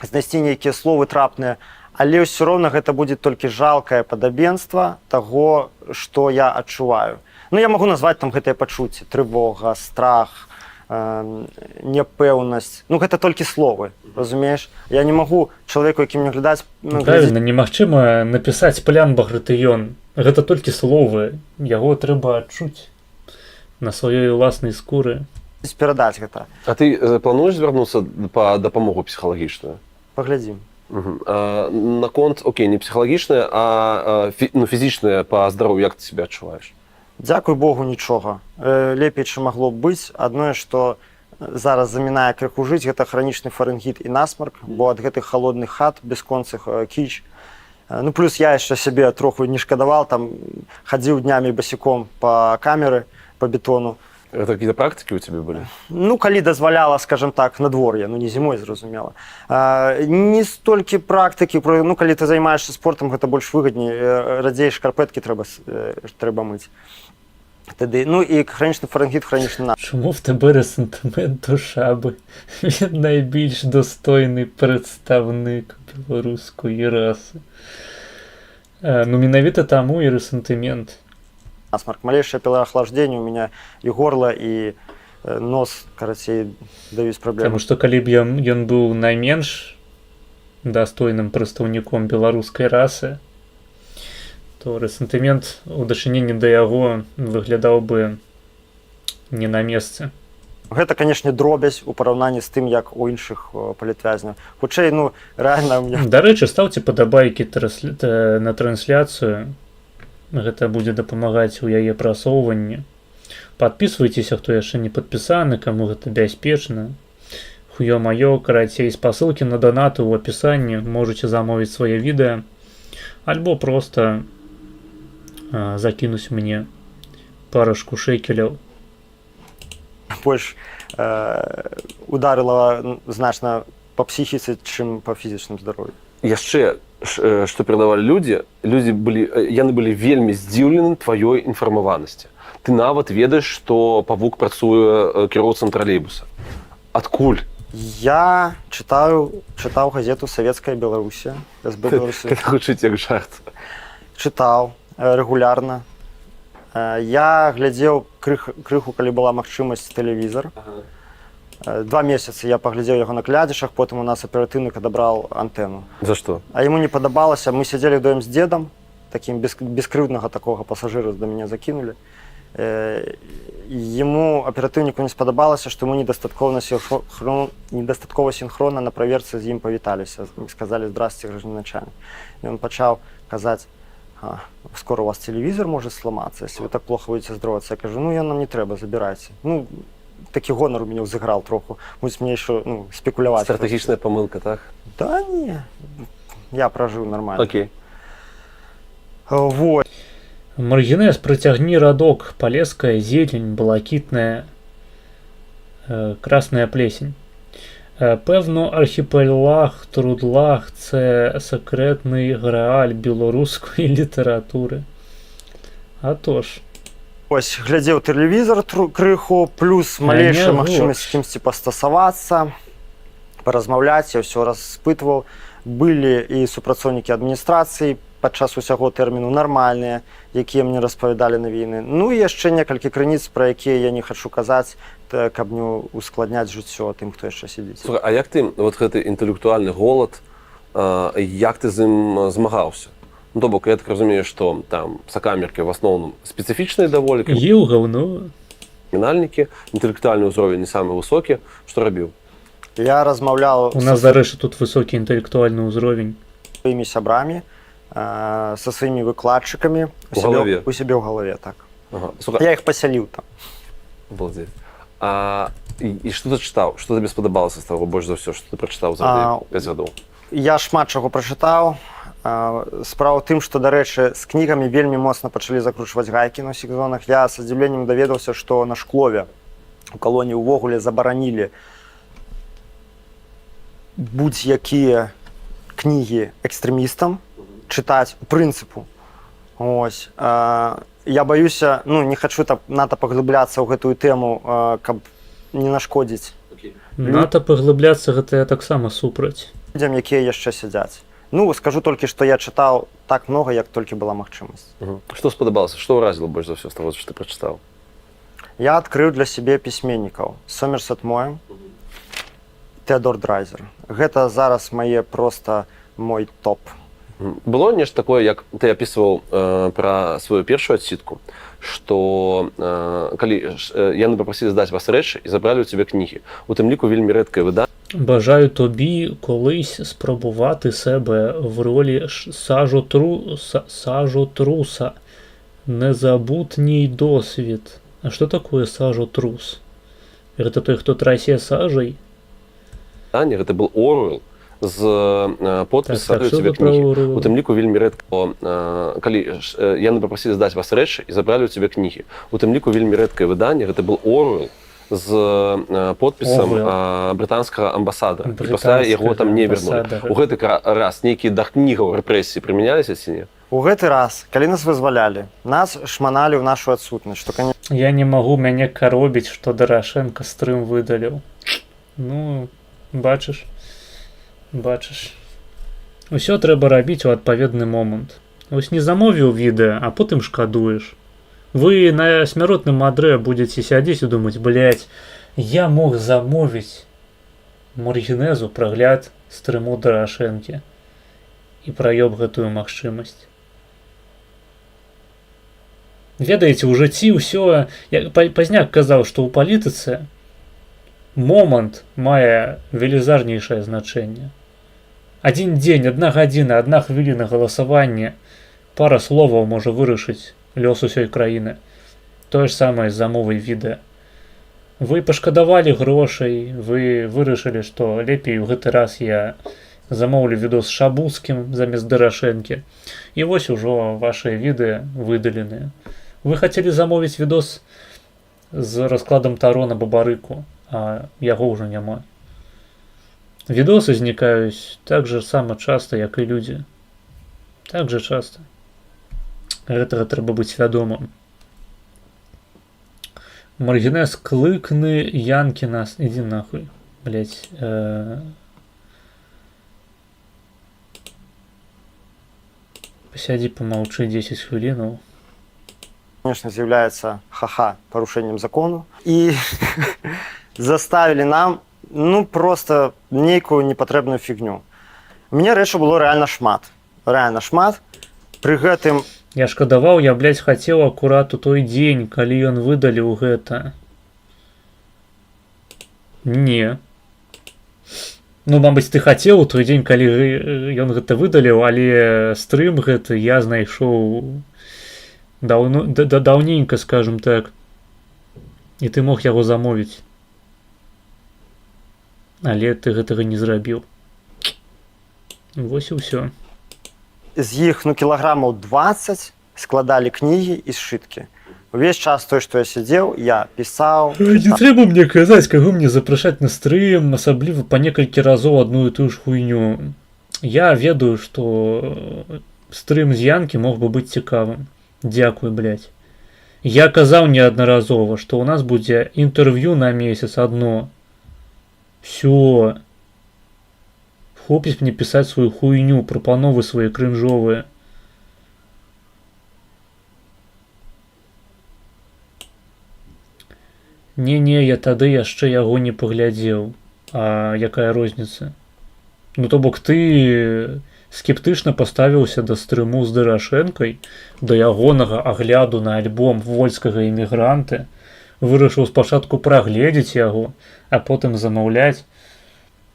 знайсці нейкія словы трапныя, але ўсё роўна гэта будзе толькі жалкае падабенства таго, што я адчуваю. Ну, я магу назваць там гэтыя пачуцці: трывога, страх, няпэўнасць. Ну, гэта толькі словы, разумееш? Я не магу чалавеку, які мне глядаць... Правильно, немагчыма напісаць плян Багратыён. Гэта толькі словы. Яго трэба адчуць на сваёй уласнай скуры. Перадаць гэта. А ты плануеш звярнуцца па дапамогу псіхалагічную? Паглядзім. Наконт, окей, не псіхалагічная, а фізічная па здароўю, як ты себя адчуваеш? Дзякуй Богу, нічога. Лепей, чым магло б быць. Адное, што зараз замінае крыху жыць, гэта хранічны фарэнгіт і насмарк, бо ад гэтых халодных хат, бясконцых кіч. Ну, плюс я яшчэ сябе троху не шкадаваў, там хадзіў днямі басіком па камеры, па бетону. Это какие-то практики у тебя были? Ну, калі дазваляла, скажем так, надвор'е, ну не зімой, зразумела. Не столькі практыкі, ну калі ты займаешься спортом, гэта больш выгадней, радзей шкарпэткі трэба мыць. Тады, ну і хранічны фарэнгіт, хранічны насмарк. Чому в тебе ресентимент до Шаби? Він найбільш достойний представник білоруської раси. Ну, менавіта таму і ресентимент. Насмарк. Малейшее переохлаждение у меня и горло, и нос, карацей, даюць праблемы. Таму што калі б ён быў найменш дастойным прадстаўніком беларускай расы, то рэсентымент у дачыненні да яго выглядаў бы не на месцы. Гэта, канешне, дробязь у параўнанні з тым, як у іншых палітвязняў. Хутчэй, ну, рэальна... Дарэчы, стаўце падабайкі на трансляцыю. Гэта будзе дапамагаць у яе прасоўванні. Падпісвайцеся, хто яшчэ не падпісаны, каму гэта бяспечна. Хуё-маё, карацей, спасылкі на донаты ў апісанні, можаце замовіць свае відэа, альбо проста закінуць мне парашку шэкеляў. Больш ударыла значна па псіхіцы, чым па фізічным здароўю. Яшчэ, што перадавалі яны былі вельмі здзіўлены тваёй інфармаванасці. Ты нават ведаеш, што павук працуе кіроўцам тралейбуса. Адкуль? Я чытаў газету «Савецкая Беларусі». Гэта гучыць як жарт. Чытаў рэгулярна. Я глядзеў крыху, калі была магчымасць, тэлевізар. 2 месяцы я паглядзеў яго на глядзішах, потым у нас аператыўнік адабраў антэну. За што? А яму не падабалася. Мы сядзелі вдвоем з дзедам, такім бескрыўднага такога пасажыра да мяне закінулі. Яму, аператыўніку, не спадабалася, што мы недастаткова сінхронна на праверцы з ім павіталіся. Сказалі: «Здрасце, гражданин начальник». Ён пачаў казаць: скоро у вас телевизор может сломаться, если вы так плохо будете здороваться. Я кажу, ну я нам не треба, забирайте. Ну, такий гонор у мене взіграв трохи. Мусить мені ще спекулювати. Стратегічна помилка, так? Да ні, я прожив нормально. Окей. Вот. Маргинез, протягни родок, полезкая зелень, блакитная, красная плесень. Певно, архіпелаг Трудлаг – це секретний грааль білоруської літератури. А тож. Ось, глядів телевізор криху, плюс малейшая магчымасць з кімсьці пастасавацца, паразмаўляць, я ўсё распытваў. Былі і супрацоўнікі адміністрацыі падчас усяго тэрміну нармальныя, якія мне распавядалі навіны. Ну і яшчэ некалькі крыніц, пра якія я не хачу казаць, каб не ускладняць жыццё тым, хто яшчэ сядзіць. Слухай, а як ты, вот гэты інтэлектуальны голад, як ты з ім змагаўся? Ну, то бок, я так разумею, што там сакамеркі в асноўным спецыфічныя даволі. Еў гаўно. Крымінальнікі, інтэлектуальны ўзровень не самы высокі. Што рабіў? Я размаўляў... У нас, дарэчы, тут высокі інтэлектуальны ўзровень. Сваімі сябрамі, са сваімі выкладчыкамі у сябе ў галаве, так. Ага. Я іх пасяліў там. Обалдеть. І што ты чытаў? Што табе спадабалася з таго больш за ўсё, што ты прачытаў за 5 гадоў? Я шмат чаго прачытаў. Справа ў тым, што, дарэчы, з кнігамі вельмі моцна пачалі закручваць гайкі на ўсіх зонах. Я са здзіўленнем даведаўся, што на Шклове у калоніі ўвогуле забаранілі будь-якія кнігі экстрэмістам чытаць у прынцыпу. Ось. Я баюся, ну, не хачу надта паглыбляцца ў гэтую тэму, каб не нашкодзіць. Надта паглыбляцца гэта я таксама супраць. Людзям, якія яшчэ сядзяць. Ну, скажу толькі, што я чытаў так многа, як толькі была магчымасць. Што спадабалася? Што ўразіла больш за ўсё з таго, што ты прачытаў? Я адкрыў для сябе пісьменнікаў. Сомерсет Моэм, Теодор Драйзер. Гэта зараз проста мой топ. Было нешта такое, як ты апісваў пра сваю першую адсідку, што калі яны папрасілі здаць вас рэчы і забралі ў цябе кнігі, у тым ліку вельмі рэдкае выданне. Бажаю тобі колись спробувати себе в ролі сажотруса. Незабутній досвід. А що такое сажотрус? Это той, хто трассе сажей? Гэта был Оруэлл з подпісам у цябе кнігі. У тым ліку вельмі рэдка, калі яны папрасілі здаць вас рэчы і забралі ў цябе кнігі. У тым ліку вельмі рэдкае выданне, гэта был Оруэлл з подпісам брытанскага амбасадара. І пасля яго там не вернулі. У гэты раз нейкія да кнігаў рэпрэсіі прымяняліся ці не? У гэты раз, калі нас вызвалялі, нас шманалі ў нашу адсутнасць. Я не магу, мяне каробіць, што Дарашенка стрым выдаліў. Ну, бачыш. Усё трэба рабіць у адпаведны момант. Вось не замовіў відэа, а потым шкадуеш. Вы на смяротным адре будете сядзець і думаць, блядь, я мог замовіць Маргінезу прагляд стрыму Дарашэнкі і праёб гэтую магчымасць. Ведаеце, у жыцці ўсё, як пазняк казаў, што ў палітыцы момант мае велізарнейшае значэнне. Адзін дзень, 1 гадзіна, 1 хвіліна галасавання, пара словаў можа вырашыць лёс усёй краіны. Тое ж самае з замовай відэа. Вы пашкадавалі грошай, вы вырашылі, што лепей у гэты раз я замоўлю відос з Шабуцкім замест Дарашэнкі. І вось ужо вашыя відэа выдаленыя. Вы хацелі замовіць відос з раскладам Таро на Бабарыку, а яго ўжо няма. Відосы знікаюць так же сама часта, як і людзі. Так же часта. Гэтага трэба быць свядомым. Маргінез, клыкны Янкі нас. Ідзі нахуй, блядь. Посядзі, помаўчы 10 хвілінаў. Конечно, з'яўляецца ха-ха парушэннем закону. І заставілі нам, ну, просто нейкую непатрэбную фігню. Мне рэчаў было рэальна шмат. Рэальна шмат. Пры гэтым я шкадаваў, я, блядь, хацеў акурат у той дзень, калі ён выдаліў гэта. Не. Ну, мабыць, ты хацеў у той дзень, калі ён гэта выдаліў, але стрым гэты я знайшоў даўненька, скажем так. І ты мог яго замовіць. Але ты гэтага не зрабіў. Вось і ўсё. З іх, кілаграмаў 20 складалі кнігі і сшыткі. Увесь час той, што я сидзеў, я пісаў. Не трэба мне казаць, каго мне запрашаць на стрым, асабліва па некалькі разоў адну і тую ж хуйню. Я ведаю, што стрым з Янкі мог бы быць цікавым. Дзякуй, блядь. Я казаў неаднаразова, што ў нас будзе інтэрв'ю на месяц адно. Всё. Хопіць мне пісаць сваю хуйню, прапановы свае крынжовыя. Не, я тады яшчэ яго не паглядзеў. А якая розніца? Ну, то бок ты скептычна паставіўся да стрыму з Дарашэнкай, да ягонага агляду на альбом вольскага эмігранта, вырашыў спачатку прагледзець яго, а потым замаўляць,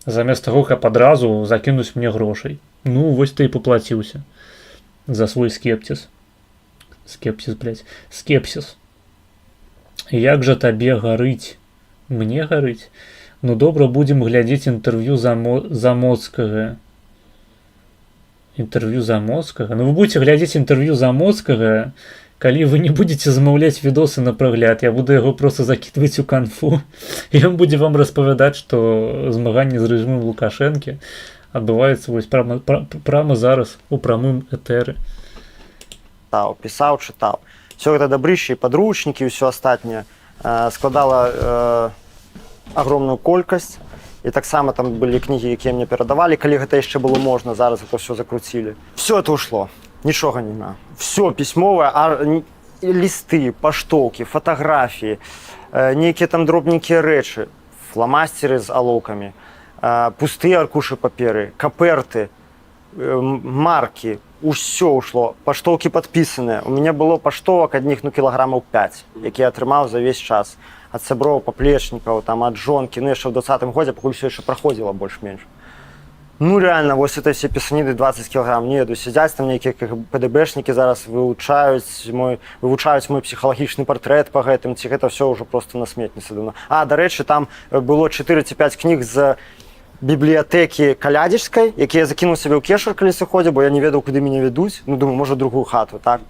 замест таго, каб адразу закінуць мне грошай. Ну, вось ты і паплаціўся за свой скепсіс. Скепсіс. Як жа табе гарыць? Мне гарыць? Ну, добра, будзем глядзець інтэрв'ю Замоцкага. Інтэрв'ю Замоцкага? Ну, вы будете глядзець інтэрв'ю Замоцкага, калі вы не будете замаўляць відосы на прагляд. Я буду яго просто закидывать у канфу. І ён будзе вам распавядаць, што змаганне з рэжымам Лукашэнкі адбываецца вось прямо зараз у прамым этэры. Пісаў, чытаў. Все гэта дабрыще, і падручнікі, і ўсё астатняе складала агромную колькасць. І таксама там былі кнігі, якія мне перадавалі, калі гэта яшчэ было можна, зараз это все закруцілі. Все это ушло, нічога няма. Все пісьмовае, лісты, паштоўкі, фатаграфіі, нейкія там дробненькія рэчы, фламасцеры з алоўкамі, пустыя аркушы паперы, каперты, маркі, усё ушло, паштоўкі падпісаныя. У мяне было паштовак адних кілаграмаў 5, які я атрымаў за весь час. Ад сяброў, паплечнікаў, там, ад жонкі, ну яшчэ ў 20-м годзе, пакуль все яшчэ праходзіла больш-менш. Ну реально, вось это все пісаніды 20 кілограм, не еду, сядзяць там нейкія ПДБшнікі зараз вывучаюць мой псіхалагічны партрэт па гэтым, ці гэта все ўжо просто на сметніцы давно. Дарэчы, там было 4 ці 5 кніг з бібліятэкі калядзічскай, якія я закінуў сабе ў кешар, калі сыходзі, бо я не ведаў, куды мяне вядуць. Ну, думаю, можа, другую хату, так?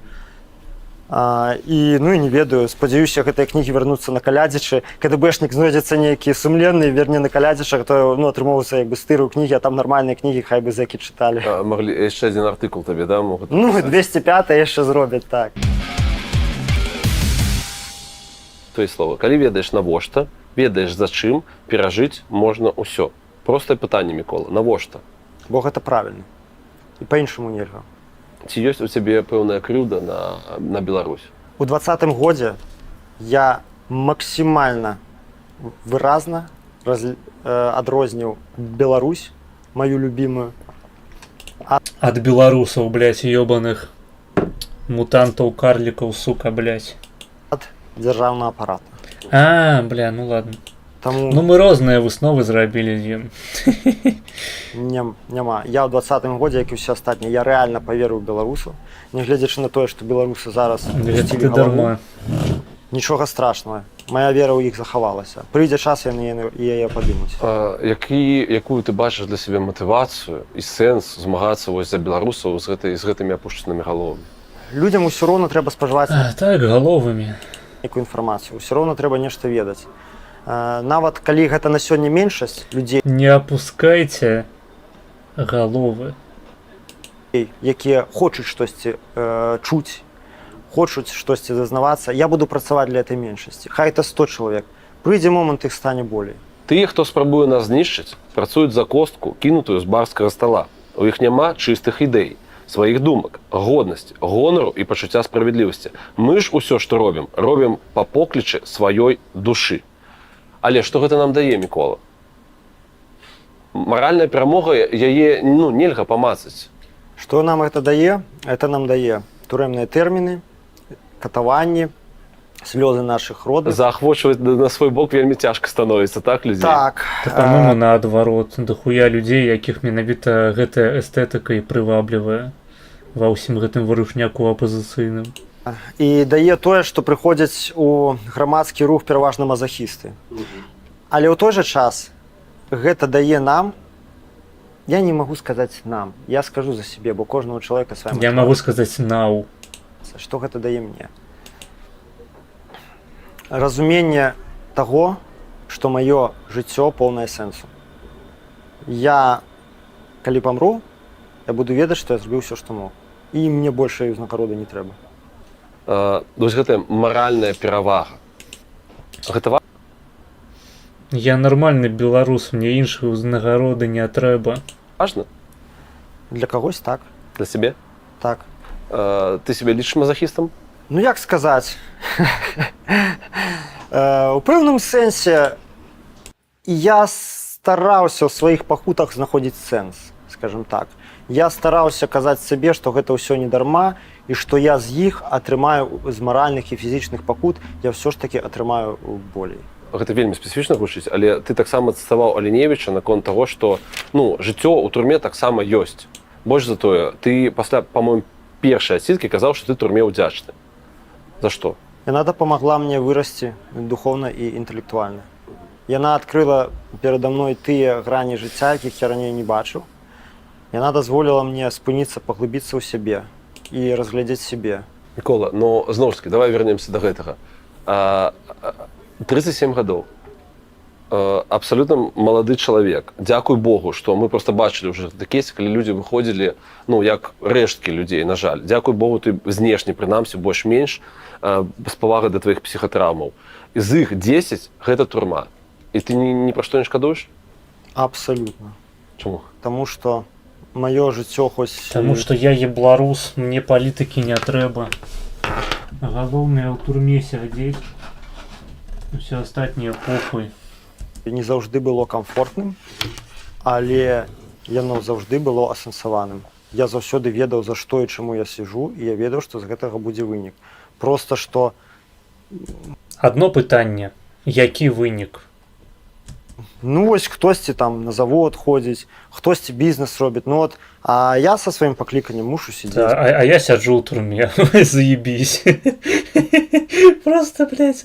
І не ведаю, спадзяюся, гэтыя кнігі вярнуцца на калядзічы. КДБшнік знойдзецца нейкі сумленны, верне на калядзічах, то атрымоўваецца як бы стырыў кнігі, а там нармальныя кнігі, хай бы зэкі чыталі. Маглі яшчэ адзін артыкул табе, да, могуць? Ну, 205 яшчэ зробяць, так. То есть слова, калі ведаеш навошта, ведаеш за чым, перажыць можна ўсё. Простае пытанне, Мікола, навошта? Бо гэта правільна. І па-іншаму нельга. Ці ёсць у цябе пэўная крыўда на Беларусь? У 20-м годзе я максімальна выразна адрозніў Беларусь, маю любімую. Ад беларусаў, блядь, ёбаных мутантаў, карлікаў, сука, блядь. Ад дзяржаўнага апарата. Бля, ну ладно. Таму... Ну мы розныя высновы зрабілі з ім. Няма. Я ў 20-м годзе, як і ўсе астатнія, я рэальна паверыў беларусу, нягледзячы на тое, што беларусы зараз пусцілі галаву. Нічога страшнага. Мая вера ў іх захавалася. Прыйдзе час, яны яе падымуць. Якую ты бачыш для сябе матывацыю і сэнс змагацца вось за беларусаў з гэтымі апушчанымі галовамі? Людзям усё роўна трэба спажываць галовамі нейкую інфармацыю. Усё роўна трэба нешта ведаць. Нават калі гэта на сёння меншасць людзей, не апускайце галовы, якія хочуць штосьці чуць, хочуць штосьці дазнавацца, я буду працаваць для этой меншасці. Хай это 100 чалавек. Прыйдзе момант, іх стане болей. Тыя, хто спрабуе нас знішчыць, працуюць за костку, кінутую з барскага стала. У іх няма чыстых ідэй, сваіх думак, годнасці, гонару і пачуцця справядлівасці. Мы ж усё, што робім па поклічы сваёй душы. Але што гэта нам дае, Мікола? Маральная перамога, яе нельга памацаць. Што нам гэта дае? Это нам дае турэмныя тэрміны, катаванні, слёзы наших родных. Заахвочваць на свой бок вельмі цяжка становіцца, так, людзей? Так. Па-мому, наадварот, дохуя людзей, якіх менавіта гэтая эстэтыка і прываблівае ва ўсім гэтым варушняку апазіцыйным. І дае тое, што прыходзяць у грамадскі рух пераважна мазахісты. Але ў той жа час гэта дае нам, я не магу сказаць нам, я скажу за сябе, бо кожнага чалавека свая. Я магу сказаць нау. Што гэта дае мне? Разуменне таго, што маё жыццё поўнае сэнсу. Я, калі памру, я буду ведаць, што я зрабіў усё, што мог. І мне больше ўзнагароды не трэба. Вось гэтая маральная перавага. Гэта Я нармальны беларус, мне іншых ўзнагароды не трэба. Важна? Для кагось так. Для сябе? Так. Ты сябе лічыш мазахістам? Ну як сказаць? У пэўным сэнсе я стараўся ў сваіх пакутах знаходзіць сэнс, скажем так. Я стараўся казаць сабе, што гэта ўсё не дарма, і што я з іх атрымаю з маральных і фізічных пакут, я ўсё ж такі атрымаю болей. Гэта вельмі спецыфічна гучыць, але ты таксама цытаваў Аленевіча наконт таго, што жыццё ў турме таксама ёсць. Больш за тое, ты пасля, па-моему, першай адсідкі казаў, што ты турме ўдзячны. За што? Яна дапамагла мне вырасці духоўна і інтэлектуальна. Яна адкрыла перада мной тыя грані жыцця, якіх я раней не бачыў. Яна дазволіла мне спыніцца, паглыбіцца ў сябе і разглядзець сябе. Мікола, но зноў ж такі, давай вернемся да гэтага. 37 гадоў. Абсалютна малады чалавек. Дзякуй Богу, што мы проста бачылі ўжо такія, калі людзі выходзілі, як рэшткі людзей, на жаль. Дзякуй Богу, ты знешне, прынамсі, больш-менш з павагай да тваіх псіхатраўмаў. З іх 10 гэта турма. І ты ні пра што не шкадуеш? Абсалютна. Чаму? Таму што маё жыццё хоць... Таму што я беларус, мне палітыкі не трэба. Галоўнае ў турме сядзець. Усё астатняе похуй. Не заўжды было камфортным, але яно заўжды было асэнсаваным. Я заўсёды ведаў, за што і чаму я сижу, і я ведаў, што з гэтага будзе вынік. Проста што... Адно пытанне. Які вынік? Ну вось хтосьці там на завод ходзіць, хтосьці бізнес робіць, а я са сваім пакліканнем мушу сидзець. А я сяджу ў турме, заебись. Просто, блядь,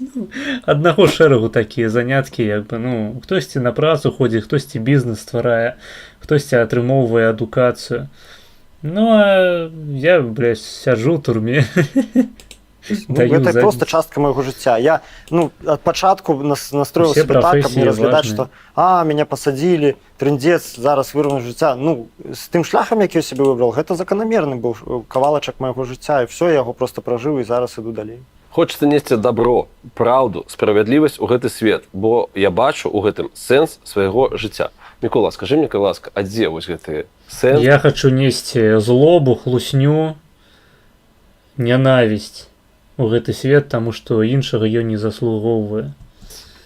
аднаго шэрагу такія заняткі, хтосьці на працу ходзіць, хтосьці бізнес стварае, хтосьці атрымоўвае адукацыю. А я, блядь, сяджу ў турме. Гэта проста частка майго жыцця. Я ад пачатку настроіў сябе так, каб не разглядаць, што мяне пасадзілі, трындзец, зараз вырвану жыцця. З тым шляхам, які я сябе выбраў, гэта заканамерны быў кавалачак майго жыцця, і ўсё, я яго проста пражыў і зараз іду далей. Хочацца несці дабро, праўду, справядлівасць у гэты свет, бо я бачу ў гэтым сэнс свайго жыцця. Мікола, скажы мне, калі ласка, а дзе вось гэты сэнс? Я хачу несці злобу, хлусню, нянавісць у гэты свет, таму што іншага ён не заслугоўвае.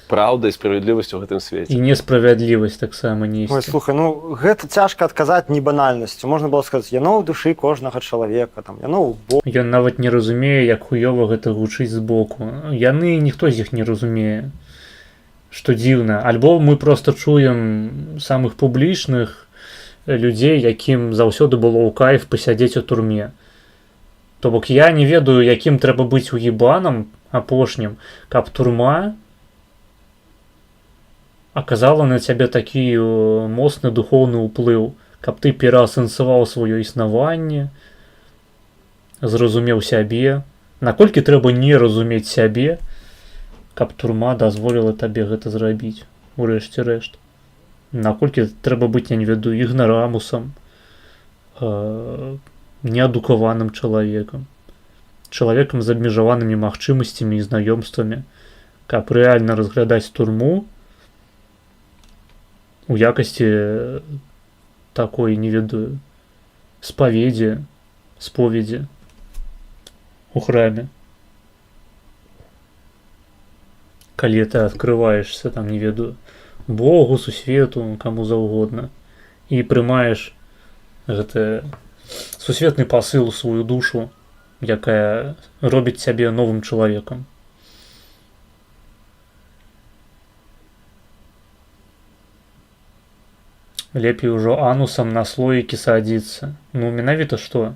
Праўда і справядлівасць у гэтым свеце. І несправядлівасць таксама несці. Ой, слухай, гэта цяжка адказаць не банальнасцю. Можна было сказаць, яно ў душы кожнага чалавека, яно ў боку. Ён нават не разумее, як хуёва гэта гучыць збоку. Ніхто з іх не разумее. Што дзіўна. Альбо мы проста чуем самых публічных людзей, якім заўсёды было ў кайф пасядзець у турме. То бок я не ведаю, якім трэба быць уебанам апошнім, каб турма аказала на цябе такі моцны духоўны ўплыў, каб ты пераасэнсаваў сваё існаванне, зразумеў сябе. Наколькі трэба не разумець сябе, каб турма дазволіла табе гэта зрабіць, урэшце рэшт. Наколькі трэба быць, я не ведаю, ігнарамусам, неадукаваным чалавекам, чалавекам з абмежаванымі магчымасцямі і знаёмствамі, каб рэальна разглядаць турму у якасці такой, не ведаю, споведзі у храме. Калі ты адкрываешься, не ведаю, Богу, сусвету, каму заўгодна, і прымаеш гэты сусветны пасыл у сваю душу, якая робіць цябе новым чалавекам. лепей ужо анусам на слоікі садзіцца. Ну менавіта што?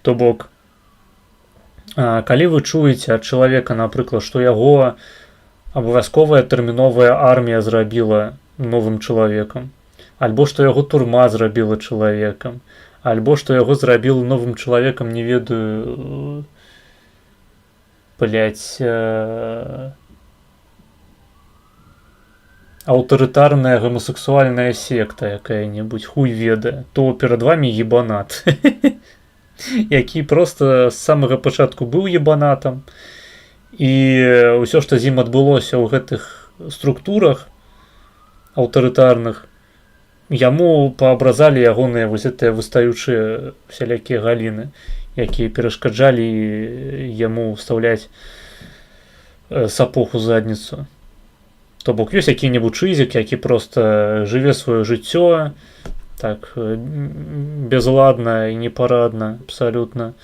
То бок, калі вы чуеце ад чалавека, напрыклад, што яго абавязковая тэрміновая армія зрабіла новым чалавекам, альбо што яго турма зрабіла чалавекам, альбо што яго зрабіла новым чалавекам, не ведаю, аўтарытарная гомасексуальная секта якая-небудзь, хуй ведае, то перад вамі ебанат, які проста з самага пачатку быў ебанатам, і ўсё, што з ім адбылося ў гэтых структурах аўтарытарных, яму паабразалі ягоныя вось гэтыя выстаючыя всялякія галіны, якія перашкаджалі яму ўстаўляць сапог у задніцу. То бок ёсць які-небудзь чызік, які проста жыве сваё жыццё так безладна і непарадна абсалютна,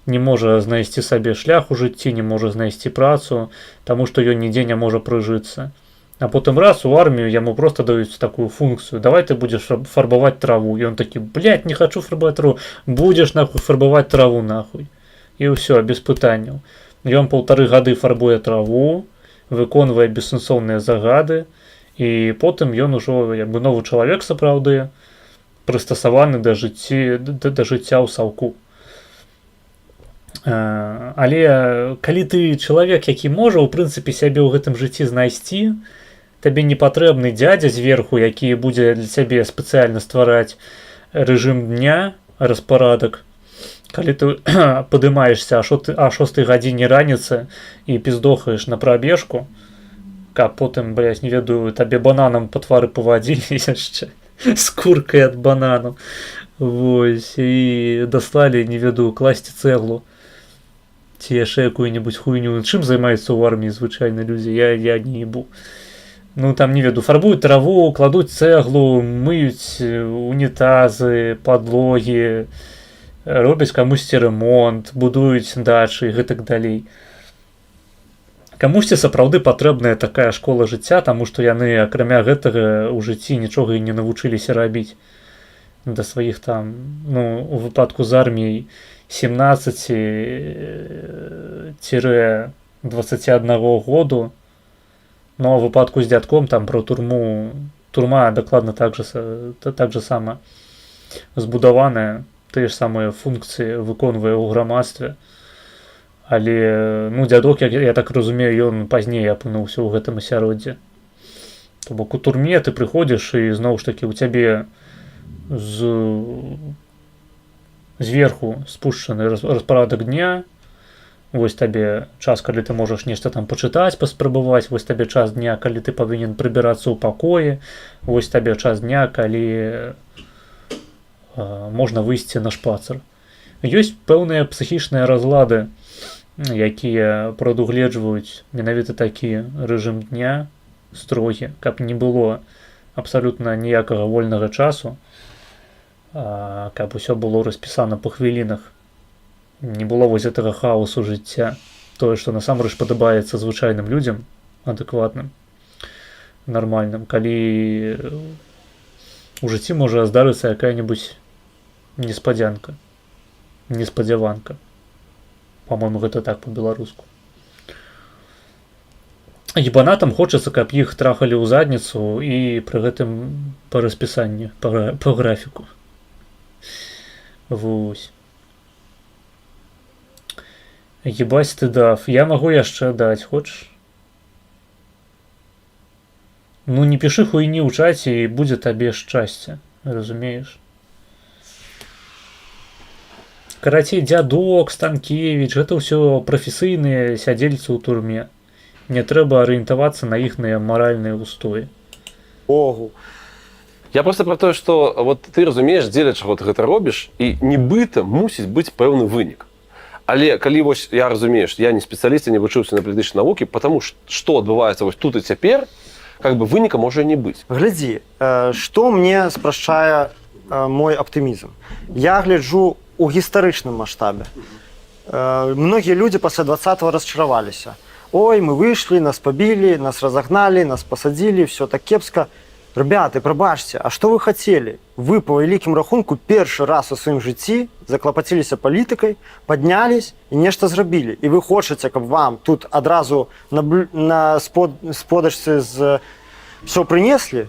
не можа знайсці сабе шлях у жыцці, не можа знайсці працу, таму што ён нідзе не можа прыжыцца. А потым раз у армію яму просто даюць такую функцыю: давай ты будзеш фарбаваць траву. І ён такі: блядь, не хочу фарбаваць траву. Будзеш нахуй фарбаваць траву нахуй. І ўсё, без пытанняў. Ён 1,5 гады фарбуе траву, выконвае бессэнсоўныя загады, і потым ён ужо як бы новы чалавек сапраўды, прыстасаваны да жыцця ў саўку. Але калі ты чалавек, які можа ў прынцыпе сябе ў гэтым жыцці знайсці, табе не патрэбны дзядзя зверху, які будзе для цябе спецыяльна ствараць рэжым дня, распарадак. Калі ты падымаешся а 6 гадзіне раніцы і піздохаеш на прабежку, каб потым, блядь, не ведаю, табе бананам па твары павадзілі яшчэ, скуркай ад банану, вось, і даслалі, не ведаю, класці цэглу ці яшчэ якую-небудзь хуйню. Чым займаецца ў арміі звычайна людзі? Я не ебу. Ну там, не ведаю, фарбуюць траву, кладуць цэглу, мыюць унітазы, падлогі, робяць камусьці ремонт, будуюць дачы і гэтак далей. Камусьці сапраўды патрэбная такая школа жыцця, таму што яны, акрамя гэтага, у жыцці нічога і не навучыліся рабіць да сваіх там, ну, у выпадку з арміяй 17-21 году, ну, а у выпадку з дзядком там про турму, турма дакладна так же сама збудаваная, тыя ж самыя функцыі выконвае ў грамадстве. Але, ну, дзядок, я так разумею, ён пазней апынуўся ў гэтым асяроддзі. То бок у турме ты прыходзіш і зноў ж такі у цябе зверху спушчаны распарадак дня, вось табе час, калі ты можаш нешта там пачытаць, паспрабаваць, вось табе час дня, калі ты павінен прыбірацца ў пакоі, вось табе час дня, калі можна выйсці на шпацыр. Ёсць пэўныя псіхічныя разлады, якія прадугледжваюць менавіта такі рэжым дня строгі, каб не было абсалютна ніякага вольнага часу, каб усё было распісана па хвілінах, не было вось гэтага хаосу жыцця, тое, што насамрэч падабаецца звычайным людзям, адэкватным, нармальным, калі у жыцці можа здарыцца якая-небудзь неспадзянка, неспадзяванка. По-моему, гэта так по-беларуску. Ебанатам хочацца, каб іх трахалі ў задніцу і пры гэтым па распісанні, па графіку. Вось. Ебаць ты дав. Я магу яшчэ даць, хочаш? Ну, не пішы хуйні ў чаце, і будзе табе шчасце. Разумееш? Карацей, дзядок, Станкевіч, гэта ўсё прафесійныя сядзельцы ў турме. Не трэба арыентавацца на іхныя маральныя устоі. Огу. Я просто про то, что вот ты разумееш, дзеля чаго ты гэта робіш, і нібыта мусіць быць пэўны вынік. Але калі вось я разумею, што я не спецыяліст, не вучыўся на палітычнай навукі, потому што адбываецца вось тут і цяпер, как бы выніка можа не быць. Глядзі, што мне спрашчае мой аптымізм. Я гляджу у гістарычным маштабе. Многія людзі пасля 20-го расчараваліся. Ой, мы выйшлі, нас пабілі, нас разагналі, нас пасадзілі, все так кепска. Ребята, пробачьте, а что вы хотели? Вы по великим рахунку перший раз у своем житті заклопотилися політикою, піднялись і нечто зробили. І ви хочете, щоб вам тут одразу на сподачці все принесли?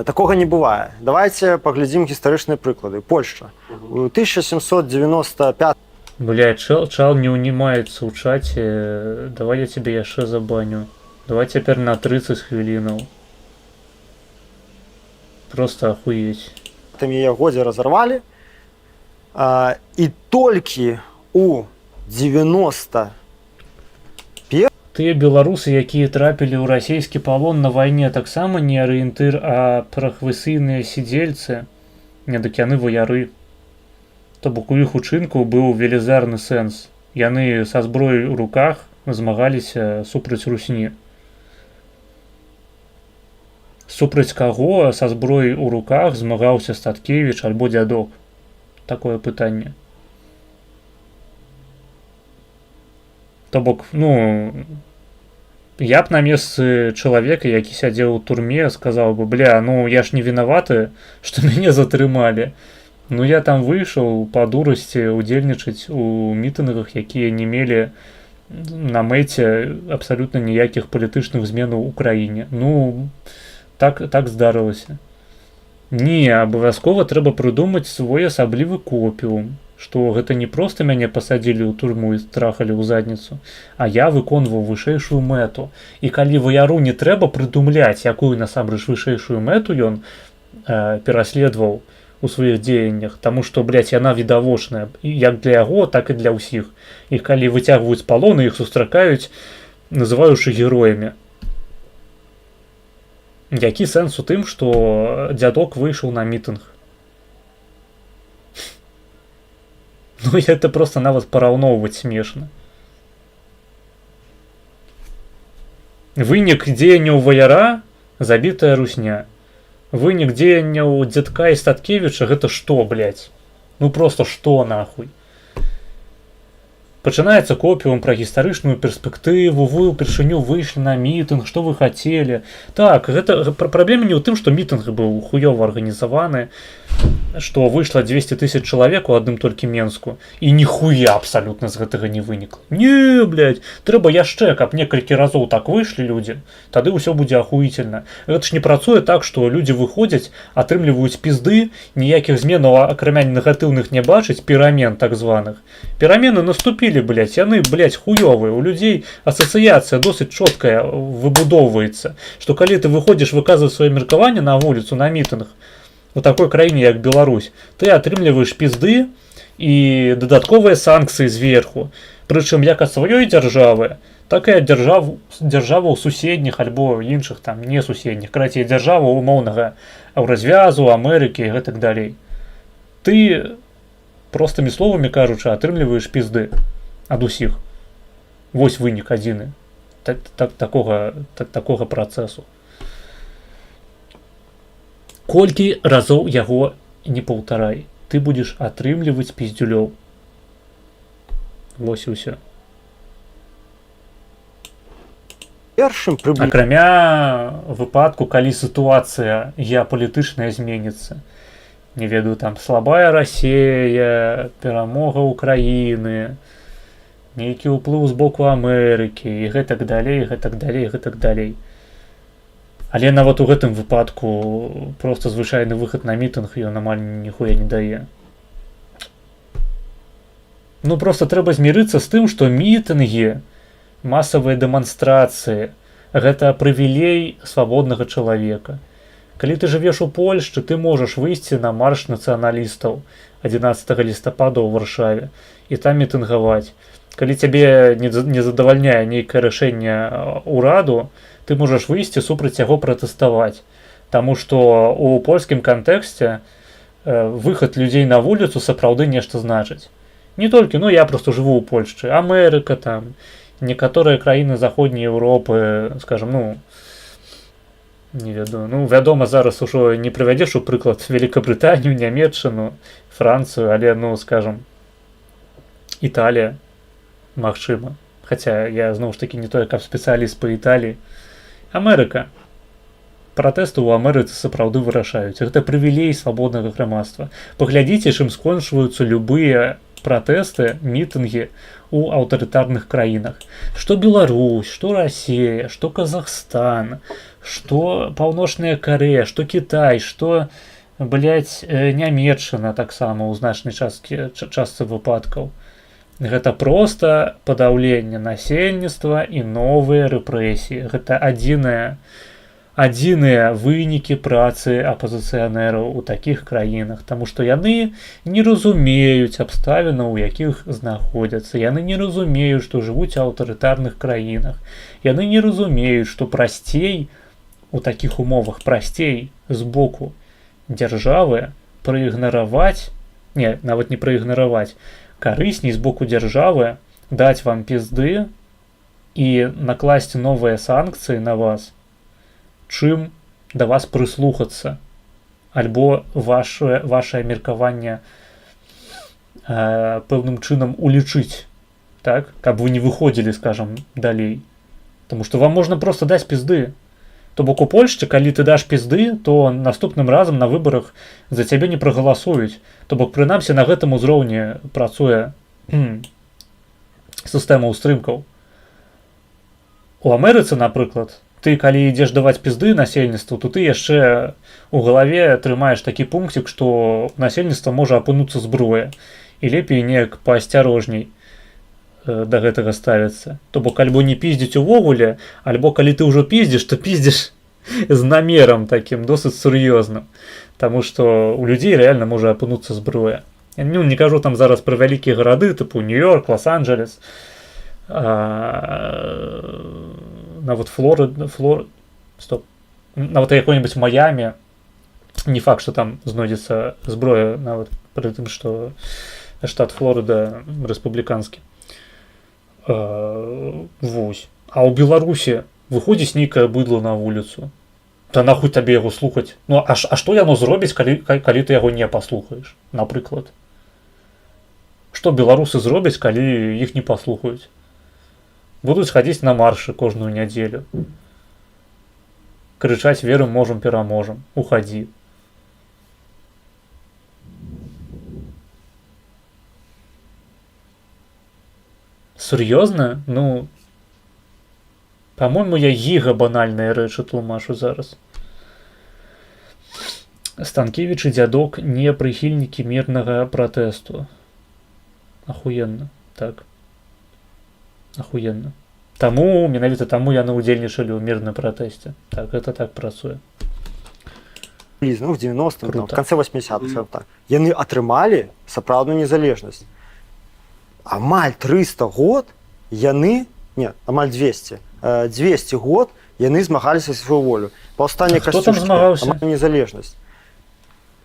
Такого не бывает. Давайте поглядим историчные приклады. Польша. У 1795... Блядь, чал не унимается у чате. Давай я тебе яшчэ забаню. Давай теперь на 30 хвилинов. Просто охуеть. Там ее годе разорвали. И только у 90... Тыя беларусы, якія трапілі ў расійскі палон на вайне, таксама не арыентыр, а прахвысыйныя сідзельцы, не дык яны ваяры. То бок у іх учынкаў быў велізарны сэнс. Яны са зброяй у руках змагаліся супраць русні. Супраць каго са зброяй у руках змагаўся Статкевіч альбо дзядок? Такое пытанне. То бок, ну, я б на месцы чалавека, які сядзеў у турме, сказаў бы, бля, ну я ж не вінаваты, што мяне затрымалі. Ну я там выйшаў па дурасці удзельнічаць у мітынгах, якія не мелі на мэце абсалютна ніякіх палітычных зменаў у краіне. Ну, так здарылася. Не, абавязкова трэба прыдумаць свой асаблівы копіум, што гэта не проста мяне пасадзілі ў турму і страхалі ў задніцу, а я выконваў вышэйшую мэту. І калі ваяру не трэба прыдумляць, якую насамрэч вышэйшую мэту ён пераследаваў у сваіх дзеяннях, таму што, блядь, яна відавочная, як для яго, так і для ўсіх. І калі выцягваюць палоны, іх сустракаюць, называючы героямі. Які сэнс у тым, што дзядок выйшаў на мітынг? Ну, это просто нават параўноўваць смешна. Вынік дзеянняў ваяра – забітая русня. Вынік дзеянняў дзядка і Статкевіча – гэта што, блядь? Ну, просто што, нахуй? Пачынаецца копіум пра гістарычную перспектыву, вы ўпершыню выйшлі на мітынг, што вы хацелі. Так, гэта праблема не ў тым, што мітынг быў хуёва арганізаваны, што выйшла 200 000 чалавек у адным толькі Менску, і ніхуя абсалютна з гэтага не вынікла. Не, блядь, трэба яшчэ, каб некалькі разоў так выйшлі людзі, тады ўсё будзе ахуительна. Гэта ж не працуе так, што людзі выходзяць, атрымліваюць пізды, ніякіх зменаў акрамя негатыўных не бачаць, перамен так званых. Перамены наступілі, блядь, яны, блядь, хуёвыя. У людзей асацыяцыя досыць чоткая выбудоўваецца, што калі ты выходзіш выказваць сваё меркаванне на вуліцу, на мітынг, у такой краіне, як Беларусь, ты атрымліваеш пізды і дадатковыя санкцыі зверху. Прычым як ад сваёй дзяржавы, так і ад дзяржаваў суседніх альбо іншых там не суседніх, карацей, дзяржаваў умоўнага развязу, Амерыкі і гэтак далей. Ты, простымі словамі кажучы, атрымліваеш пізды ад усіх. Вось вынік адзіны такога працэсу. Колькі разоў яго не паўтарай, ты будзеш атрымліваць піздзюлёў. Вось і ўсё. Акрамя выпадку, калі сітуацыя геапалітычная зменіцца. Не ведаю, там слабая Расія, перамога Украіны, нейкі ўплыў з боку Амерыкі і гэтак далей, гэтак далей, гэтак далей. Але нават у гэтым выпадку проста звычайны выхад на мітынг ён амаль ніхуя не дае. Ну проста трэба змірыцца з тым, што мітынгі, масавыя дэманстрацыі – гэта прывілей свабоднага чалавека. Калі ты жывеш у Польшчы, ты можаш выйсці на марш нацыяналістаў 11 лістапада ў Варшаве і там мітынгаваць. Калі цябе не задавальняе нейкае рашэнне ўраду, ты можаш выйсці супраць яго пратэставаць. Таму што ў польскім кантэксце выхад людзей на вуліцу сапраўды нешта значыць. Не толькі, ну я проста жыву ў Польшчы, Амерыка там, некаторыя краіны заходняй Еўропы, скажам, ну, не ведаю, ну, вядома, зараз ужо не прывядзеш у прыклад Великабрытанію, Нямецчыну, Францыю, але, ну, скажам, Італія, магчыма. Хаця я, зноў ж такі, не той, каб спецыяліст па Італіі. Амерыка. пратэсты ў Амерыцы сапраўды вырашаюць. Гэта прывілей свабоднага грамадства. Паглядзіце, чым скончваюцца любыя пратэсты, мітынгі у аўтарытарных краінах. Што Беларусь, што Расія, што Казахстан, што Паўночная Карэя, што Кітай, што, Нямецчына таксама ў значнай частцы выпадкаў. Гэта проста падаўленне насельніцтва і новыя рэпрэсіі. Гэта адзіныя вынікі працы апазіцыянераў у такіх краінах, таму што яны не разумеюць абставінаў, у якіх знаходзяцца. Яны не разумеюць, што жывуць у аўтарытарных краінах. Яны не разумеюць, што прасцей у такіх умовах, прасцей з боку дзяржавы праігнараваць, нават не праігнараваць, карысней з боку дзяржавы даць вам пізды і накласці новыя санкцыі на вас, чым да вас прыслухацца, альбо ваше меркаванне пэўным чынам улічыць, так, каб вы не выходзілі, скажам, далей. Таму што вам можна проста даць пізды. То бок у Польшчы, калі ты даш пізды, то наступным разам на выбарах за цябе не прагаласуюць. То бок, прынамсі, на гэтым узроўні працуе сістэма ўстрымкаў. У Амерыцы, напрыклад, ты, калі ідзеш даваць пізды насельніцтву, то ты яшчэ у галаве трымаеш такі пункцік, што насельніцтва можа апынуцца зброя. І лепей неяк паасцярожней да гэтага ставіцца. То бок, альбо не піздзіць увогуле, альбо калі ты ўжо піздзіш, то піздзіш з намерам такім, досыць сур'ёзным. Таму што у людзей рэальна можа апынуцца зброя. Не кажу там зараз пра вялікія гарады, тыпу Нью-Йорк, Лос-Анджелес, нават нават якой-небудзь Майамі. Не факт, што там знойдзецца зброя, нават пры тым, што штат Флорыда рэспубліканскі. Вось. А ў Беларусі выходзіць нейкае быдло на вуліцу. Та нахуй табе яго слухаць. Ну, а што яно зробіць, калі ты яго не паслухаеш, напрыклад? Што беларусы зробяць, калі іх не паслухаюць? Будуць хадзіць на маршы кожную нядзелю. Крычаць «Верым, можам, пераможам». Уходи. Сур'ёзна? Ну, па-мойму, я гіга банальныя рэчы тлумачу зараз. Станкевіч і дзядок не прыхільнікі мірнага пратэсту. Ахуенна, так. Ахуенна. Таму, менавіта таму яны ўдзельнічалі ў мірным пратэсце. Так, гэта так працуе. Ну, в 90-х, в конце 80-х, так. Яны атрымалі сапраўдную незалежнасць. Амаль 300 год яны, не, амаль 200 год яны змагаліся за сваю волю. Паўстанне Касцюшкі, амаль незалежнасць.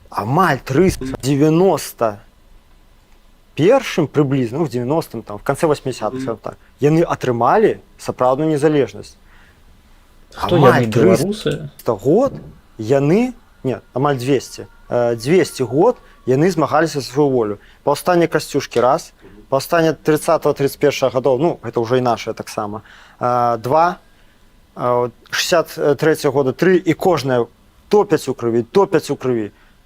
Амаль 391 прыблізна, ну, в 90-м, там, в конце 80-х, так. Яны атрымалі сапраўдную незалежнасць. Амаль 300 год яны, не, амаль 200 год яны змагаліся за сваю волю. Паўстанне Касцюшкі раз, паўстанне 30-31 гадоў, ну, гэта ўжо і нашае таксама, 2, 63 года 3, і кожнае топяць у крыві,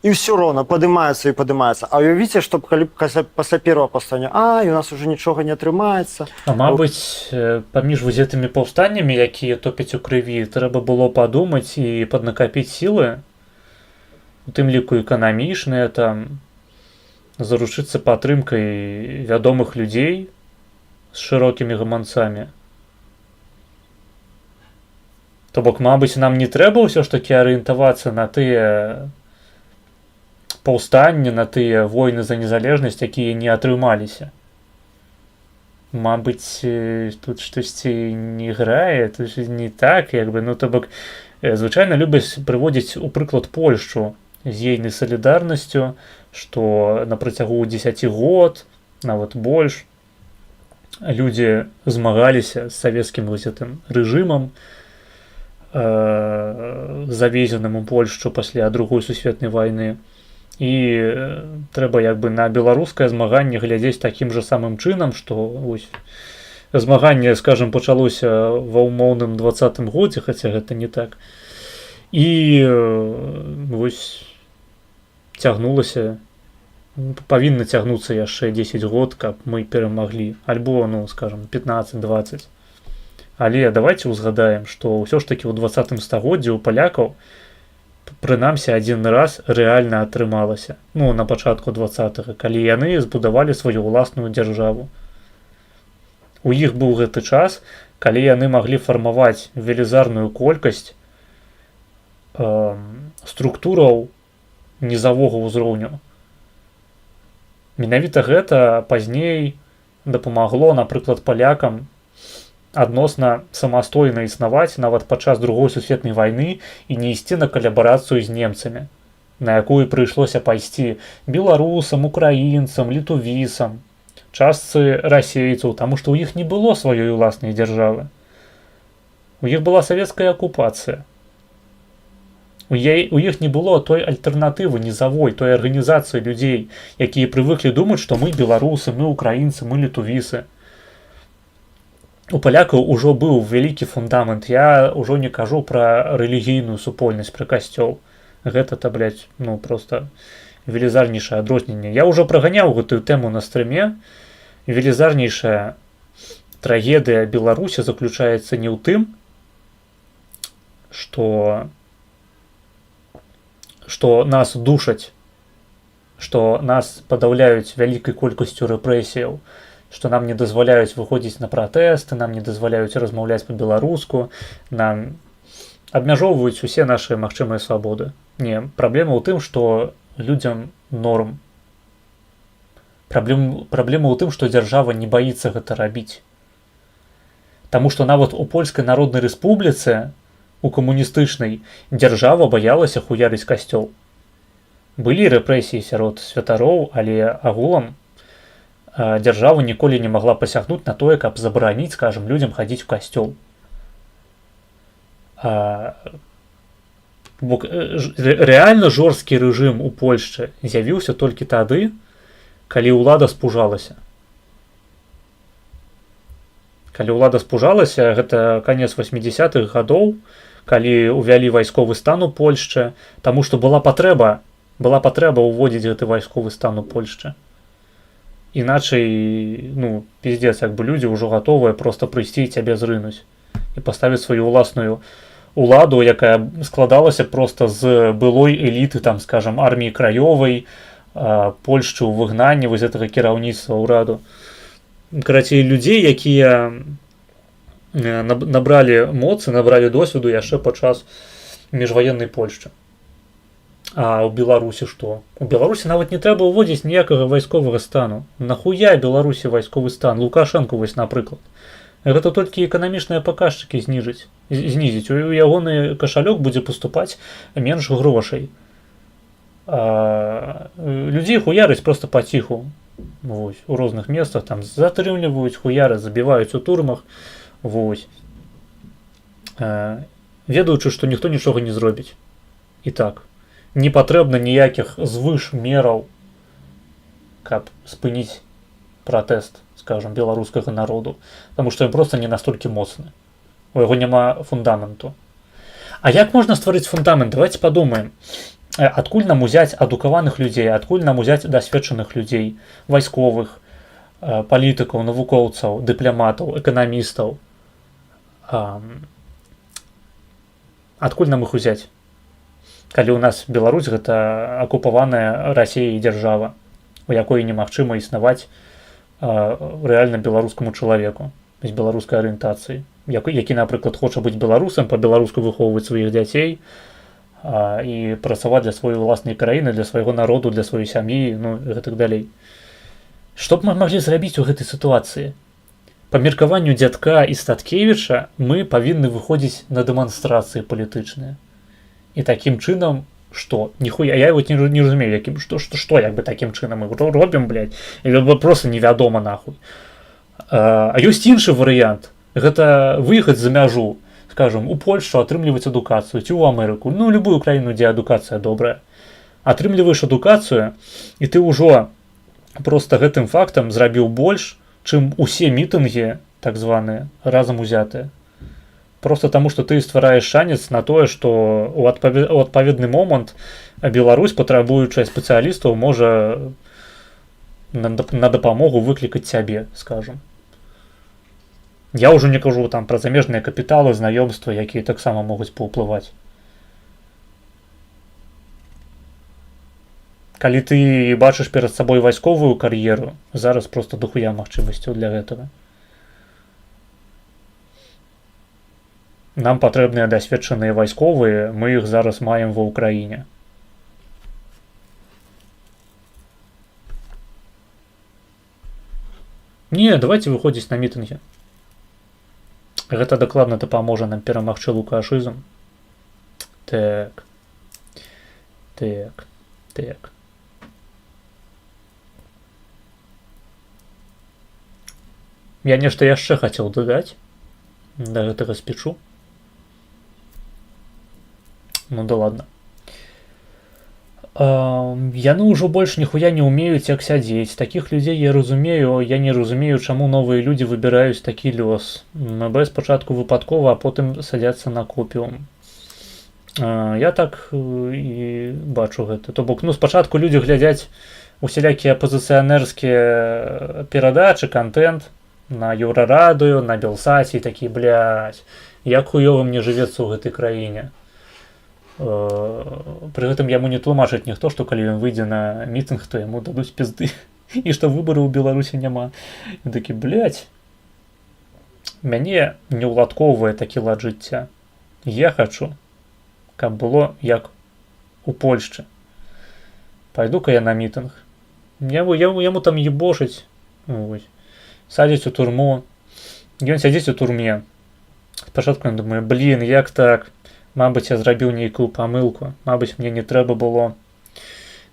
і ўсё роўна падымаецца і падымаецца. А уявіце, што калі пасля первого паўстання, у нас уже нічога не атрымаецца. А мабыць, паміж вось гэтымі паўстаннямі, якія топяць у крыві, трэба было падумаць і паднакапіць сілы, у тым ліку эканамічныя, там, заручыцца падтрымкай вядомых людзей з шырокімі гаманцамі. То бок, мабыць, нам не трэба ўсё ж такі арыентавацца на тыя паўстанні, на тыя войны за незалежнасць, якія не атрымаліся. Мабыць, тут штосьці не грае, тут не так, як бы, ну, то бок, звычайна любяць прыводзіць у прыклад Польшчу з ейнай салідарнасцю, што на працягу 10 год, нават больш, людзі змагаліся з савецкім гэтым рэжымам, завезеным у Польшчу пасля Другой сусветнай вайны. І трэба як бы на беларускае змаганне глядзець такім жа самым чынам, што ось змаганне, скажем, пачалося ва ўмоўным 20-м годзе, хаця гэта не так. І вось цягнулася, павінна цягнуцца яшчэ 10 год, каб мы перамаглі, альбо, ну, скажем, 15-20. Але давайте узгадаем, што ўсё ж такі ў 20 стагоддзі у палякаў прынамсі адзін раз рэальна атрымалася. Ну, на пачатку 20-х, калі яны збудавалі сваю ўласную дзяржаву. У іх быў гэты час, калі яны маглі фармаваць велізарную колькасць структураў нізавога ўзроўню. Менавіта гэта пазней дапамагло, напрыклад, палякам адносна самастойна існаваць нават падчас Другой сусветнай вайны і не ісці на калабарацыю з немцамі, на якую прыйшлося пайсці беларусам, украінцам, літувісам, частцы расейцаў, таму што ў іх не было сваёй уласнай дзяржавы. У іх была савецкая акупацыя. У іх не было той альтэрнатывы нізавой, той арганізацыі людзей, якія прывыклі думаць, што мы беларусы, мы украінцы, мы літувісы. У палякаў ужо быў вялікі фундамент. Я ўжо не кажу пра рэлігійную супольнасць, пра касцёл. Гэта-то, блядь, ну проста велізарнейшае адрозненне. Я ўжо праганяў гэтую тэму на стрыме. Велізарнейшая трагедыя Беларусі заключаецца не ў тым, што нас душаць, што нас падаўляюць вялікай колькасцю рэпрэсіяў, што нам не дазваляюць выходзіць на пратэсты, нам не дазваляюць размаўляць па-беларуску, нам абмяжоўваюць усе нашы магчымыя свабоды. Не, праблема ў тым, што людзям норм. Праблема ў тым, што дзяржава не баіцца гэта рабіць. Таму што нават у Польскай Народнай Рэспубліцы, у камуністычнай, дзяржава баялася хуярыць касцёл. Былі рэпрэсіі сярод святароў, але агулам дзяржава ніколі не магла пасягнуць на тое, каб забараніць, скажем, людзям хадзіць у касцёл. Рэальна жорсткі рэжым у Польшчы з'явіўся толькі тады, калі ўлада спужалася. Калі ўлада спужалася, гэта канец 80-х гадоў, калі ўвялі вайсковы стан у Польшчы, таму што была патрэба ўводзіць гэты вайсковы стан у Польшчы. Іначай, ну, пиздец, як бы людзі ўжо гатовыя проста прыйсці і цябе зрынуць і паставіць сваю ўласную уладу, якая складалася проста з былой эліты, там, скажем, арміі краёвай, Польшчы ў выгнанні вось гэтага кіраўніцтва ўраду. Карацей, людзей, якія набралі моцы, набралі досведу яшчэ падчас міжваеннай Польшчы. А ў Беларусі што? У Беларусі нават не трэба ўводзіць ніякага вайсковага стану. Нахуя Беларусі вайсковы стан? Лукашенко вось, напрыклад. Гэта толькі эканамічныя паказчыкі знізіць. У ягоны кашалёк будзе паступаць менш грошай. Людзей хуярыць проста паціху. Вось, у розных месцах там затрымліваюць хуяры, забіваюць у турмах. Вось. Ведаючы, што ніхто нічога не зробіць. І так. Не патрэбна ніякіх звыш мераў, каб спыніць пратэст, скажем, беларускага народу, таму што ён проста не настолькі моцны. У яго няма фундаменту. А як можна стварыць фундамент? Давайте падумаем. Адкуль нам узяць адукаваных людзей, адкуль нам узяць дасведчаных людзей, вайсковых, палітыкаў, навукоўцаў, дыпламатаў, эканамістаў? Адкуль нам іх узяць? Калі ў нас Беларусь гэта акупаваная Расіяй дзяржава, у якой немагчыма існаваць рэальна беларускаму чалавеку з беларускай арыентацыяй, які, напрыклад, хоча быць беларусам, па-беларуску выхоўваць сваіх дзяцей і працаваць для сваёй уласнай краіны, для свайго народу, для сваёй сям'і, ну і гэтак далей. Што б мы маглі зрабіць у гэтай сітуацыі? Па меркаванню дзядка і Статкевіча мы павінны выходзіць на дэманстрацыі палітычныя. І такім чынам, што? Ніхуя, я вот не разумею, што як бы такім чынам мы робім, блядь, і проста невядома нахуй. А ёсць іншы варыянт. Гэта выехаць за мяжу, скажем, у Польшчу атрымліваць адукацыю, ці ў Амерыку, ну, любую краіну, дзе адукацыя добрая. Атрымліваеш адукацыю, і ты ўжо проста гэтым фактам зрабіў больш, чым усе мітынгі, так званыя, разам узятыя. Просто таму, што ты ствараеш шанец на тое, што у адпаведны момант Беларусь, патрабуючая спецыялістаў, можа на дапамогу выклікаць цябе, скажам. Я ўжо не кажу там пра замежныя капіталы, знаёмствы, якія таксама могуць паўплываць. Калі ты бачыш перад сабой вайсковую кар'еру, зараз просто дохуя магчымасцяў для гэтага. Нам патрэбныя дасведчаныя вайсковыя, мы іх зараз маем ва ўкраіне. Не, давайте выходзіць на мітынгі. Гэта дакладна дапаможа нам перамагчы лукашызм. Так. Я нешта яшчэ хацеў дадаць да гэтага спічу. Ну да ладно. Яны ўжо больш ніхуя не ўмеюць як сядзець. Такіх людзей я не разумею, чаму новыя людзі выбіраюць такі лёс. МБ спачатку выпадкова, а потым садзяцца на копіум. Я так і бачу гэта. То бок, спачатку людзі глядзяць усялякія апозіцыянерскія перадачы, контент на Еўрарадыё, на Белсаце і такі, блядь, як хуёва мне жывецца ў гэтай краіне. Пры гэтым яму не тлумачыць ніхто, што калі ён выйдзе на мітынг, то яму дадуць пізды і што выбараў у Беларусі няма. І такі, блядь, мяне не ўладкоўвае такі лад жыцця. Я хачу, каб было як у Польшчы. Пайду-ка я на мітынг. Яму там ебошыць, садзіць у турму. Ён сядзіць у турме. Спачатку ён думае, блін, як так? Мабыць, я зрабіў нейкую памылку. Мабыць, мне не трэба было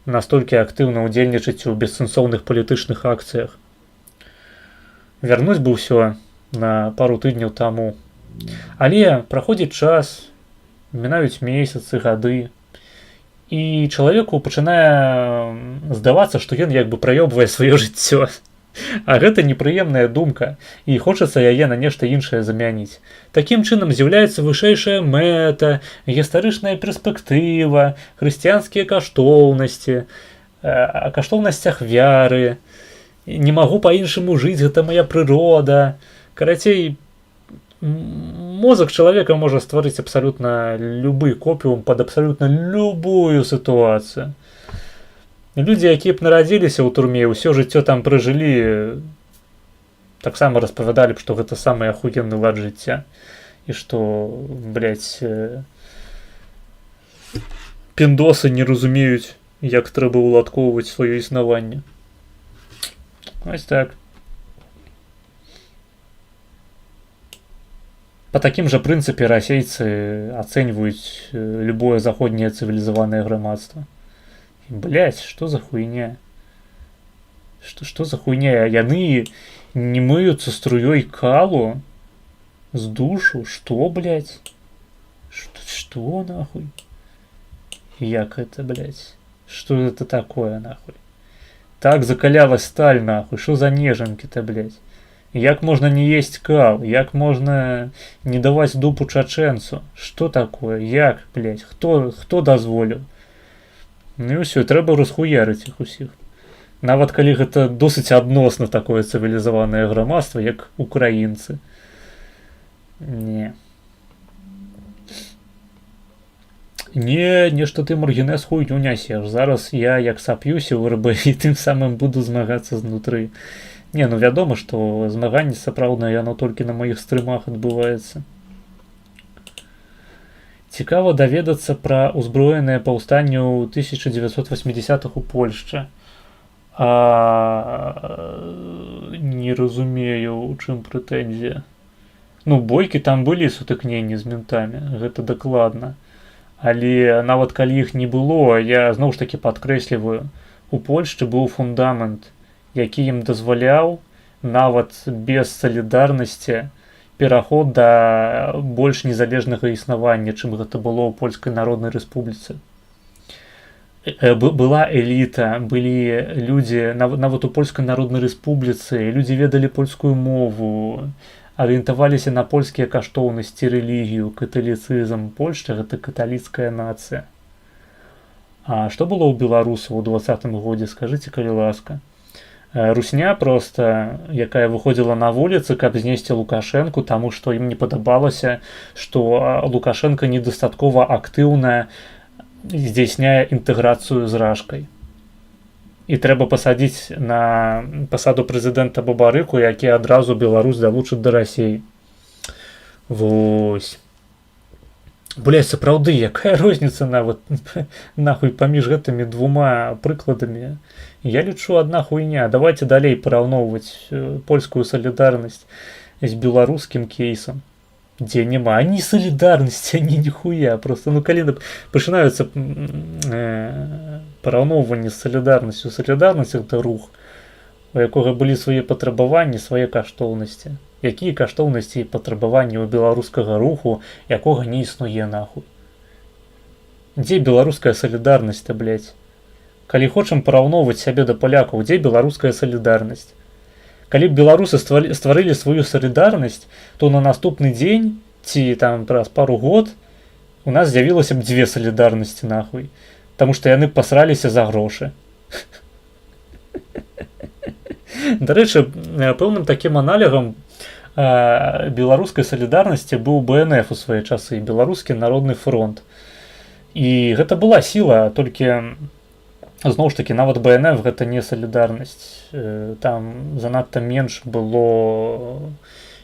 настолькі актыўна ўдзельнічаць у бессэнсоўных палітычных акцыях. Вярнуць бы ўсё на пару тыдняў таму. Але праходзіць час, мінаюць месяцы, гады, і чалавеку пачынае здавацца, што ён як бы праёбвае сваё жыццё. А гэта непрыемная думка, і хочацца яе на нешта іншае замяніць. Такім чынам з'яўляецца вышэйшая мэта, гістарычная перспектыва, хрысціянскія каштоўнасці, о каштоўнасцях вяры. Не магу па-іншаму жыць, гэта моя прырода. Карацей, мозг чалавека можа стварыць абсалютна любы копіум пад абсалютна любую сітуацыю. Людзі, якія б нарадзіліся ў турме, ўсё жыццё там пражылі, таксама распавядалі б, што гэта самы ахуенны лад жыцця. І што, блядь, піндосы не разумеюць, як трэба ўладкоўваць сваё існаванне. Вось так. Па такім жа прынцыпе расейцы ацэньваюць любое заходняе цывілізаванае грамадства. Блять, что за хуйня? Что за хуйня? Яны не мыются струей калу с душу? Что, блять? Что нахуй? Як это, блять? Что это такое, нахуй? Так закалялась сталь, нахуй. Что за неженки-то, блять? Як можно не есть кал? Як можно не давать дупу чачэнцу? Что такое? Як, блять? Кто дозволил? Ну і ўсё, трэба расхуярыць іх усіх. Нават калі гэта досыць адносна такое цывілізаванае грамадства, як украінцы. Не, нешта ты, Маргінэс, хуйню нясеш. Зараз я як сап'юся ў РБ і тым самым буду змагацца знутры. Не, вядома, што змаганне сапраўднае, яно толькі на маіх стрымах адбываецца. Цікава даведацца пра ўзброенае паўстанне ў 1980-х у Польшчы. Не разумею, у чым прэтэнзія. Бойкі там былі, сутыкненні з ментамі, гэта дакладна. Але нават калі іх не было, я зноў ж такі падкрэсліваю, у Польшчы быў фундамент, які ім дазваляў нават без салідарнасці пераход да больш незалежнага існавання, чым гэта было ў Польскай Народнай Рэспубліцы. Была эліта, былі людзі, нават у Польскай Народнай Рэспубліцы, людзі ведалі польскую мову, арыентаваліся на польскія каштоўнасці, рэлігію, каталіцызм. Польшча гэта каталіцкая нацыя. А што было ў беларусаў у 20-м годзе, скажыце, калі ласка. Русня проста, якая выходзіла на вуліцы, каб знесці Лукашэнку, таму што ім не падабалася, што Лукашенко недастаткова актыўна здзяйсняе інтэграцыю з Рашкай. І трэба пасадзіць на пасаду прэзідэнта Бабарыку, які адразу Беларусь далучыць да Расіі. Вось. Блядь, сапраўды, якая розніца нават нахуй паміж гэтымі двума прыкладамі. Я лічу, адна хуйня. Давайте далей параўноўваць польскую салідарнасць з беларускім кейсам, дзе няма ані салідарнасці, ані ніхуя. Просто, ну, калі пачынаюцца параўноўванні з салідарнасцю. Салідарнасць — гэта рух, у якога былі свае патрабаванні, свае каштоўнасці. Якія каштоўнасці і патрабаванні ў беларускага руху, якога не існуе нахуй. Дзе беларуская салідарнасць-то, блядь? Калі хочам параўноўваць сябе да палякаў, дзе беларуская салідарнасць? Калі б беларусы стварылі сваю салідарнасць, то на наступны дзень ці там праз пару год у нас з'явілася б дзве салідарнасці нахуй. Таму што яны пасраліся за грошы. Дарэчы, пэўным такім аналегам беларускай салідарнасці быў БНФ у свае часы, Беларускі народны фронт. І гэта была сіла, толькі зноў ж такі нават БНФ гэта не салідарнасць. Там занадта менш было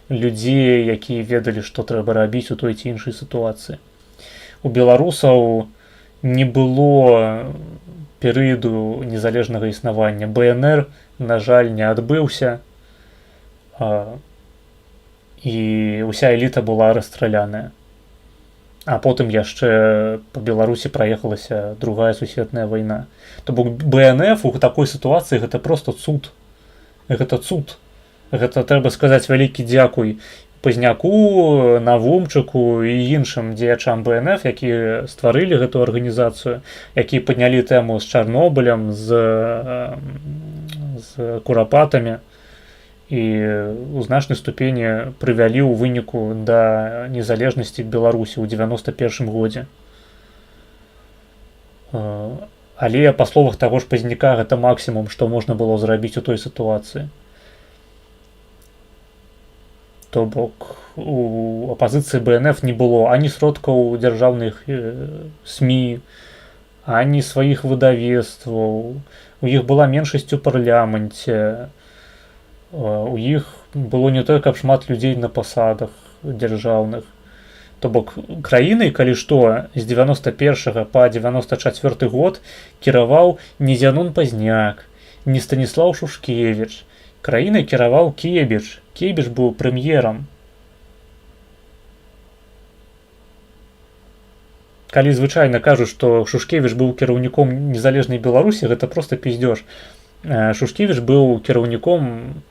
людзей, якія ведалі, што трэба рабіць у той ці іншай сітуацыі. У беларусаў не было перыяду незалежнага існавання. БНР, на жаль, не адбыўся. І ўся эліта была расстраляная. А потым яшчэ па Беларусі праехалася другая сусветная вайна. То бок БНФ у такой сітуацыі гэта проста цуд. Гэта цуд. Гэта трэба сказаць вялікі дзякуй Пазняку, Навумчыку і іншым дзеячам БНФ, якія стварылі гэту арганізацыю, якія паднялі тэму з Чарнобылем, з курапатамі, і ў значнай ступені прывялі ў выніку да незалежнасці Беларусі ў 91 годзе. Але па словах таго ж Пазняка гэта максімум, што можна было зрабіць у той сітуацыі. То бок у апазіцыі БНФ не было ані сродкаў дзяржаўных СМІ, ані сваіх выдавецтваў. У іх была меншасць у парламенце. У іх было не тое, каб шмат людзей на пасадах дзяржаўных. То бок краінай, калі што, з 91 па 94 год кіраваў не Зянон Пазняк, не Станіслаў Шушкевіч. Краінай кіраваў Кебіч. Кебіч быў прэм'ерам. Калі звычайна кажуць, што Шушкевіч быў кіраўніком незалежнай Беларусі, гэта проста пиздёж. Шушкевіч быў кіраўніком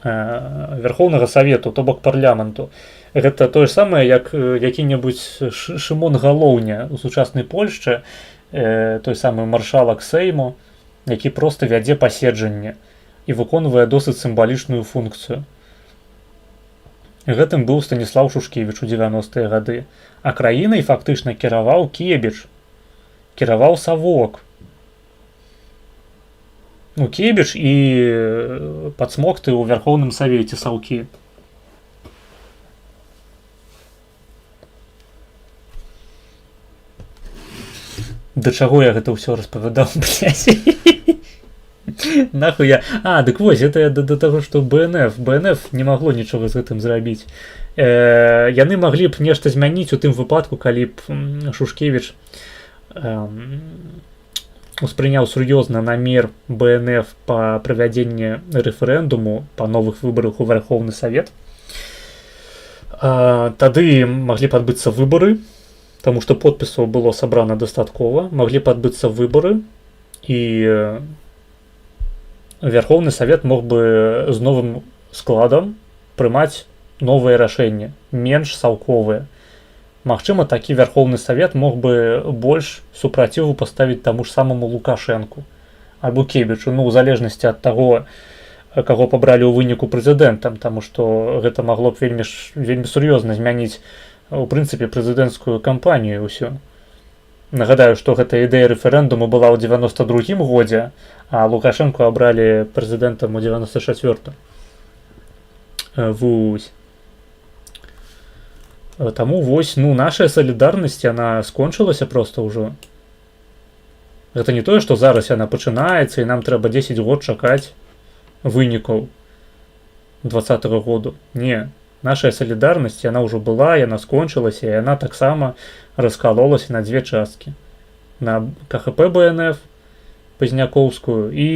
Верховнага Савету, то бок парламенту. Гэта тое самае, як які-небудзь Шымон Галоўня у сучаснай Польшчы, той самы маршалак Сейму, які проста вядзе паседжанне і выконвае досыць сімвалічную функцыю. Гэтым быў Станіслаў Шушкевіч у 90-е гады. А краінай фактычна кіраваў Кебіч, кіраваў Савок. Ну, Кебіч і падсмокты ў Верховным Савеце Саўкі. Да чаго я гэта ўсё распавядаў, блядь? Нахуй я... дык вось, гэта я да таго, што БНФ не магло нічога з гэтым зрабіць. Яны маглі б нешта змяніць у тым выпадку, калі б Шушкевіч успрыняў сур'ёзна намер БНФ па правядзенні рэферэндуму па новых выбарах у Верховны Савет. Тады маглі б адбыцца выбары, таму што подпісаў было сабрана дастаткова, маглі б адбыцца выбары, і Верховны Савет мог бы з новым складам прымаць новыя рашэнні, менш саўковыя. Магчыма, такі Верховны Савет мог бы больш супраціву паставіць таму ж самому Лукашэнку альбо Кебічу, ну, у залежнасці ад таго, каго пабралі ў выніку прэзідэнтам, таму што гэта магло б вельмі сур'ёзна змяніць у прынцыпе прэзідэнцкую кампанію ўсё. Нагадаю, што гэта ідэя рэферэндуму была ў 92-м годзе, а Лукашэнку абралі прэзідэнтам у 94-м. Вось. Таму вось, нашая салідарнасць, яна скончылася проста ўжо. Гэта не тое, што зараз яна пачынаецца, і нам трэба 10 год чакаць вынікаў 20-го году. Не, нашая салідарнасць, яна ўжо была, яна скончылася, і яна таксама раскалолася на две часткі. На КХП БНФ пазнякоўскую і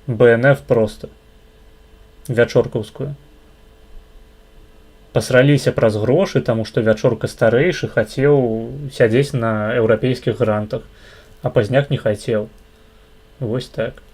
БНФ проста вячоркаўскую. Пасраліся праз грошы, таму што Вячорка старэйшы хацеў сядзець на еўрапейскіх грантах, а Пазняк не хацеў. Вось так.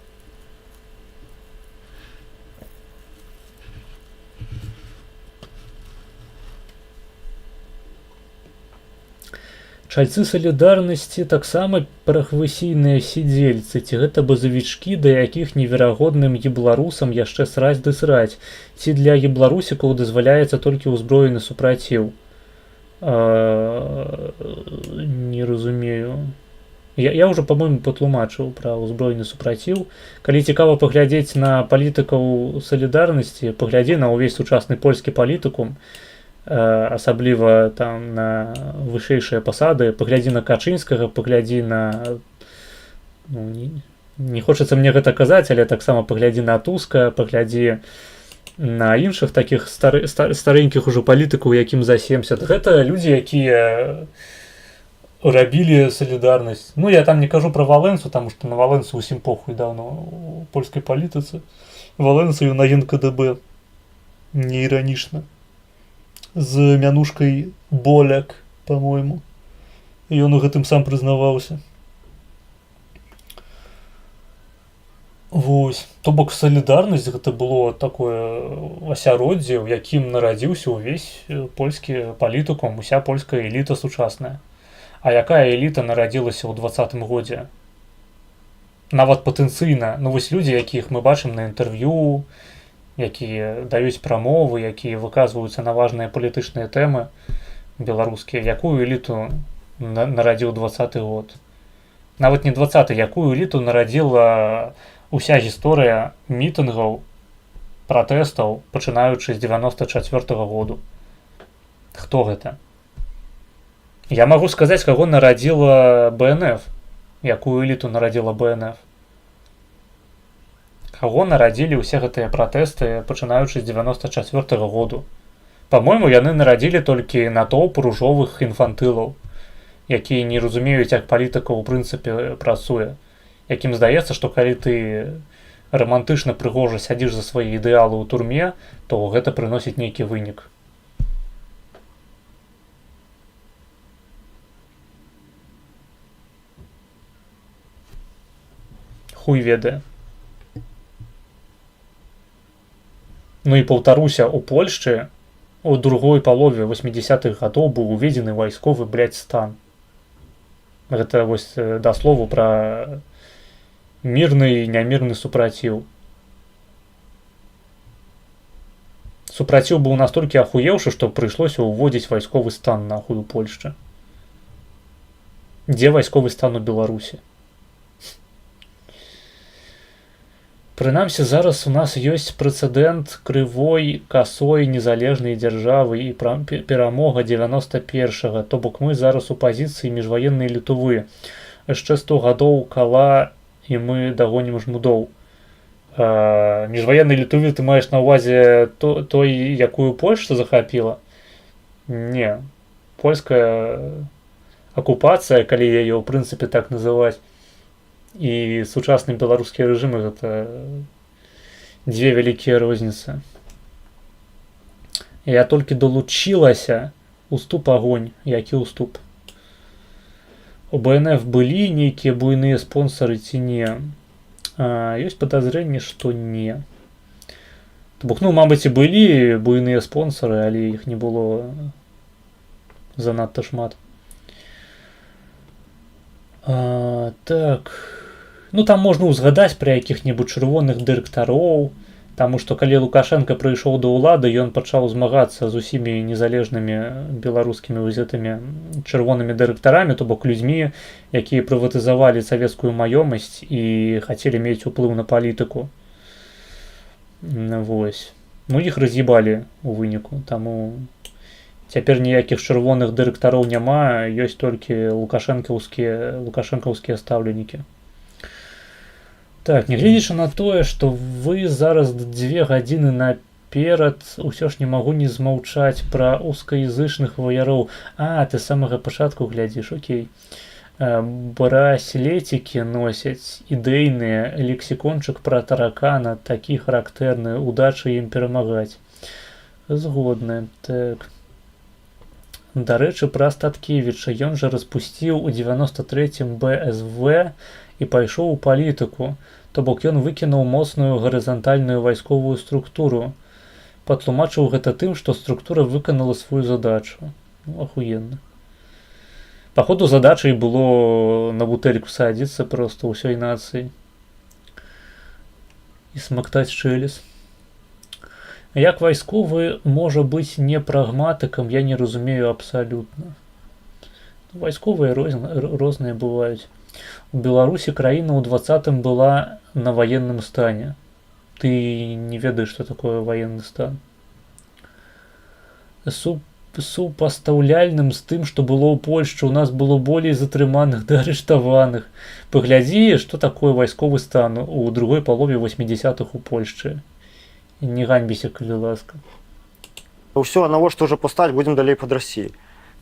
Чальцы салідарнасці таксама прахвысійныя сідзельцы, ці гэта базавічкі, да якіх неверагодным ебларусам яшчэ сраць ды сраць, ці для ебларусікаў дазваляецца толькі ўзброены супраціў. Не разумею. Я ўжо, па-мойму, патлумачыў пра ўзброены супраціў. Калі цікава паглядзець на палітыкаў салідарнасці, паглядзі на ўвесь сучасны польскі палітыкум, асабліва там на вышэйшыя пасады, паглядзі на Качынскага, паглядзі на... не хочацца мне гэта казаць, але таксама паглядзі на Туска, паглядзі на іншых такіх старэнькіх ужо палітыкаў, якім за 70. Гэта людзі, якія рабілі салідарнасць. Я там не кажу пра Валенсу, таму што на Валенсу ўсім похуй даўно у польскай палітыцы. Валенсу на НКДБ не іранічна. З мянушкай Боляк, па-мойму. Ён у гэтым сам прызнаваўся. Вось. То бок салідарнасць гэта было такое асяроддзе, у якім нарадзіўся ўвесь польскі палітыкум, уся польская эліта сучасная. А якая эліта нарадзілася ў 20-м годзе? Нават патэнцыйна. Вось людзі, якіх мы бачым на інтэрв'ю, якія даюць прамовы, якія выказваюцца на важныя палітычныя тэмы беларускія, якую эліту нарадзіў 20-й год? Нават не 20-й, якую эліту нарадзіла уся гісторыя мітынгаў, пратэстаў, пачынаючы з 94-го году. Хто гэта? Я магу сказаць, каго нарадзіла БНФ, якую эліту нарадзіла БНФ. Каго нарадзілі ўсе гэтыя пратэсты, пачынаючы з 94-го году. Па-мойму, яны нарадзілі толькі натоўп ружовых інфантылаў, якія не разумеюць, як палітыка ў прынцыпе працуе. Якім здаецца, што калі ты рамантычна прыгожа сядзіш за свае ідэалы ў турме, то гэта прыносіць нейкі вынік. Хуй ведае. І паўтаруся, у Польшчы у другой палове 80-х гадоў быў уведзены вайсковы, стан. Гэта вось да слову пра мірны і нямірны супраціў. Супраціў быў настолькі ахуеўшы, што прыйшлося ўводзіць вайсковы стан нахуй у Польшчы. Дзе вайсковы стан у Беларусі? Прынамсі, зараз у нас ёсць прэцэдэнт крывой, касой, незалежнай дзяржавы і перамога 91-го, то бок мы зараз у пазіцыі міжваеннай Літвы. Яшчэ 100 гадоў кала, і мы дагонім жмудоў. Міжваеннай Літвы ты маеш на ўвазе той, якую Польшча захапіла? Не. Польская акупацыя, калі яе ў прынцыпе так называць, і сучасныя беларускія рэжымы гэта дзве вялікія розніцы. Я толькі далучылася, уступ агонь, які ўступ. У БНФ былі нейкія буйныя спонсары ці не? Ёсць падазрэнне, што не. То бок, мабыць, і былі буйныя спонсары, але іх не было занадта шмат. Так, Ну там можна ўзгадаць пра якіх-небудзь чырвоных дырэктароў, таму што калі Лукашенко прыйшоў да ўлады, ён пачаў змагацца з усімі незалежнымі беларускімі гэтымі чырвонымі дырэктарамі, то бок людзьмі, якія прыватызавалі савецкую маёмасць і хацелі мець уплыў на палітыку. Вось. Ну іх раз'ебалі у выніку, таму цяпер ніякіх чырвоных дырэктароў няма, ёсць толькі лукашэнкаўскія стаўленікі. Так, нягледзячы на тое, што вы зараз 2 гадзіны наперад, усё ж не магу не змаўчаць пра узкаязычных ваяроў. А, ты з самага пачатку глядзіш, окей. Браслетікі носяць ідэйныя, лексікончык пра таракана, такі характэрны, удачы ім перамагаць. Згодны, так. Дарэчы, пра Статкевіча, ён жа распусціў у 93-м БСВ і пайшоў у палітыку, то бок ён выкінуў моцную гарызантальную вайсковую структуру. Патлумачыў гэта тым, што структура выканала сваю задачу. Ну, ахуенна. Паходу, задачай было на бутэльку садзіцца проста ўсёй нацыі і смактаць шэлес. Як вайсковы можа быць не прагматыкам, я не разумею абсалютна. Вайсковыя розныя бываюць. У Беларусі краіна ў 20-м была на ваенным стане. Ты не ведаеш, што такое ваенны стан. Супастаўляльным з тым, што было ў Польшчы, у нас было болей затрыманых да арыштаваных. Паглядзі, што такое вайсковы стан у другой палове 80-х у Польшчы. Не ганьбіся, калі ласка. Ўсё, навошта ўжо паўстаць, будзем далей пад Расіяй.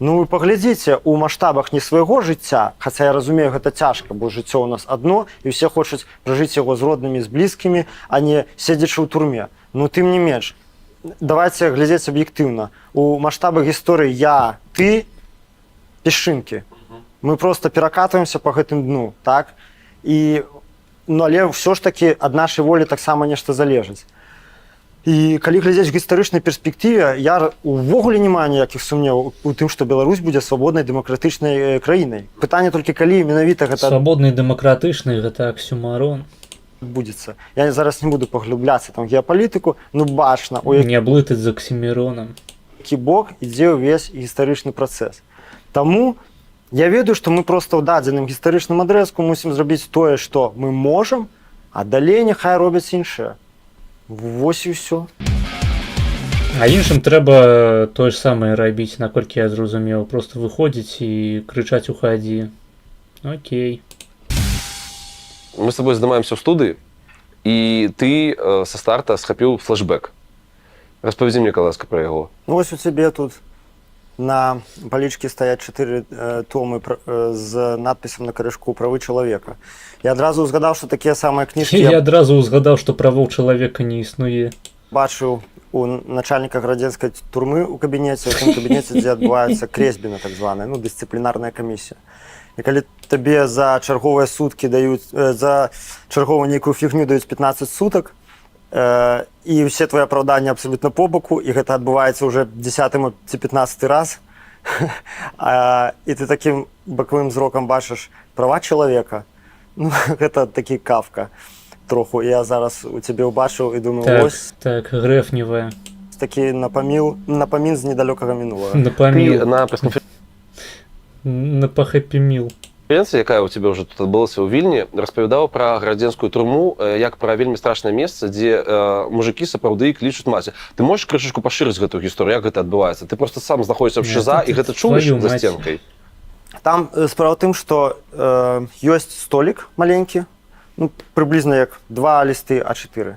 Ну вы паглядзіце ў маштабах не свайго жыцця, хаця я разумею, гэта цяжка, бо жыццё ў нас адно, і ўсе хочуць пражыць яго з роднымі, з блізкімі, а не седзячы ў турме. Ну тым не менш, давайте глядзець аб'ектыўна. У маштабах гісторыі я, ты, пешчынкі. Мы проста перакатваемся па гэтым дну, так? І, ну, але ўсё ж такі ад нашай волі таксама нешта залежыць. І калі глядзець в гістарычнай перспектыве, я увогуле не маю ніякіх сумневаў у тым, што Беларусь будзе свабоднай дэмакратычнай краінай. Пытанне толькі калі менавіта гэта... Свабоднай дэмакратычнай гэта аксюмарон. Будзецца. Я зараз не буду паглыбляцца там геапалітыку, ну бачна... Не блытаць з аксіміронам. Які бок ідзе ўвесь гістарычны працэс. Таму я ведаю, што мы проста ў дадзеным гістарычным адрэзку мусім зрабіць тое, што мы можам, а далей няхай робяць іншае. Вось і ўсё. А іншым трэба тое ж самае рабіць, наколькі я зразумеў. Проста выходзіць і крычаць «Уходи». Окей. Мы с тобой здымаемся ў студыі, і ты са старта схапіў флешбэк. Распавядзі мне, каласка, пра яго. Ну вось у цябе тут на палічкі стаяць 4 томы з надпісам на карышку «Правы чалавека». Я адразу ўзгадаў, што такія самыя кніжкі... Я адразу ўзгадаў, што правоў чалавека не існуе. Бачыў у начальніка градзенскай турмы ў кабінеце, у тым кабінеце, дзе адбываецца крэсьбіна, так званая, ну, дысцыплінарная камісія. І калі табе за чарговыя суткі даюць, за чарговую нейкую фігню даюць 15 сутак, і ўсе твои апраўданні абсалютна по боку, і гэта адбываецца ўжо 10 ці 15 раз, і ты такім бакавым зрокам бачыш права чалавека. Ну, гэта такі Кафка троху. Я зараз у цябе ўбачыў і думаю, так, ось... Так, грэфневая. Такі напамін з недалёкага мінулага. Напаміл. На пахэпіміл. Конференцыя, якая у цябе ўжо тут адбылася ў Вільні, распавядаў пра градзенскую турму як пра вельмі страшнае месца, дзе мужыкі сапраўды клічуць маці. Ты можаш крышачку пашырыць гэтую гісторыю, як гэта адбываецца? Ты проста сам знаходзіся ў ШЗА і гэта чуеш за сценкай? Там справа ў тым, што ёсць столік маленькі, ну, прыблізна як 2 лісты А4.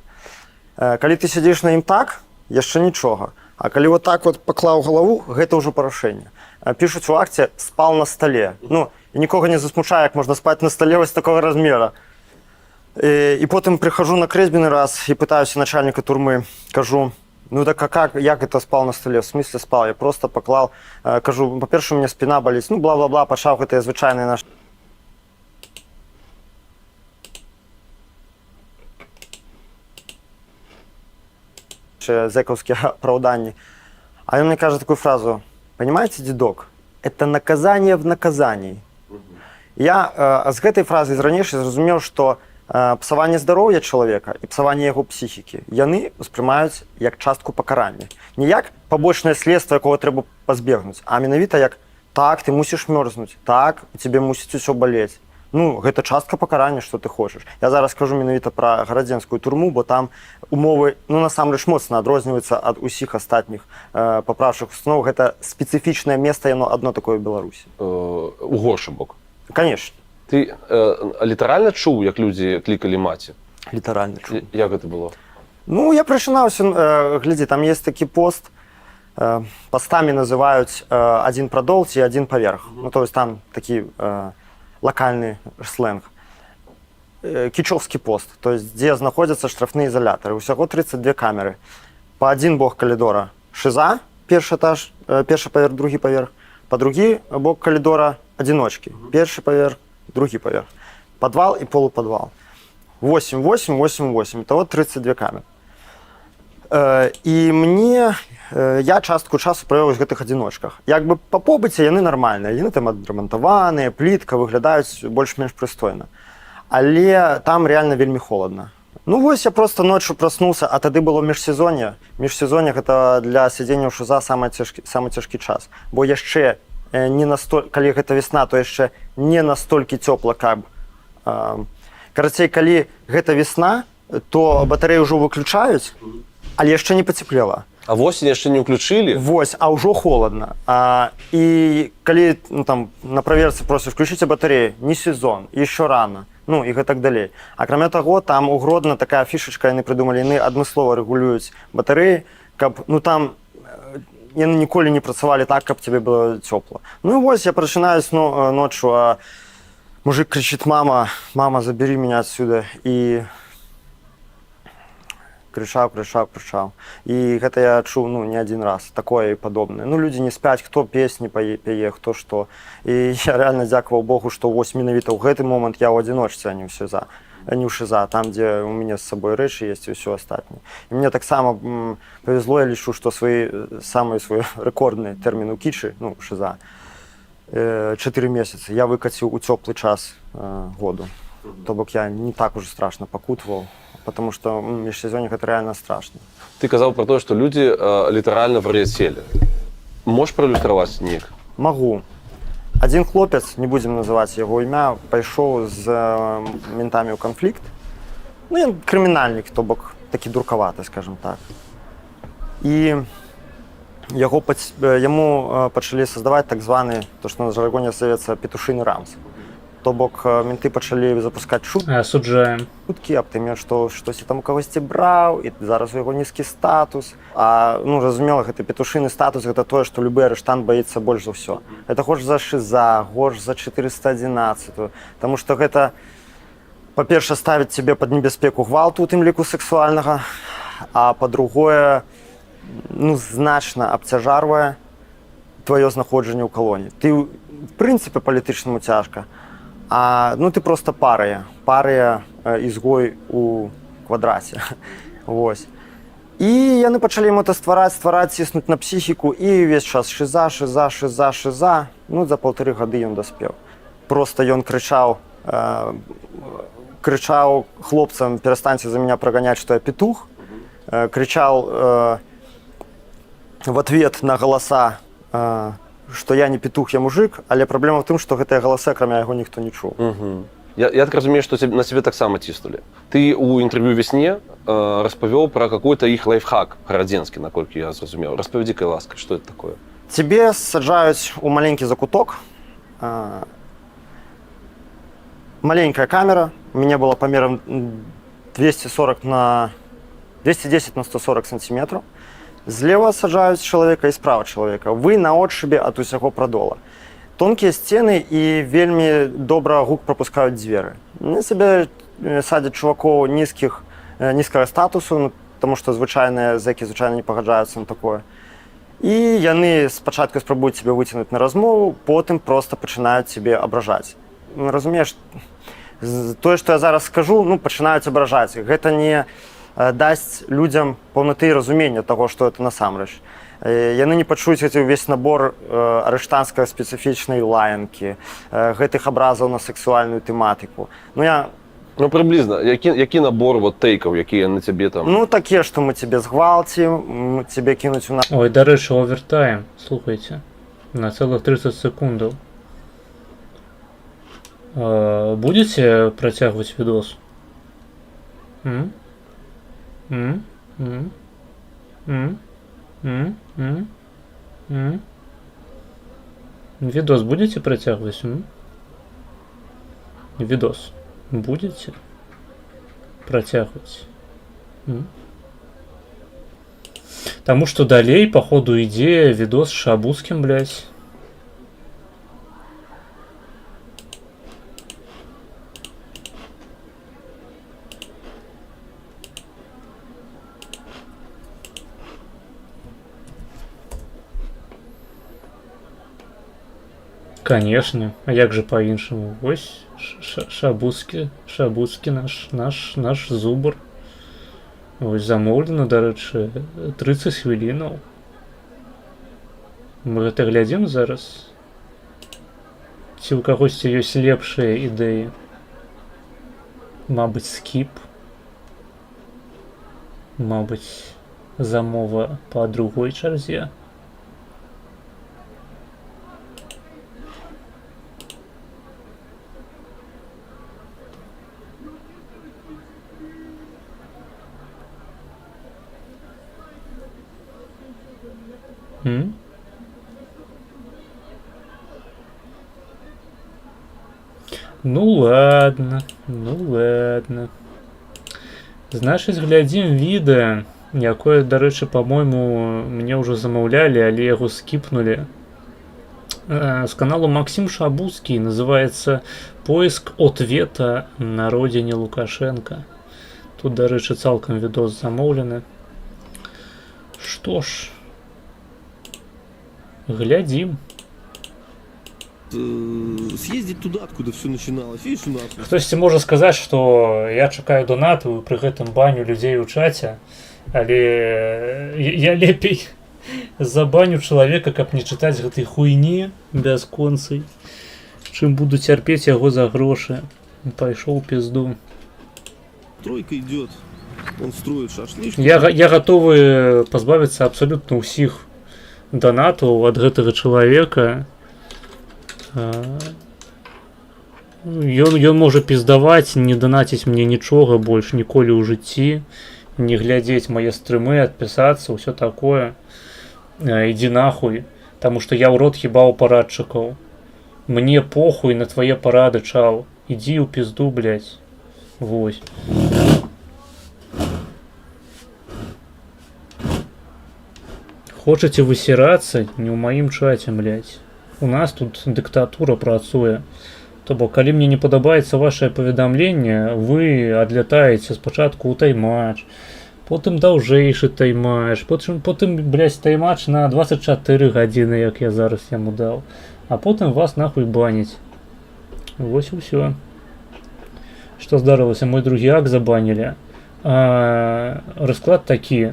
Калі ты сядзіш на ім так, яшчэ нічога. А калі вот так вот паклаў галаву, гэта ўжо парушэнне. Пішуць у акце «спал на столе». Ну, і нікога не засмучае, як можна спаць на столе вось такога размера. І потым прыхожу на крэсьбіны раз і пытаюся начальніка турмы, кажу, ну так а как, як это спал на столе? В смысле спал? Я просто поклал, кажу, па-перше, у меня спина болит, ну бла-бла-бла, пачаў гэтыя звычайныя наш... зэкаўскія апраўданні. А ён мне кажа такую фразу, понимаете, дедок, это наказание в наказании. Я з гэтай фразы з ранейшай зразумеў, што псаванне здароўя чалавека і псаванне яго псіхікі яны ўспрымаюць як частку пакарання. Не як пабочнае следства, якога трэба пазбегнуць, а менавіта як так, ты мусіш мёрзнуць, так, у цябе мусіць усё балець. Ну, гэта частка пакарання, што ты хочаш. Я зараз кажу менавіта пра гарадзенскую турму, бо там умовы, ну, насамрэч моцна адрозніваюцца ад усіх астатніх папраўчых устаноў. Гэта спецыфічнае месца, яно адно такое ў Беларусі. У горшы бок. Конечно. Ты літаральна чуў, як людзі клікалі маці? Літаральна чуў. Як гэта было? Ну, я прачынаўся, глядзі, там есть такі пост, постамі называюць адзін прадол ці адзін паверх. Ну, то есть там такі лакальны сленг. Кічовскі пост, то есть дзе знаходзяцца штрафныя изолятары. Усяго 32 камеры. Па адзін бок калідора шыза, першы этаж, першы паверх, другі паверх. Па другі бок калідора адзіночкі. Першы паверх, другі паверх. Падвал і полупадвал. 8, 8, 8, 8. Итого 32 камеры. І мне, я частку часу правёў у гэтых адзіночках. Як бы па побыце яны нармальныя, яны там адрамантаваныя, плітка, выглядаюць больш-менш прыстойна. Але там реально вельмі холодна. Ну вось я просто ночью проснулся, а тады было міжсезонне. Міжсезонне гэта для сядзення ў ШУЗа самы цяжкі час. Бо яшчэ не настолькі, калі гэта весна, то яшчэ не настолькі цёпла, каб. Карацей, калі гэта весна, то батареі ўжо выключаюць, але яшчэ не пацеплела. А восень яшчэ не ўключылі? Вось, а ўжо холодна. І калі там на праверцы просяць включыце батареі, не сезон, еще рано. Ну і гэтак далей. Акрамя таго, там у Гродно такая фішачка, яны прыдумалі, яны адмыслова рэгулююць батарэі, каб, ну там яны ніколі не працавалі так, каб тебе было цёпла. Ну і вось я прачынаюсь ночью, а мужик кричит: мама, мама, забери меня отсюда. І крычаў. І гэта я чуў, ну, не адзін раз, такое і падобнае. Ну, людзі не спяць, хто песні пяе, хто што. І я реально дзякаваў Богу, што вось менавіта ў гэты момант я ў адзіночцы, а не ў ШИЗа, там, дзе у мяне з сабой рэчы ёсць і ўсё астатняе. І мне таксама павезло, я лічу, што самы свой рэкордны тэрмін у кічы, ну, ШИЗа, 4 месяцы я выкаціў у цёплы час году. То бок я не так уже страшно пакутваў, потому что межсезонье это реально страшно. Ты казаў про то, что люди літаральна вар'яцелі. Можешь проиллюстраваць неяк? Могу. Один хлопец, не будем называть его імя, пайшоў з ментамі ў канфлікт. Ну, ён крымінальнік, то бок такі дуркаваты, скажем так. І яму пачалі создаваць так званы, то, што на жаргоне зовецца петушыны рамс. То бок менты пачалі запускаць чуткі аб тым, што штосьці там у кагосьці браў, і зараз у яго нізкі статус. А, ну, разумела, гэта петушыны статус, гэта тое, што любы арыштант баіцца больш за ўсё. Гэта горш за ШИЗа, горш за 411. Таму што гэта, па-перша, ставіць цябе пад небяспеку гвалту, у тым ліку сексуальнага, а па-другое, ну, значна абцяжарвае тваё знаходжанне ў калоніі. Ты, в прынцыпе, палітычнаму цяжка. А, ну, ты просто парыя ізгой у квадраце. Вось. І яны пачалі ему это ствараць, ціснуць на псіхіку, і ўвесь час ШИЗа. Ну, за 1,5 гады ён даспеў. Просто ён крычаў хлопцам: перастаньце за меня праганяць, што я петух. Крычаў в ответ на галаса, што я не петух, я мужик, але праблема ў тым, што гэтыя галасы, акрамя яго, ніхто не чуў. Я так разумею, што на цябе таксама ціснулі. Ты ў інтэрв'ю «Весне» распавёў пра какой-то іх лайфхак гарадзенскі, наколькі я зразумеў. Распавядзі, кай ласка, што это такое? Цябе саджаюць у маленькі закуток. Маленькая камера, у мяне была памерам 210 на 140 сантиметров. Злева саджаюць чалавека і справа чалавека. Вы на отшыбе ад усяго прадола. Тонкія сцены і вельмі добра гук прапускаюць дзверы. На сабе садзяць чувакоў нізкага статусу, таму што звычайныя зэкі звычайна не пагаджаюцца на такое. І яны спачатку спрабуюць цябе выцягнуць на размову, потым проста пачынаюць цябе абражаць. Разумееш, тое, што я зараз скажу, ну, пачынаюць абражаць. Гэта не дасць людзям паўнаты разумення таго, што это насамрэч. Яны не пачуюць гэты ўвесь набор арыштанскай спецыфічнай лаянкі, гэтых абразаў на сексуальную тэматыку. Ну, приблизно. Які набор вот тейкаў, якія на цябе там? Ну, такія, што мы цябе згвалцім, цябе кінуць у нас. Ой, дарэчы, овертайм, слухайце, на цэлых 30 секундаў. Будете працягваць відос? Відос будете працягваць? Відос будете працягваць? Таму што далей, походу, ідзе відос з Шабуцкім, блядь. Конечно, а як же по-іншаму? Вось Шабуцкі наш зубр. Вось замоўлена, дарэчы, 30 хвілінаў. Мы гэта глядзім зараз? Ці ў кагосьці ёсць лепшыя ідэі? Мабыць, скіп. Мабыць, замова па другой чарзе. Ну ладно. Значыць, глядзім відэа, якое, дарэчы, па-мойму, мне ўжо замаўлялі, але яго скіпнулі. З каналу Максим Шабуцкі, называецца «Поиск ответа на родине Лукашенко». Тут, дарэчы, цалкам відос замоўлены. Што ж, глядзім. Съездить туда, откуда все начиналось. Видишь, у нас... Хтосьці можа сказаць, што я чакаю донату, пры гэтым баню людзей у чаце, але я лепей забаню чалавека, каб не чытаць гэтай хуйні бясконцай, чым буду цярпець яго за грошы. Пайшоў пізду. Тройка идет, он строит шашлычки. Я гатовы пазбавіцца абсалютна ўсіх донатаў ад гэтага чалавека. Ён можа піздаваць, не данаціць мне нічога больш ніколі ў жыцці, не глядзець мае стрымы, адпісацца, ўсё такое. Ідзі нахуй, таму што я ў рот хібаў парадчыкаў. Мне похуй на твае парады, чал. Ідзі ў пізду, блядь. Вось. Хочаце высірацца? Не ў маім чаце, блядь. У нас тут дыктатура працуе. То бок, калі мне не падабаецца вашае паведамленне, вы адлятаеце спачатку ў таймач, потым даўжэйшы таймач, потым, блядь, таймач на 24 гадзіны, як я зараз яму даў, а потым вас нахуй баніць. Вось і ўсё. Што здарылася? Мой другі акт забанілі. Расклад такі.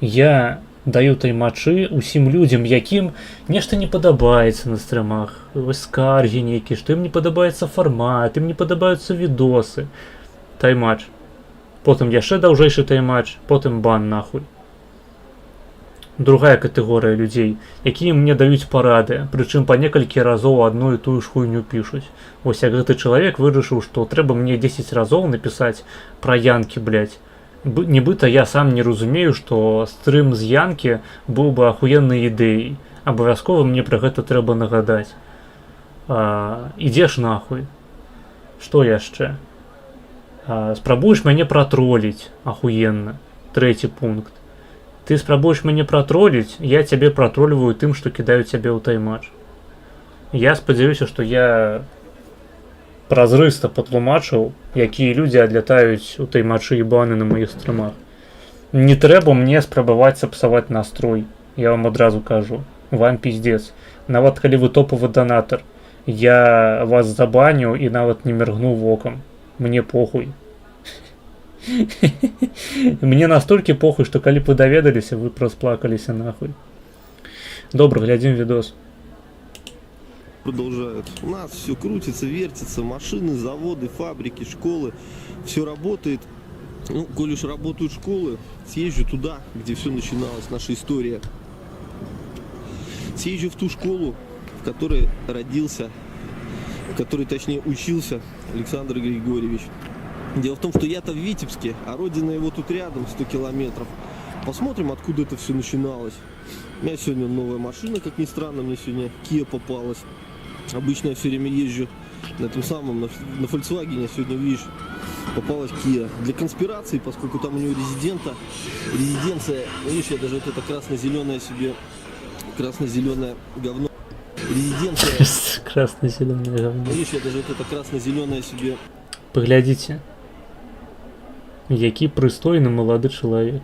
Я даю таймачы усім людзям, якім нешта не падабаецца на стрымах. Вось скаргі нейкі, што ім не падабаецца фармат, ім не падабаюцца відосы. Таймач. Потым яшчэ даўжэйшы таймач, потым бан нахуй. Другая катэгорыя людзей, якія мне даюць парады, прычым па некалькі разоў адну і тую ж хуйню пішуць. Вось як гэты чалавек вырашыў, што трэба мне 10 разоў напісаць пра янкі, блядь. Нібыта я сам не разумею, што стрым з янкі быў бы ахуеннай ідэяй. Абавязкова мне пра гэта трэба нагадаць. Ідзеш нахуй. Што яшчэ? Спрабуеш мяне пратроліць ахуенна. Трэці пункт. Ты спрабуеш мяне пратроліць, я цябе пратрольваю тым, што кідаю цябе ў таймач. Я спадзяюся, што я празрыста патлумачыў, якія людзі адлятаюць у таймачы і баны на маіх стрымах. Не трэба мне спрабаваць сапсаваць настрой. Я вам адразу кажу. Вам пиздец. Нават калі вы топавы донатар, я вас забаню і нават не міргну вокам. Мне похуй. Мне настолькі похуй, што калі б вы даведаліся, вы прасплакаліся нахуй. Добре, глядим видос. Продолжают. У нас все крутится, вертится, машины, заводы, фабрики, школы. Все работает. Ну, коль уж работают школы, съезжу туда, где все начиналось, наша история. Съезжу в ту школу, в которой родился, в которой, точнее, учился Александр Григорьевич. Дело в том, что я-то в Витебске, а родина его тут рядом, 100 километров. Посмотрим, откуда это все начиналось. У меня сегодня новая машина, как ни странно, мне сегодня Kia попалась. Обычно я все время езжу на этом самом, на Volkswagen, сегодня, видишь, попалась Kia. Для конспирации, поскольку там у него резиденция, видишь, я даже вот это красно-зеленое себе, красно-зеленое говно. Резиденция. Красно-зеленое говно. Видишь, я даже вот это красно-зеленое себе. Поглядите. Який пристойный молодой человек.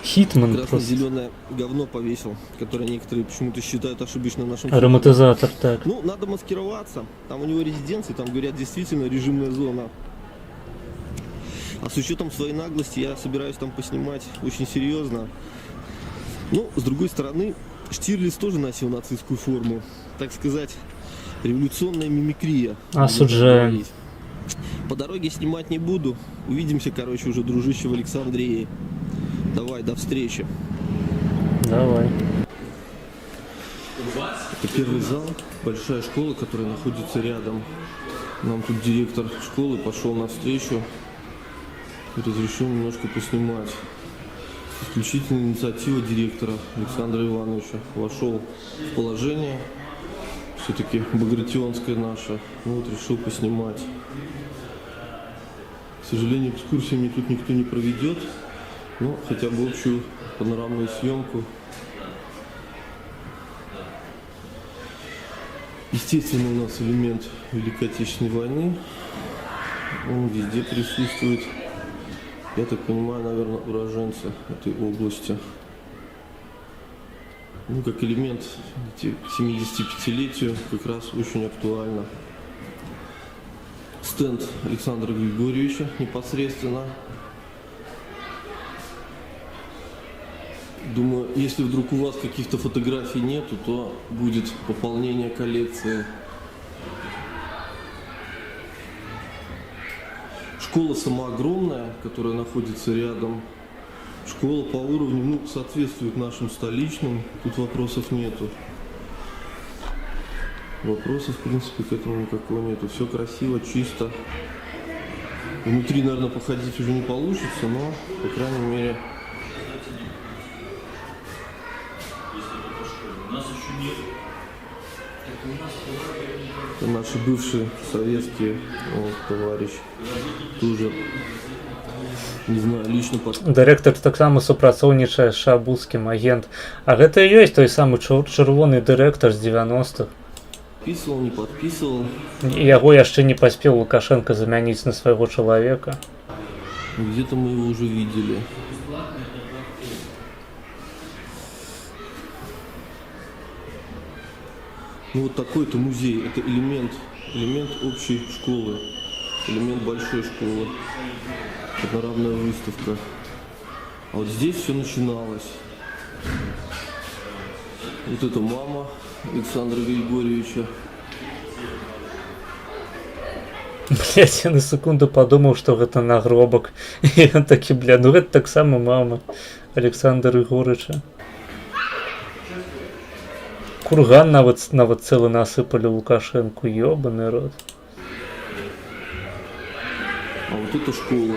Хитман просто. Красно-зеленое говно повесил, которое некоторые почему-то считают ошибочно нашим. Ароматизатор, так. Ну, надо маскироваться. Там у него резиденция, там, говорят, действительно режимная зона. А с учетом своей наглости я собираюсь там поснимать очень серьезно. Ну, с другой стороны, Штирлиц тоже носил нацистскую форму. Так сказать, революционная мимикрия. Осуждаем. По дороге снимать не буду. Увидимся, короче, уже, дружище, в Александрии. Давай, до встречи. Давай. Это первый зал, большая школа, которая находится рядом. Нам тут директор школы пошел навстречу и разрешил немножко поснимать. Исключительная инициатива директора Александра Ивановича. Вошел в положение, все-таки багратионское наше, ну вот решил поснимать. К сожалению, экскурсии мне тут никто не проведет, но хотя бы общую панорамную съемку. Естественно, у нас элемент Великой Отечественной войны, он везде присутствует. Я так понимаю, наверное, уроженцы этой области. Ну, как элемент к 75-летию как раз очень актуально. Стенд Александра Григорьевича непосредственно. Думаю, если вдруг у вас каких-то фотографий нету, то будет пополнение коллекции. Школа сама огромная, которая находится рядом. Школа по уровню, ну, соответствует нашим столичным. Тут вопросов нету. Вопросов, в принципе, к этому никакого нету. Все красиво, чисто. Внутри, наверное, походить уже не получится, но, по крайней мере... Это наши бывшие советские, вот, товарищ, тоже, не знаю, лично Дырэктар таксама супрацоўнічае з шабуцкім агент. А гэта і ёсць той самы чырвоны дырэктар з 90-х. Подписывал, не подписывал. Яго яшчэ не паспеў Лукашенко замяніць на свайго чалавека. Где-то мы его уже видели. Ну вот такой-то музей, это элемент общей школы, элемент большой школы, панорамная выставка. А вот здесь все начиналось. Вот это мама Александра Григорьевича. Блять, я на секунду подумал, что это нагробок. И он таки, бля, ну это так само мама Александра Григорьевича. Курган нават целый насыпали Лукашенку, ёбаный рот. А вот эта школа,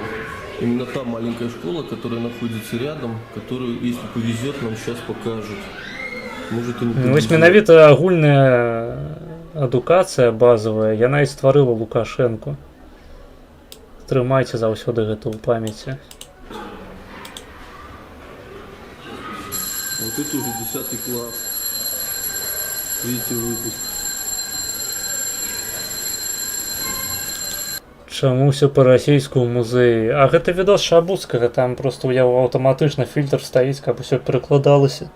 именно та маленькая школа, которая находится рядом, которую, если повезет, нам сейчас покажут. Может, и не повезет. Вось менавіта агульная адукацыя базовая, яна і стварыла Лукашенку. Трымайце заўсёды гэта ў памяці. Вот это уже 10 класс. Видите, выпуск. Чаму ўсё па-расейску ў музеі? А гэта відос Шабуцкага, там просто ў яго аўтаматычна фільтр стаіць, каб усё перакладалася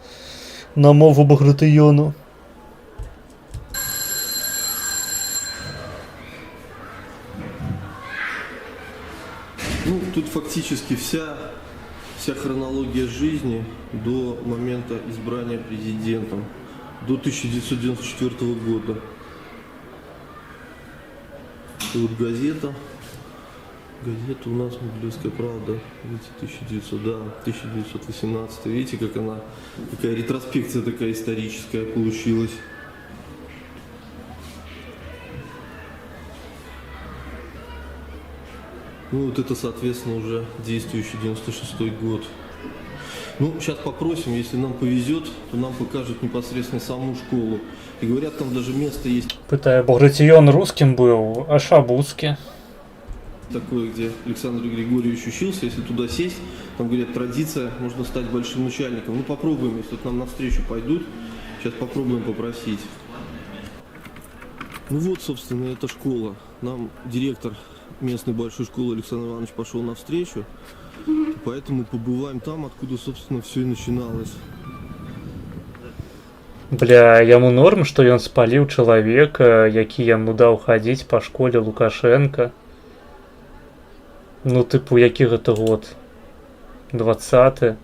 на мову багратыёну. Ну, тут фактически вся хронология жизни до момента избрания президентом. до 1994 года. И вот газета. Газета у нас «Могилевская правда». Видите, 1918. Видите, как она, какая ретроспекция такая историческая получилась. Ну вот это, соответственно, уже действующий 96-й год. Ну, сейчас попросим, если нам повезет, то нам покажут непосредственно саму школу. И говорят, там даже место есть. Питає, Багратіон русским був, а Шабуцький? Такое, где Александр Григорьевич учился, если туда сесть, там, говорят, традиция, можно стать большим начальником. Ну, попробуем, если к нам навстречу пойдут, сейчас попробуем попросить. Ну вот, собственно, эта школа. Нам директор местной большой школы Александр Иванович пошел навстречу, поэтому побываем там, откуда, собственно, все и начиналось. Бля, яму норм, што ён спаліў чалавека, які яму даў хадзіць па школе Лукашенка. Ну, типу, які гэта год? 20-й.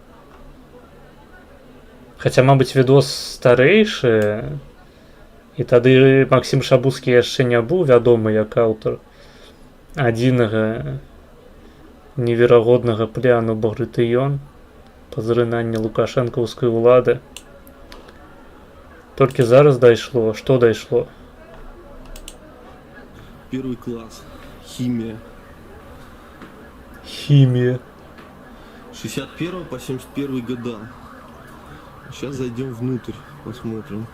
Хаця, мабыць, відос старэйшы. І тады Максім Шабуцкі яшчэ не быў вядомы як аўтар адзінага неверагоднага пляну Багратыён па зрынанні лукашэнкаўскай улады. Толькі зараз дайшло. Што дайшло? Первый класс. Химия. Химия. 61 по 71 года. Сейчас зайдем внутрь, посмотрим.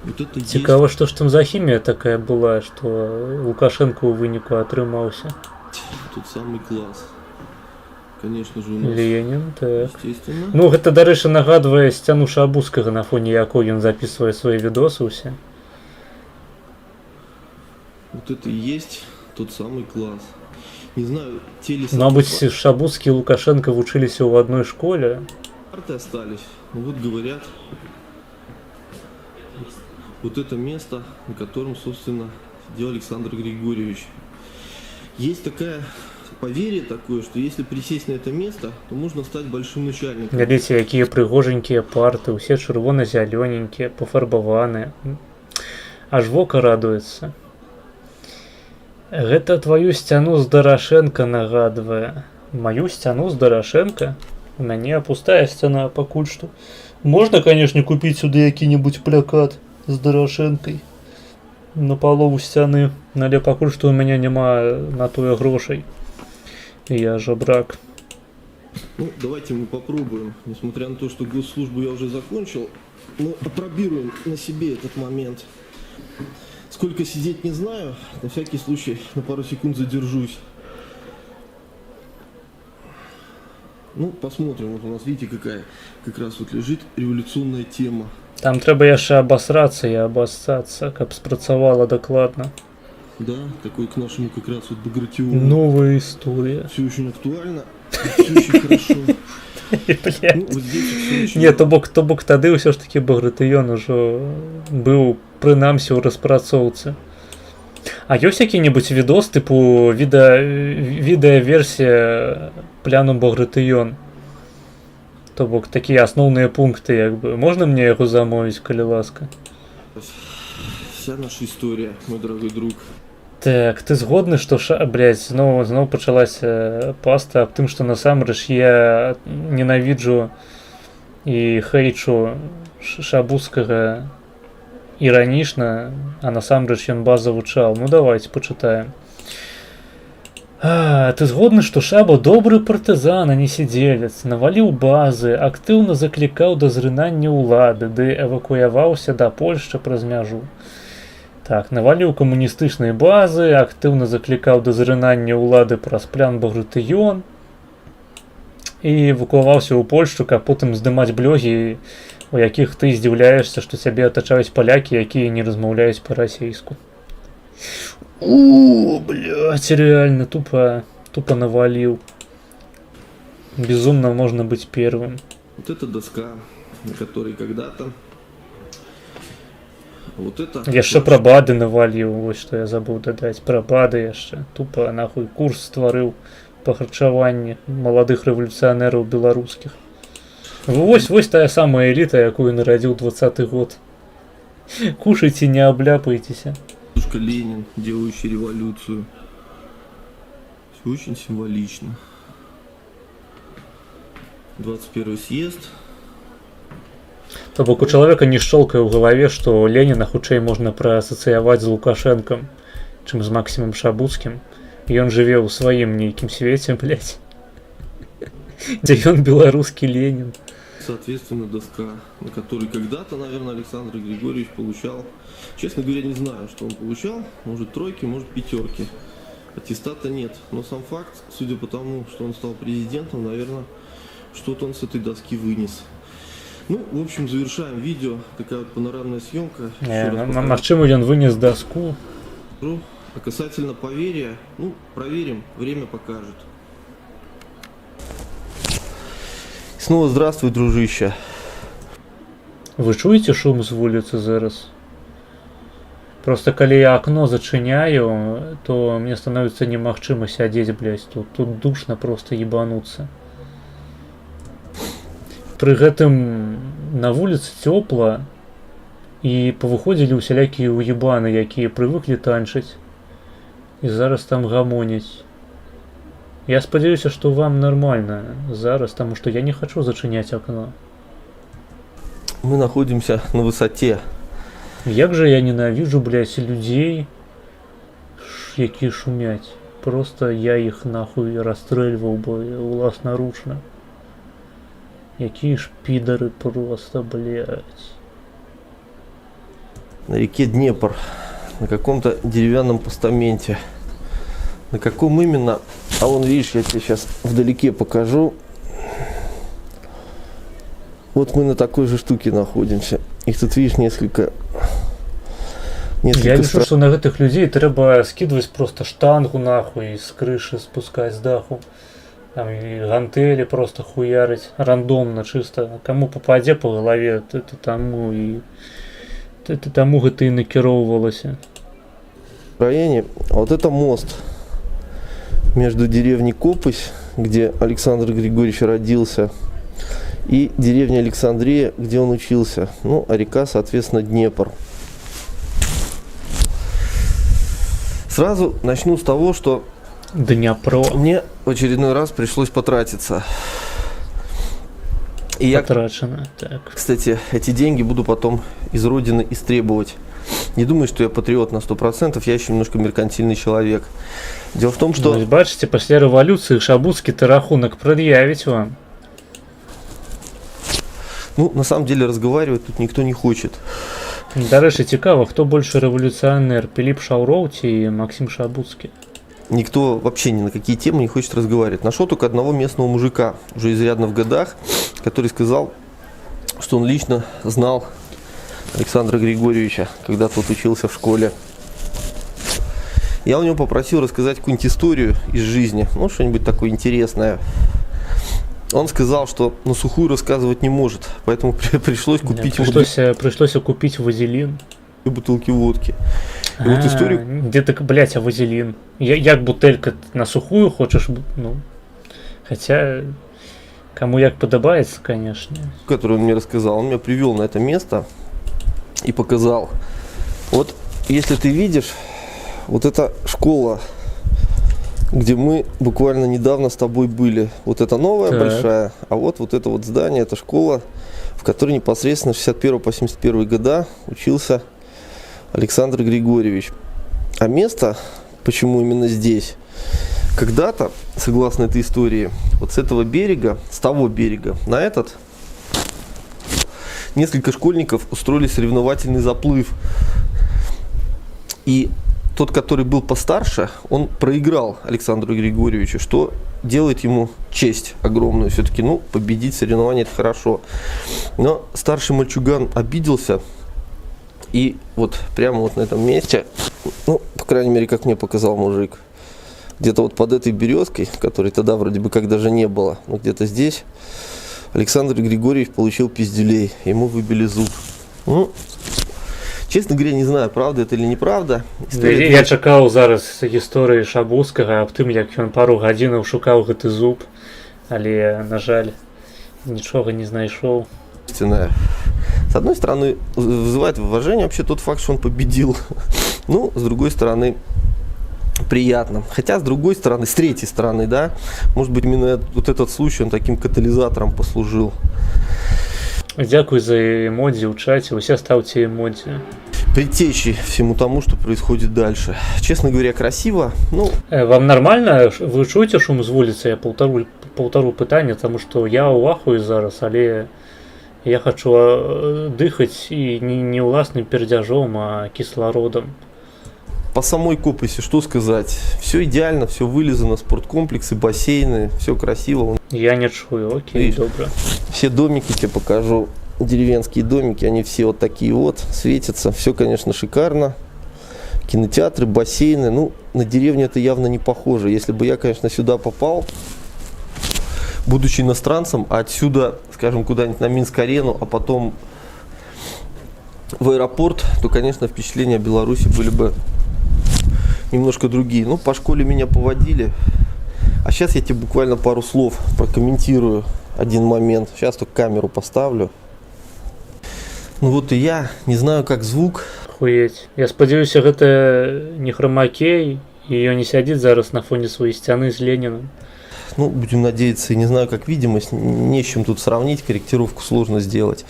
Вот это Цікава, што ж там за хімія такая была, што Лукашенко ў выніку атрымаўся. Тут самый класс. Конечно же, у нас Ленин, так. Естественно. Ну, гэта, дарэчы, нагадвае сцяну Шабуцкага, на фоне якой ён записывае свае відосы ўсе. Вот это и есть тот самый класс. Не знаю, те ли... Мабыць, Шабуцкі и Лукашенко вучыліся ў адной школе. Карты остались. Вот говорят, вот это место, на котором, собственно, сидел Александр Григорьевич. Есть такая поверье такое, что если присесть на это место, то можно стать большим начальником. Глядзіце, якія прыгоженькія парты, усе чырвона-зялёненькія, пафарбаваныя. Аж вока радуецца. Гэта твою сцяну з Дарашенко нагадвае. Маю сцяну з Дарашенко? У мяне пустая сцяна пакуль што. Можна, канешне, купіць сюды які-небудзь плакат з Дарашэнкай на палову сцяны, але пакуль што у мяне няма на тое грошай. Я жабрак. Ну, давайте мы попробуем. Несмотря на то, что госслужбу я уже закончил, мы опробируем на себе этот момент. Сколько сидеть не знаю, на всякий случай на пару секунд задержусь. Ну, посмотрим. Вот у нас, видите, какая как раз вот лежит революционная тема. Там трэба яшчэ абасрацца і абассацца, каб спрацавала дакладна. Да, такой к нашему как раз вот Багратиону. Новая история. Все очень актуально, все очень хорошо. Не, то бок тады ўсё ж таки Багратыён ужо быў прынамсі ў распрацоўцы. А ёсць які-небудзь відос тыпу відэаверсія пляну Багратыён? То бок такія асноўныя пункты, як бы. Можна мне яго замовіць, калі ласка? Вся наша история, мой дорогой друг. Так, ты згодны, што зноў пачалася паста аб тым, што насамрэч я ненавіджу і хэйчу Шабуцкага іранічна, а насамрэч ён база вучаў. Ну давайте пачытаем. Ты згодны, што Шаба добры партызан, а не сідзелец, наваліў базы, актыўна заклікаў да зрынання ўлады, ды эвакуяваўся да Польшчы праз мяжу. Так, наваліў камуністычнай базы, актыўна заклікаў да зрынання ўлады праз плян Багратыён і эвакуаваўся ў Польшчу, каб потым здымаць блогі, у якіх ты здзіўляешся, што цябе атачаюць палякі, якія не размаўляюць па-расейску. Блядь, реально, тупо навалил. Безумно можно быть первым. Вот эта доска, на которой когда-то... Вот это... Яшчэ пра бады навалил, вот что я забыл додать. Про бады яшчэ. Тупо нахуй курс створил па харчаванні маладых рэвалюцыянераў беларускіх. Вось тая самая эліта, якую нарадзіў 20-й год. Кушайте, не обляпайтесь. Дедушка Ленин, делающий революцию. Все очень символично. 21 съезд. То бок у чалавека не шчолкае ў галаве, што Леніна хутчэй можна праасацыяваць з Лукашэнкам, чым з Максімам Шабуцкім. Ён жыве ў сваім нейкім свеце, блядь. Дзе ён беларускі Ленін. Соответственно, доска, на которой когда-то, наверное, Александр Григорьевич получал. Честно говоря, не знаю, что он получал. Может, тройки, может, пятерки. Аттестата нет. Но сам факт, судя по тому, что он стал президентом, наверное, что-то он с этой доски вынес. Ну, в общем, завершаем видео. Такая вот панорамная съемка. Магчыма, ён вынес доску. А касательно поверья, ну, проверим, время покажет. Снова здравствуй, дружище. Вы чуеце шум з вуліцы зараз? Просто калі я окно зачыняю, то мне становіцца немагчыма сядзець, блядь, тут душно просто ебануцца. Пры гэтым на вуліцы цёпла і павыходзілі ўсялякія уебаны, якія прывыклі танчыць і зараз там гамоняць. Я спадзяюся, што вам нормально зараз, потому что я не хочу зачынять окно. Мы находимся на высоте. Як же я ненавижу, блядь, людей, якія шумяць. Просто я их нахуй расстрельваў бы власноручно. Якие ж пидоры просто, блядь. На реке Днепр, на каком-то деревянном постаменте. На каком именно? А вон, видишь, я тебе сейчас вдалеке покажу. Вот мы на такой же штуке находимся. Их тут, видишь, несколько я лічу, что на гэтых людей трэба скидывать просто штангу нахуй с крыши спускать с даху. Там и гантели просто хуярить рандомно, чисто. Кому попадзе по голове, это тому гэта и накіроўвалася. В районе, вот это мост между деревней Копысь, где Александр Григорьевич родился, и деревней Александрия, где он учился. Ну, а река, соответственно, Днепр. Сразу начну с того, что мне в очередной раз пришлось потратиться. И потрачено, так. Кстати, эти деньги буду потом из родины истребовать. Не думаю, что я патриот на 100%, я еще немножко меркантильный человек. Дело в том, что... Ну, бачите, после революции Шабуцкий-то рахунок предъявить вам. Ну, на самом деле, разговаривать тут никто не хочет. Дарэчы, цікава, хто больше революционер, Пилип Шаўроў ці Максим Шабуцкий? Никто вообще ни на какие темы не хочет разговаривать. Нашел только одного местного мужика, уже изрядно в годах, который сказал, что он лично знал Александра Григорьевича, когда тот учился в школе. Я у него попросил рассказать какую-нибудь историю из жизни, ну, что-нибудь такое интересное. Он сказал, что на сухую рассказывать не может, поэтому пришлось купить... Пришлось купить вазелин. И бутылки водки. И вот историю... Где ты, блядь, а вазелин? Як бутелька на сухую хочешь? Ну, хотя, кому як подобается, конечно. Который он мне рассказал, он меня привел на это место и показал. Вот, если ты видишь, вот эта школа, где мы буквально недавно с тобой были. Вот это новая, большая, а вот это вот здание, это школа, в которой непосредственно с 61 по 71 года учился Александр Григорьевич. А место, почему именно здесь? Когда-то, согласно этой истории, вот с этого берега, с того берега на этот, несколько школьников устроили соревновательный заплыв. И тот, который был постарше, он проиграл Александру Григорьевичу, что делает ему честь огромную. Все-таки, ну, победить соревнования — это хорошо. Но старший мальчуган обиделся, и вот прямо вот на этом месте, ну, по крайней мере, как мне показал мужик, где-то вот под этой березкой, которой тогда вроде бы как даже не было, но где-то здесь, Александр Григорьевич получил пиздюлей, ему выбили зуб. Ну, Честно говоря, не знаю, правда это или неправда. Я чакаў зараз гісторыі Шабускага аб тым, як ён пару гадзінаў шукаў гэты зуб, але, на жаль, нічога не знайшоў. С одной стороны, вызывает уважение вообще тот факт, что он победил. Ну, с другой стороны, приятно. Хотя, с другой стороны, с третьей стороны, да, может быть, именно вот этот случай, он таким катализатором послужил. Дзякуй за эмодзи ў чаце, усе ставьте эмодзи. Предтечей всему тому, что происходит дальше. Честно говоря, красиво. Ну, вам нормально? Вы чуете шум з вуліцы? Я паўтару пытанне, тому что я ў ахуі зараз, але я хочу дыхаць і не ўласным пердзяжом, а кислородом. По самой Копосе, что сказать? Все идеально, все вылизано, спорткомплексы, бассейны, все красиво. Я не чую, окей, добро. Все домики тебе покажу, деревенские домики, они все вот такие вот, светятся. Все, конечно, шикарно. Кинотеатры, бассейны. Ну, на деревню это явно не похоже. Если бы я, конечно, сюда попал, будучи иностранцем, а отсюда, скажем, куда-нибудь на Минск-арену, а потом в аэропорт, то, конечно, впечатления о Беларуси были бы немножко другие. Ну, по школе меня поводили. А сейчас я тебе буквально пару слов прокомментирую один момент. Сейчас только камеру поставлю. Ну вот и я не знаю, как звук. Охуеть. Я спадзяюся, гэта не хромакей, и ее не сядит зараз на фоне своей стены с Лениным. Ну, будем надеяться, не знаю, как видимость, не с чем тут сравнить, корректировку сложно сделать.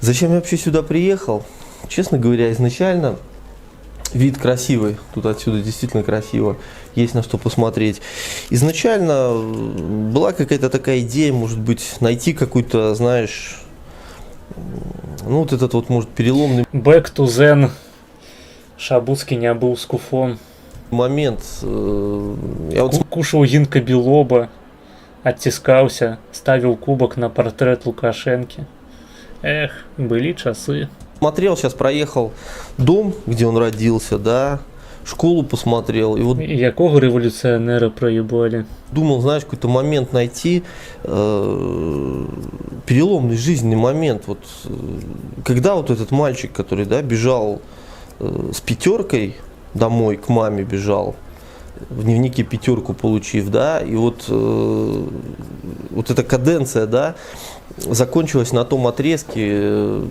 Зачем я вообще сюда приехал? Честно говоря, изначально вид красивый, тут отсюда действительно красиво, есть на что посмотреть. Изначально была какая-то такая идея, может быть, найти какой-то, знаешь, ну вот этот вот, может, переломный... Back to Zen. Шабуцкий не был с куфом. Момент. Я вот... Кушал Гинка Белоба, оттискался, ставил кубок на портрет Лукашенки. Эх, были часы. Смотрел, сейчас проехал дом, где он родился, да, школу посмотрел. И вот якого революционера проебали? Думал, знаешь, какой-то момент найти, переломный жизненный момент. Вот, когда вот этот мальчик, который, да, бежал с пятеркой домой, к маме бежал, в дневнике пятерку получив, да, и вот, вот эта каденция, да, закончилась на том отрезке,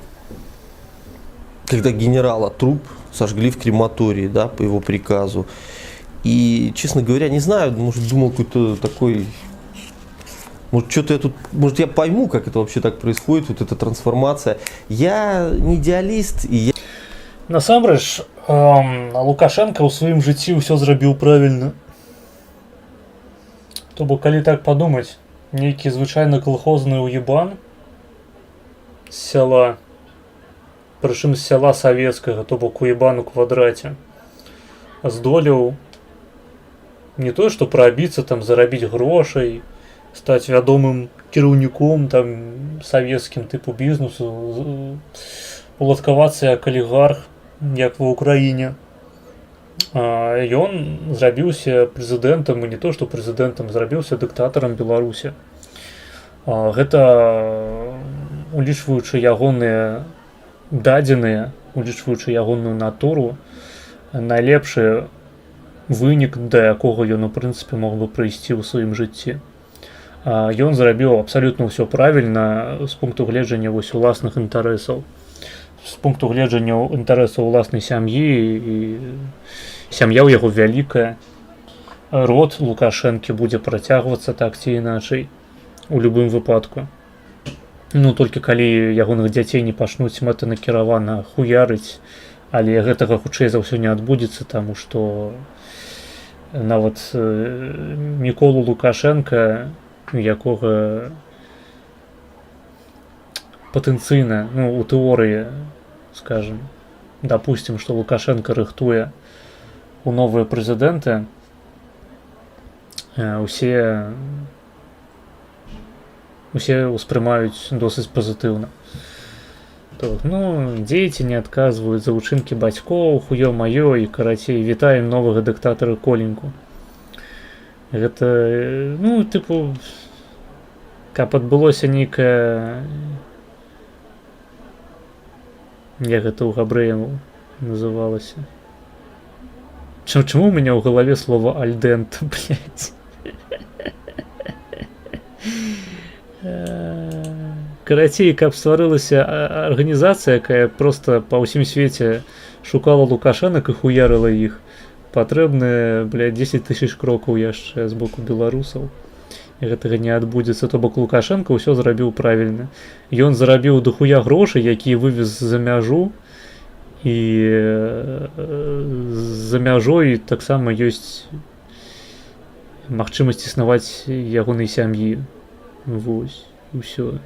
когда генерала труп сожгли в крематории, да, по его приказу. И, честно говоря, не знаю, может, думал какой-то такой, может, что-то я тут, может, я пойму, как это вообще так происходит, вот эта трансформация. Я не идеалист, и я... Насамрэч, Лукашенко ў сваім жыцці ўсё зрабіў правільна. То бок, калі так падумаць, нейкі звычайны калхозны уебан з сяла, прычым з сяла савецкага, то бок уебан у квадраце, здолеў не то, што прабіцца, там, зарабіць грошай, стаць вядомым кіраўніком там савецкім тыпу бізнесу, уладкавацца як алігарх, як ва Ўкраіне. Ён зрабіўся прэзідэнтам, і не то, што прэзідэнтам, зрабіўся дыктатарам Беларусі. Гэта, улічваючы ягоныя дадзеныя, улічваючы ягоную натуру, найлепшы вынік, да якога ён, у прынцыпе, мог бы прыйсці ў сваім жыцці. Ён зрабіў абсалютна ўсё правільна з пункту гледжання вось уласных інтарэсаў. З пункту гледжання інтарэсаў уласнай сям'і, і сям'я ў яго вялікая. Род Лукашэнкі будзе працягвацца так ці іначай у любым выпадку. Ну, толькі калі ягоных дзяцей не пачнуць мэтанакіравана хуярыць, але гэтага хутчэй за ўсё не адбудзецца, таму што нават Міколу Лукашенка, якога патэнцыйна, ну, у тэорыі, скажем, допустим, што Лукашенко рыхтуе у новыя прэзідэнты, усе ўспрымаюць досыць пазітыўна. Ну, дзеці не адказваюць за ўчынкі бацькоў, хуё-маё, і, карацей, вітаем новага дыктатара Коленьку. Гэта, ну, тыпу, каб адбылося нейкае Як гэта ў габрэяў называлася. Чаму у мяне ў галаве слово альдент, блядь? Карацей, каб стварылася арганізацыя, якая просто па ўсім свеце шукала лукашэнак і хуярыла іх, патрэбны, блядь, 10 000 крокаў яшчэ з боку беларусаў. І гэтага не адбудзецца, то бок Лукашенко ўсё зрабіў правільна. Ён зарабіў дохуя грошай, які вывез за мяжу, і за мяжой таксама ёсць магчымасць існаваць ягонай сям'і. Вось, усё.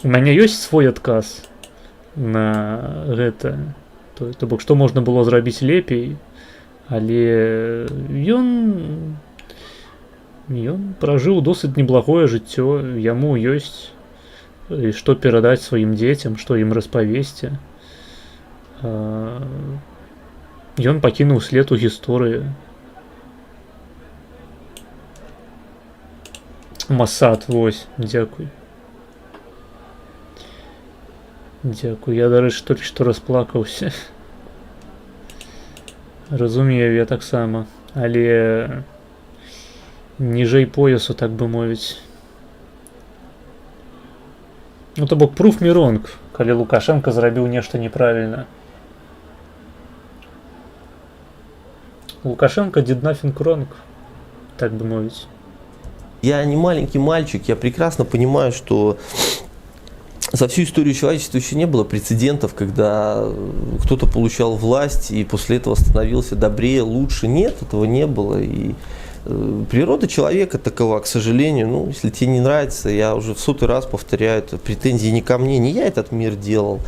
У мяне ёсць свой адказ на гэта. То бок, што можна было зрабіць лепей, але ён пражыў досыць неблагое жыццё, яму ёсць што перадаць сваім дзецям, што ім распавесці. Ён пакінуў след у гісторыі. Масад, вось, дзякуй. Дзякуй, я, дарэчы, толькі што расплакаўся. Разумею я таксама, але ніжэй поясу, так бы мовіць. Ну, то бок, proof me wrong, калі Лукашенко зрабіў нешта неправільна. Лукашенко did nothing wrong, так бы мовіць. Я не маленький мальчик, я прекрасно понимаю, что за всю историю человечества еще не было прецедентов, когда кто-то получал власть и после этого становился добрее, лучше. Нет, этого не было. И природа человека такова, к сожалению. Ну, если тебе не нравится, я уже в 100-й раз повторяю, это претензии не ко мне, не я этот мир делал.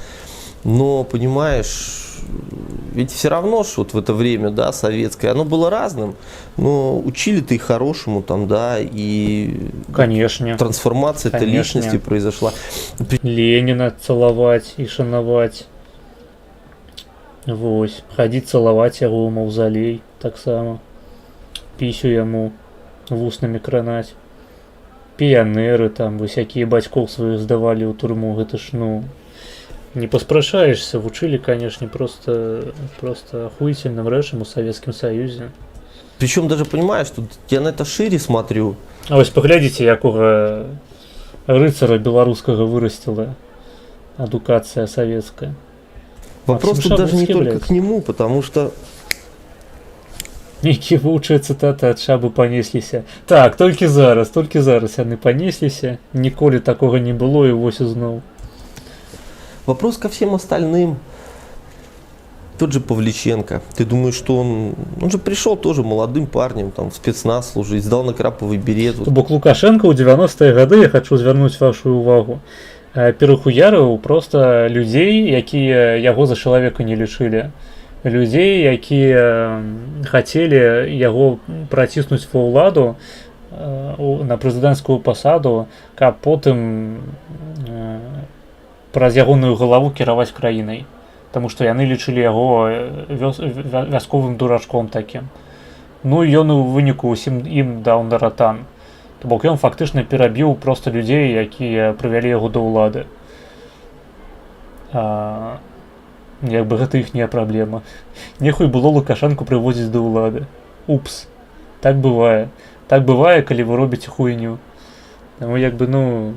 Но, понимаешь, ведь все равно, что вот в это время, да, советское, оно было разным, но учили-то и хорошему там, да, и конечно, трансформация этой личности произошла. Ленина целовать и шановать. Вось, ходить целовать яго ў маўзалей, таксама. Пісю яму вуснамі кранаць. Піянеры там, всякие бацькоў сваіх здавалі ў турму, гэта ж, ну, не поспрашаешься, вучили, конечно, просто охуительным рэчам у Советском Союзе. Причем даже понимаешь, что я на это шире смотрю. А вось паглядзіце, якога рыцара беларускага вырастила адукация советская. Вопрос тут даже не только к нему, потому что... Нейкія вучыя цытаты ад Шабы панесліся. Так, толькі зараз яны панесліся. Ніколі такога не было, і вось ізноў. Вопрос ко всем остальным. Тот же Павличенко. Ты думаешь, что он же пришел тоже молодым парнем, там, в спецназ служить, сдал на краповый берет. То бок Лукашенко ў 90-е гады, я хочу звярнуць вашу увагу, перахуярыў просто людзей, якія яго за чалавека не лічылі. Людзей, якія хацелі яго праціснуць ва ўладу на прэзідэнцкую пасаду, каб потым праз ягоную галаву кіраваць краінай. Таму што яны лічылі яго вясковым дурачком такім. Ну і ён у выніку ўсім ім даў наратан. То бок ён фактычна перабіў проста людзей, якія прывялі яго да ўлады. Як бы гэта іхняя праблема. Нехуй было Лукашенку прывозіць да ўлады. Упс. Так бывае. Так бывае, калі вы робіце хуйню. Таму як бы, ну...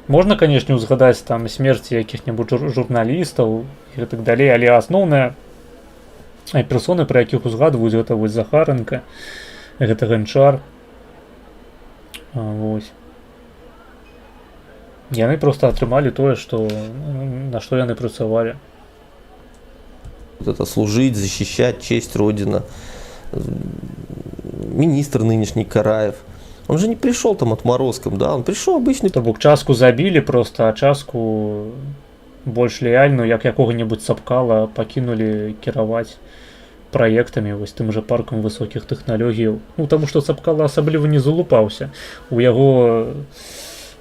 Можна, канешне, узгадаць там смерці якіх-небудзь журналістаў і так далей, але асноўныя персоны, пра якіх узгадваюць, гэта вось Захаренко, гэта Ганчар. Вось. Яны проста атрымалі тое, на што яны працавалі. Это служить, защищать честь Родина. Министр нынешний Караев. Он же не пришел там отморозком, да, он пришел обычный... То бок частку забілі просто, а частку больш лояльную, як якога-небудзь Цапкала, пакінулі кіраваць праектамі, вось тым жа паркам высокіх тэхналогіяў. Ну, таму што Цапкала асабліва не залупаўся. У яго,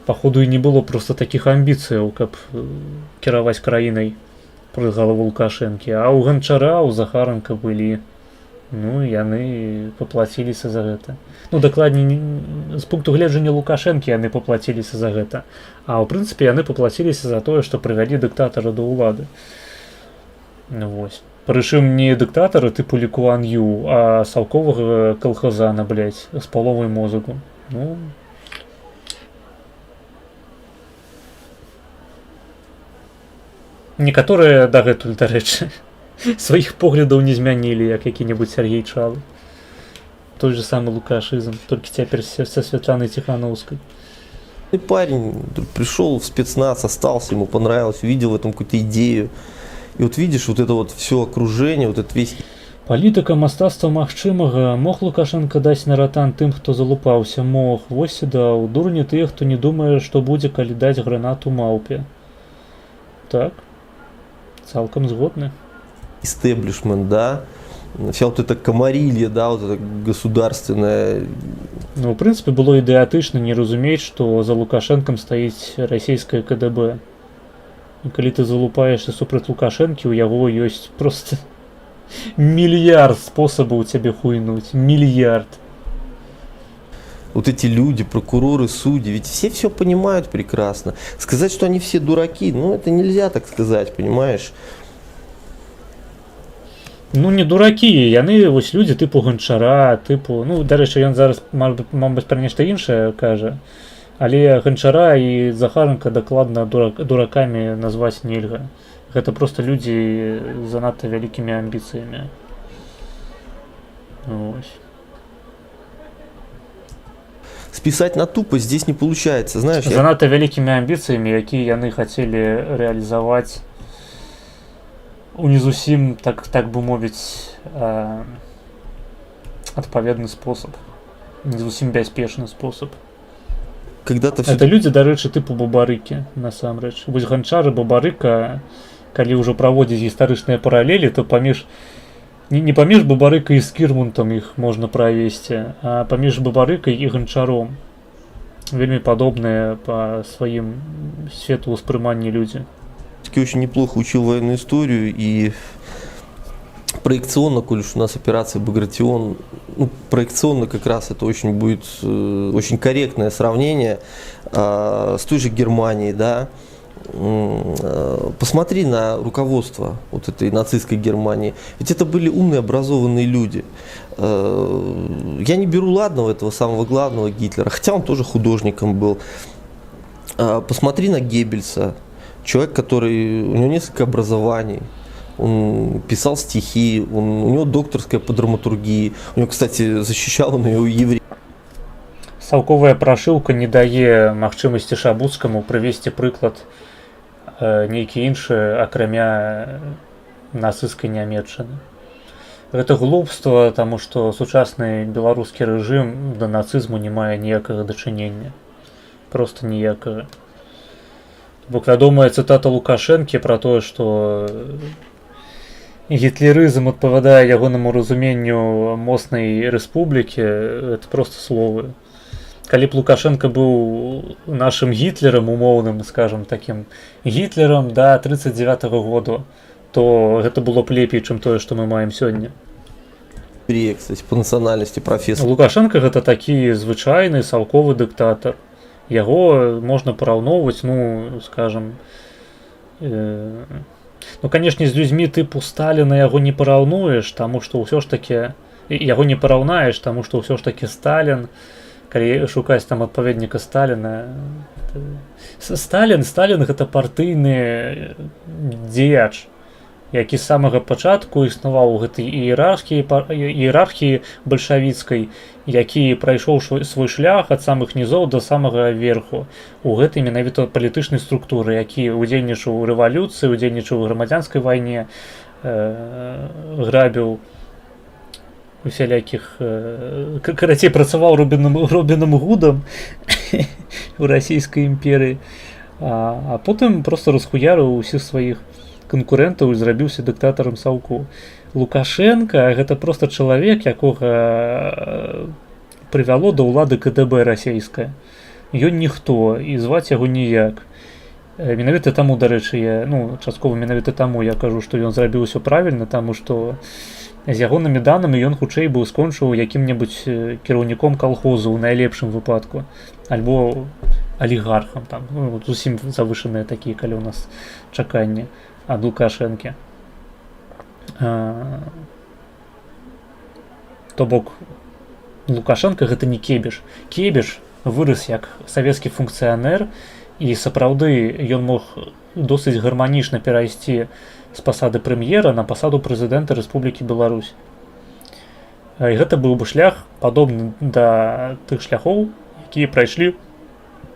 паходу, і не было просто такіх амбіцыяў, каб кіраваць краінай праз галаву Лукашэнкі. А ў Ганчара, у Захаренка былі. Ну яны паплаціліся за гэта. Ну дакладней з пункту гледжання Лукашэнкі яны паплаціліся за гэта. А ў прынцыпе яны паплаціліся за тое, што прывялі дыктатара да ўлады. Ну вось. Прычым не дыктатара тыпу Лі Куан Ю, а саўковага калхазана, блядь, з паловай мозгу. Ну некаторыя дагэтуль, дарэчы, сваіх поглядаў не змянілі, як які-небудзь Сергей Чалы. Той же самый лукашизм, только теперь со Светланой Тихановской. И парень пришел в спецназ, остался, ему понравилось, увидел в этом какую-то идею. И вот видишь, вот это вот все окружение, вот этот весь... Палітыка мастацтва магчымага мог Лукашенко даць наратан тым, хто залупаўся, мог. Вось і даў. Дурні тыя, хто не думае, што будзе, калі даць гранату маўпе. Так, цалкам згодны. Истеблишмент, да, вся вот эта комарилья, да, вот это государственная. Ну, в принципе, было ідэатычна не разумець, што за Лукашэнкам стаіць расійскае КДБ. І калі ты залупаешься супраць Лукашэнкі, у яго ёсць просто мільярд спосабаў цябе хуйнуць. Мільярд. Вот эти люди, прокуроры, судьи, ведь все понимают прекрасно. Сказать, что они все дураки, ну, это нельзя так сказать, понимаешь? Ну, не дуракі, яны вось людзі тыпу Ганчара, тыпу, ну, дарэчы, ён зараз, мабыць, пра нешта іншае кажа, але Ганчара і Захаренка дакладна дуракамі назваць нельга. Гэта проста людзі з занадта вялікімі амбіцыямі. Вось. Списать на тупость здесь не получается, знаешь. Занадта вялікімі амбіцыямі, якія яны хацелі рэалізаваць не зусім, так бы мовіць, адпаведны спосаб. Не зусім бяспечны спосаб. Это людзі, дарэчы, тыпу Бабарыкі, насамрэч. Вось Ганчар і Бабарыка, калі ўжо праводзіць гістарычныя паралелі, то паміж... Не паміж Бабарыкай і Скірмунтам іх можна правесці, а паміж Бабарыкай і Ганчаром. Вельмі падобныя па сваім светаўспрыманні людзі. Очень неплохо учил военную историю и проекционно, коль уж у нас операция Багратион, ну, проекционно как раз это очень будет очень корректное сравнение с той же Германией, да. Посмотри на руководство вот этой нацистской Германии. Ведь это были умные, образованные люди. Я не беру ладного этого самого главного Гитлера, хотя он тоже художником был. Посмотри на Геббельса. Человек, который, у него несколько образований, он писал стихи, у него докторская по драматургии, у него, кстати, защищал он ее евреев. Саўковая прашыўка не дае магчымасці Шабуцкаму прывесці прыклад нейкі іншы, акрамя нацысцкай Нямецчыны. Гэта глупства, таму што сучасны беларускі рэжым да нацызму не мае ніякага дачынення. Проста ніякага. Бо вядомая цытата Лукашэнкі пра тое, што гітлерызм адпавядае ягонаму разуменню моцнай рэспублікі, это проста словы. Калі б Лукашенко быў нашым Гітлерам умоўным, скажем, такім Гітлерам да 39-го году, то гэта было б лепей, чым тое, што мы маем сёння. Кстати, по национальности профессор. Лукашенко гэта такі звычайны саўковы дыктатар. Яго можна параўноўваць, ну, скажем, ну, канешне, з людзьмі тыпу Сталіна яго не параўнуеш, таму што ўсё ж такі яго не параўнаеш, таму што ўсё ж такі Сталін, калі шукаць там адпаведніка Сталіна, Сталін гэта партыйны дзеяч, які з самага пачатку існаваў у гэтай іерархіі бальшавіцкай, які прайшоў свой шлях ад самых нізоў да самага верху у гэтай менавіта палітычнай структуры, які удзельнічаў у рэвалюцыі, удзельнічаў у грамадзянскай вайне, грабіў усялякіх, карацей, працаваў Робіном Гудам у расійскай імперыі, а потым проста расхуярыў усіх сваіх канкурэнтаў і зрабіўся дыктатарам саўку. Лукашенко гэта проста чалавек, якога прывяло да ўлады КДБ расійская. Ён ніхто, і зваць яго ніяк. Менавіта таму, дарэчы, часткова менавіта таму я кажу, што ён зрабіў усё правільна, таму што З ягонымі данымі ён хутчэй быў скончыў якім-небудзь кіраўніком калхозу ў найлепшым выпадку, альбо алігархам, там, ну, зусім завышаныя такія, калі ў нас чаканні ад Лукашэнкі. То бок, Лукашенко гэта не Кебіш. Кебіш вырас як савецкі функцыянер, і сапраўды ён мог досыць гарманічна перайсці з пасады прэм'ера на пасаду прэзідэнта Рэспублікі Беларусь. І гэта быў бы шлях падобны да тых шляхоў, якія прайшлі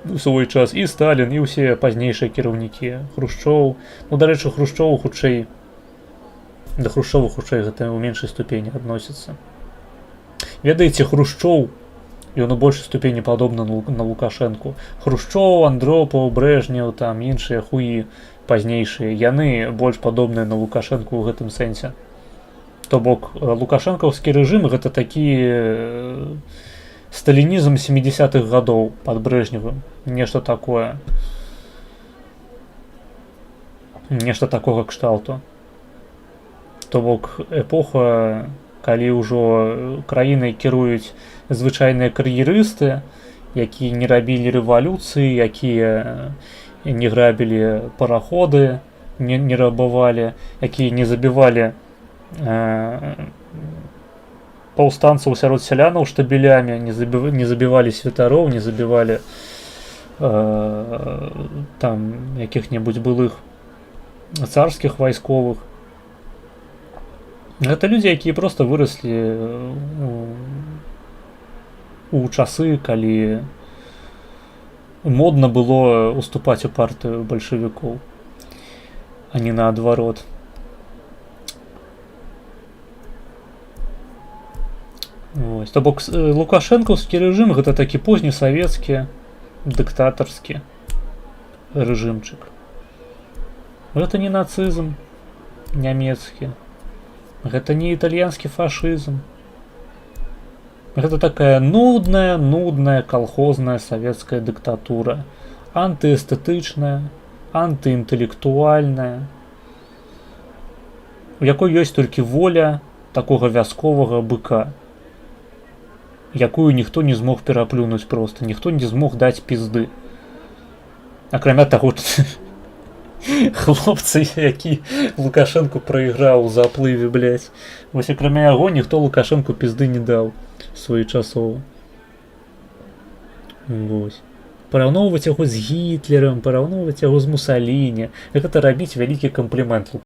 у свой час і Сталін, і ўсе пазнейшыя кіраўнікі. Хрушчоў, ну, дарэчы, Хрушчоў хутчэй, да Хрушчова хутчэй гэта ў меншай ступені адносіцца. Ведаеце, Хрушчоў, ён у большай ступені падобны на Лукашэнку. Хрушчоў, Андропаў, Брэжнеў, там іншыя хуі пазнейшыя, яны больш падобныя на Лукашэнку ў гэтым сэнсе. То бок, лукашэнкаўскі рэжым гэта такі сталінізм 70-х гадоў пад Брэжневым. Нешта такое. Нешта такога кшталту. То бок, эпоха, калі ўжо краінай кіруюць звычайныя кар'ерысты, якія не рабілі рэвалюцыі, якія не грабілі параходы, не рабавалі, якія не забівалі паўстанцаў сярод сялянаў штабелямі, не забівалі святароў, не забівалі там якіх-небудзь былых царскіх вайсковых. Гэта людзі, якія проста выраслі у часы, калі модна было уступаць у партыю бальшавікоў, а не наадварот. То бок, лукашэнкаўскі рэжым гэта такі познесавецкі дыктатарскі рэжымчык. Гэта не нацызм нямецкі. Гэта не італьянскі фашызм. Гэта такая нудная калхозная савецкая дыктатура. Антыэстэтычная, антыінтэлектуальная, у якой ёсць толькі воля такога вясковага быка, якую ніхто не змог пераплюнуць проста, ніхто не змог даць пізды. Акрамя таго, хлопцы, які Лукашэнку прайграў у заплыве, блядь. Вось акрамя яго ніхто Лукашэнку пізды не даў своечасова. Вось. Параўноўваць яго з Гітлерам, параўноўваць яго з Мусаліні, гэта рабіць вялікі камплімент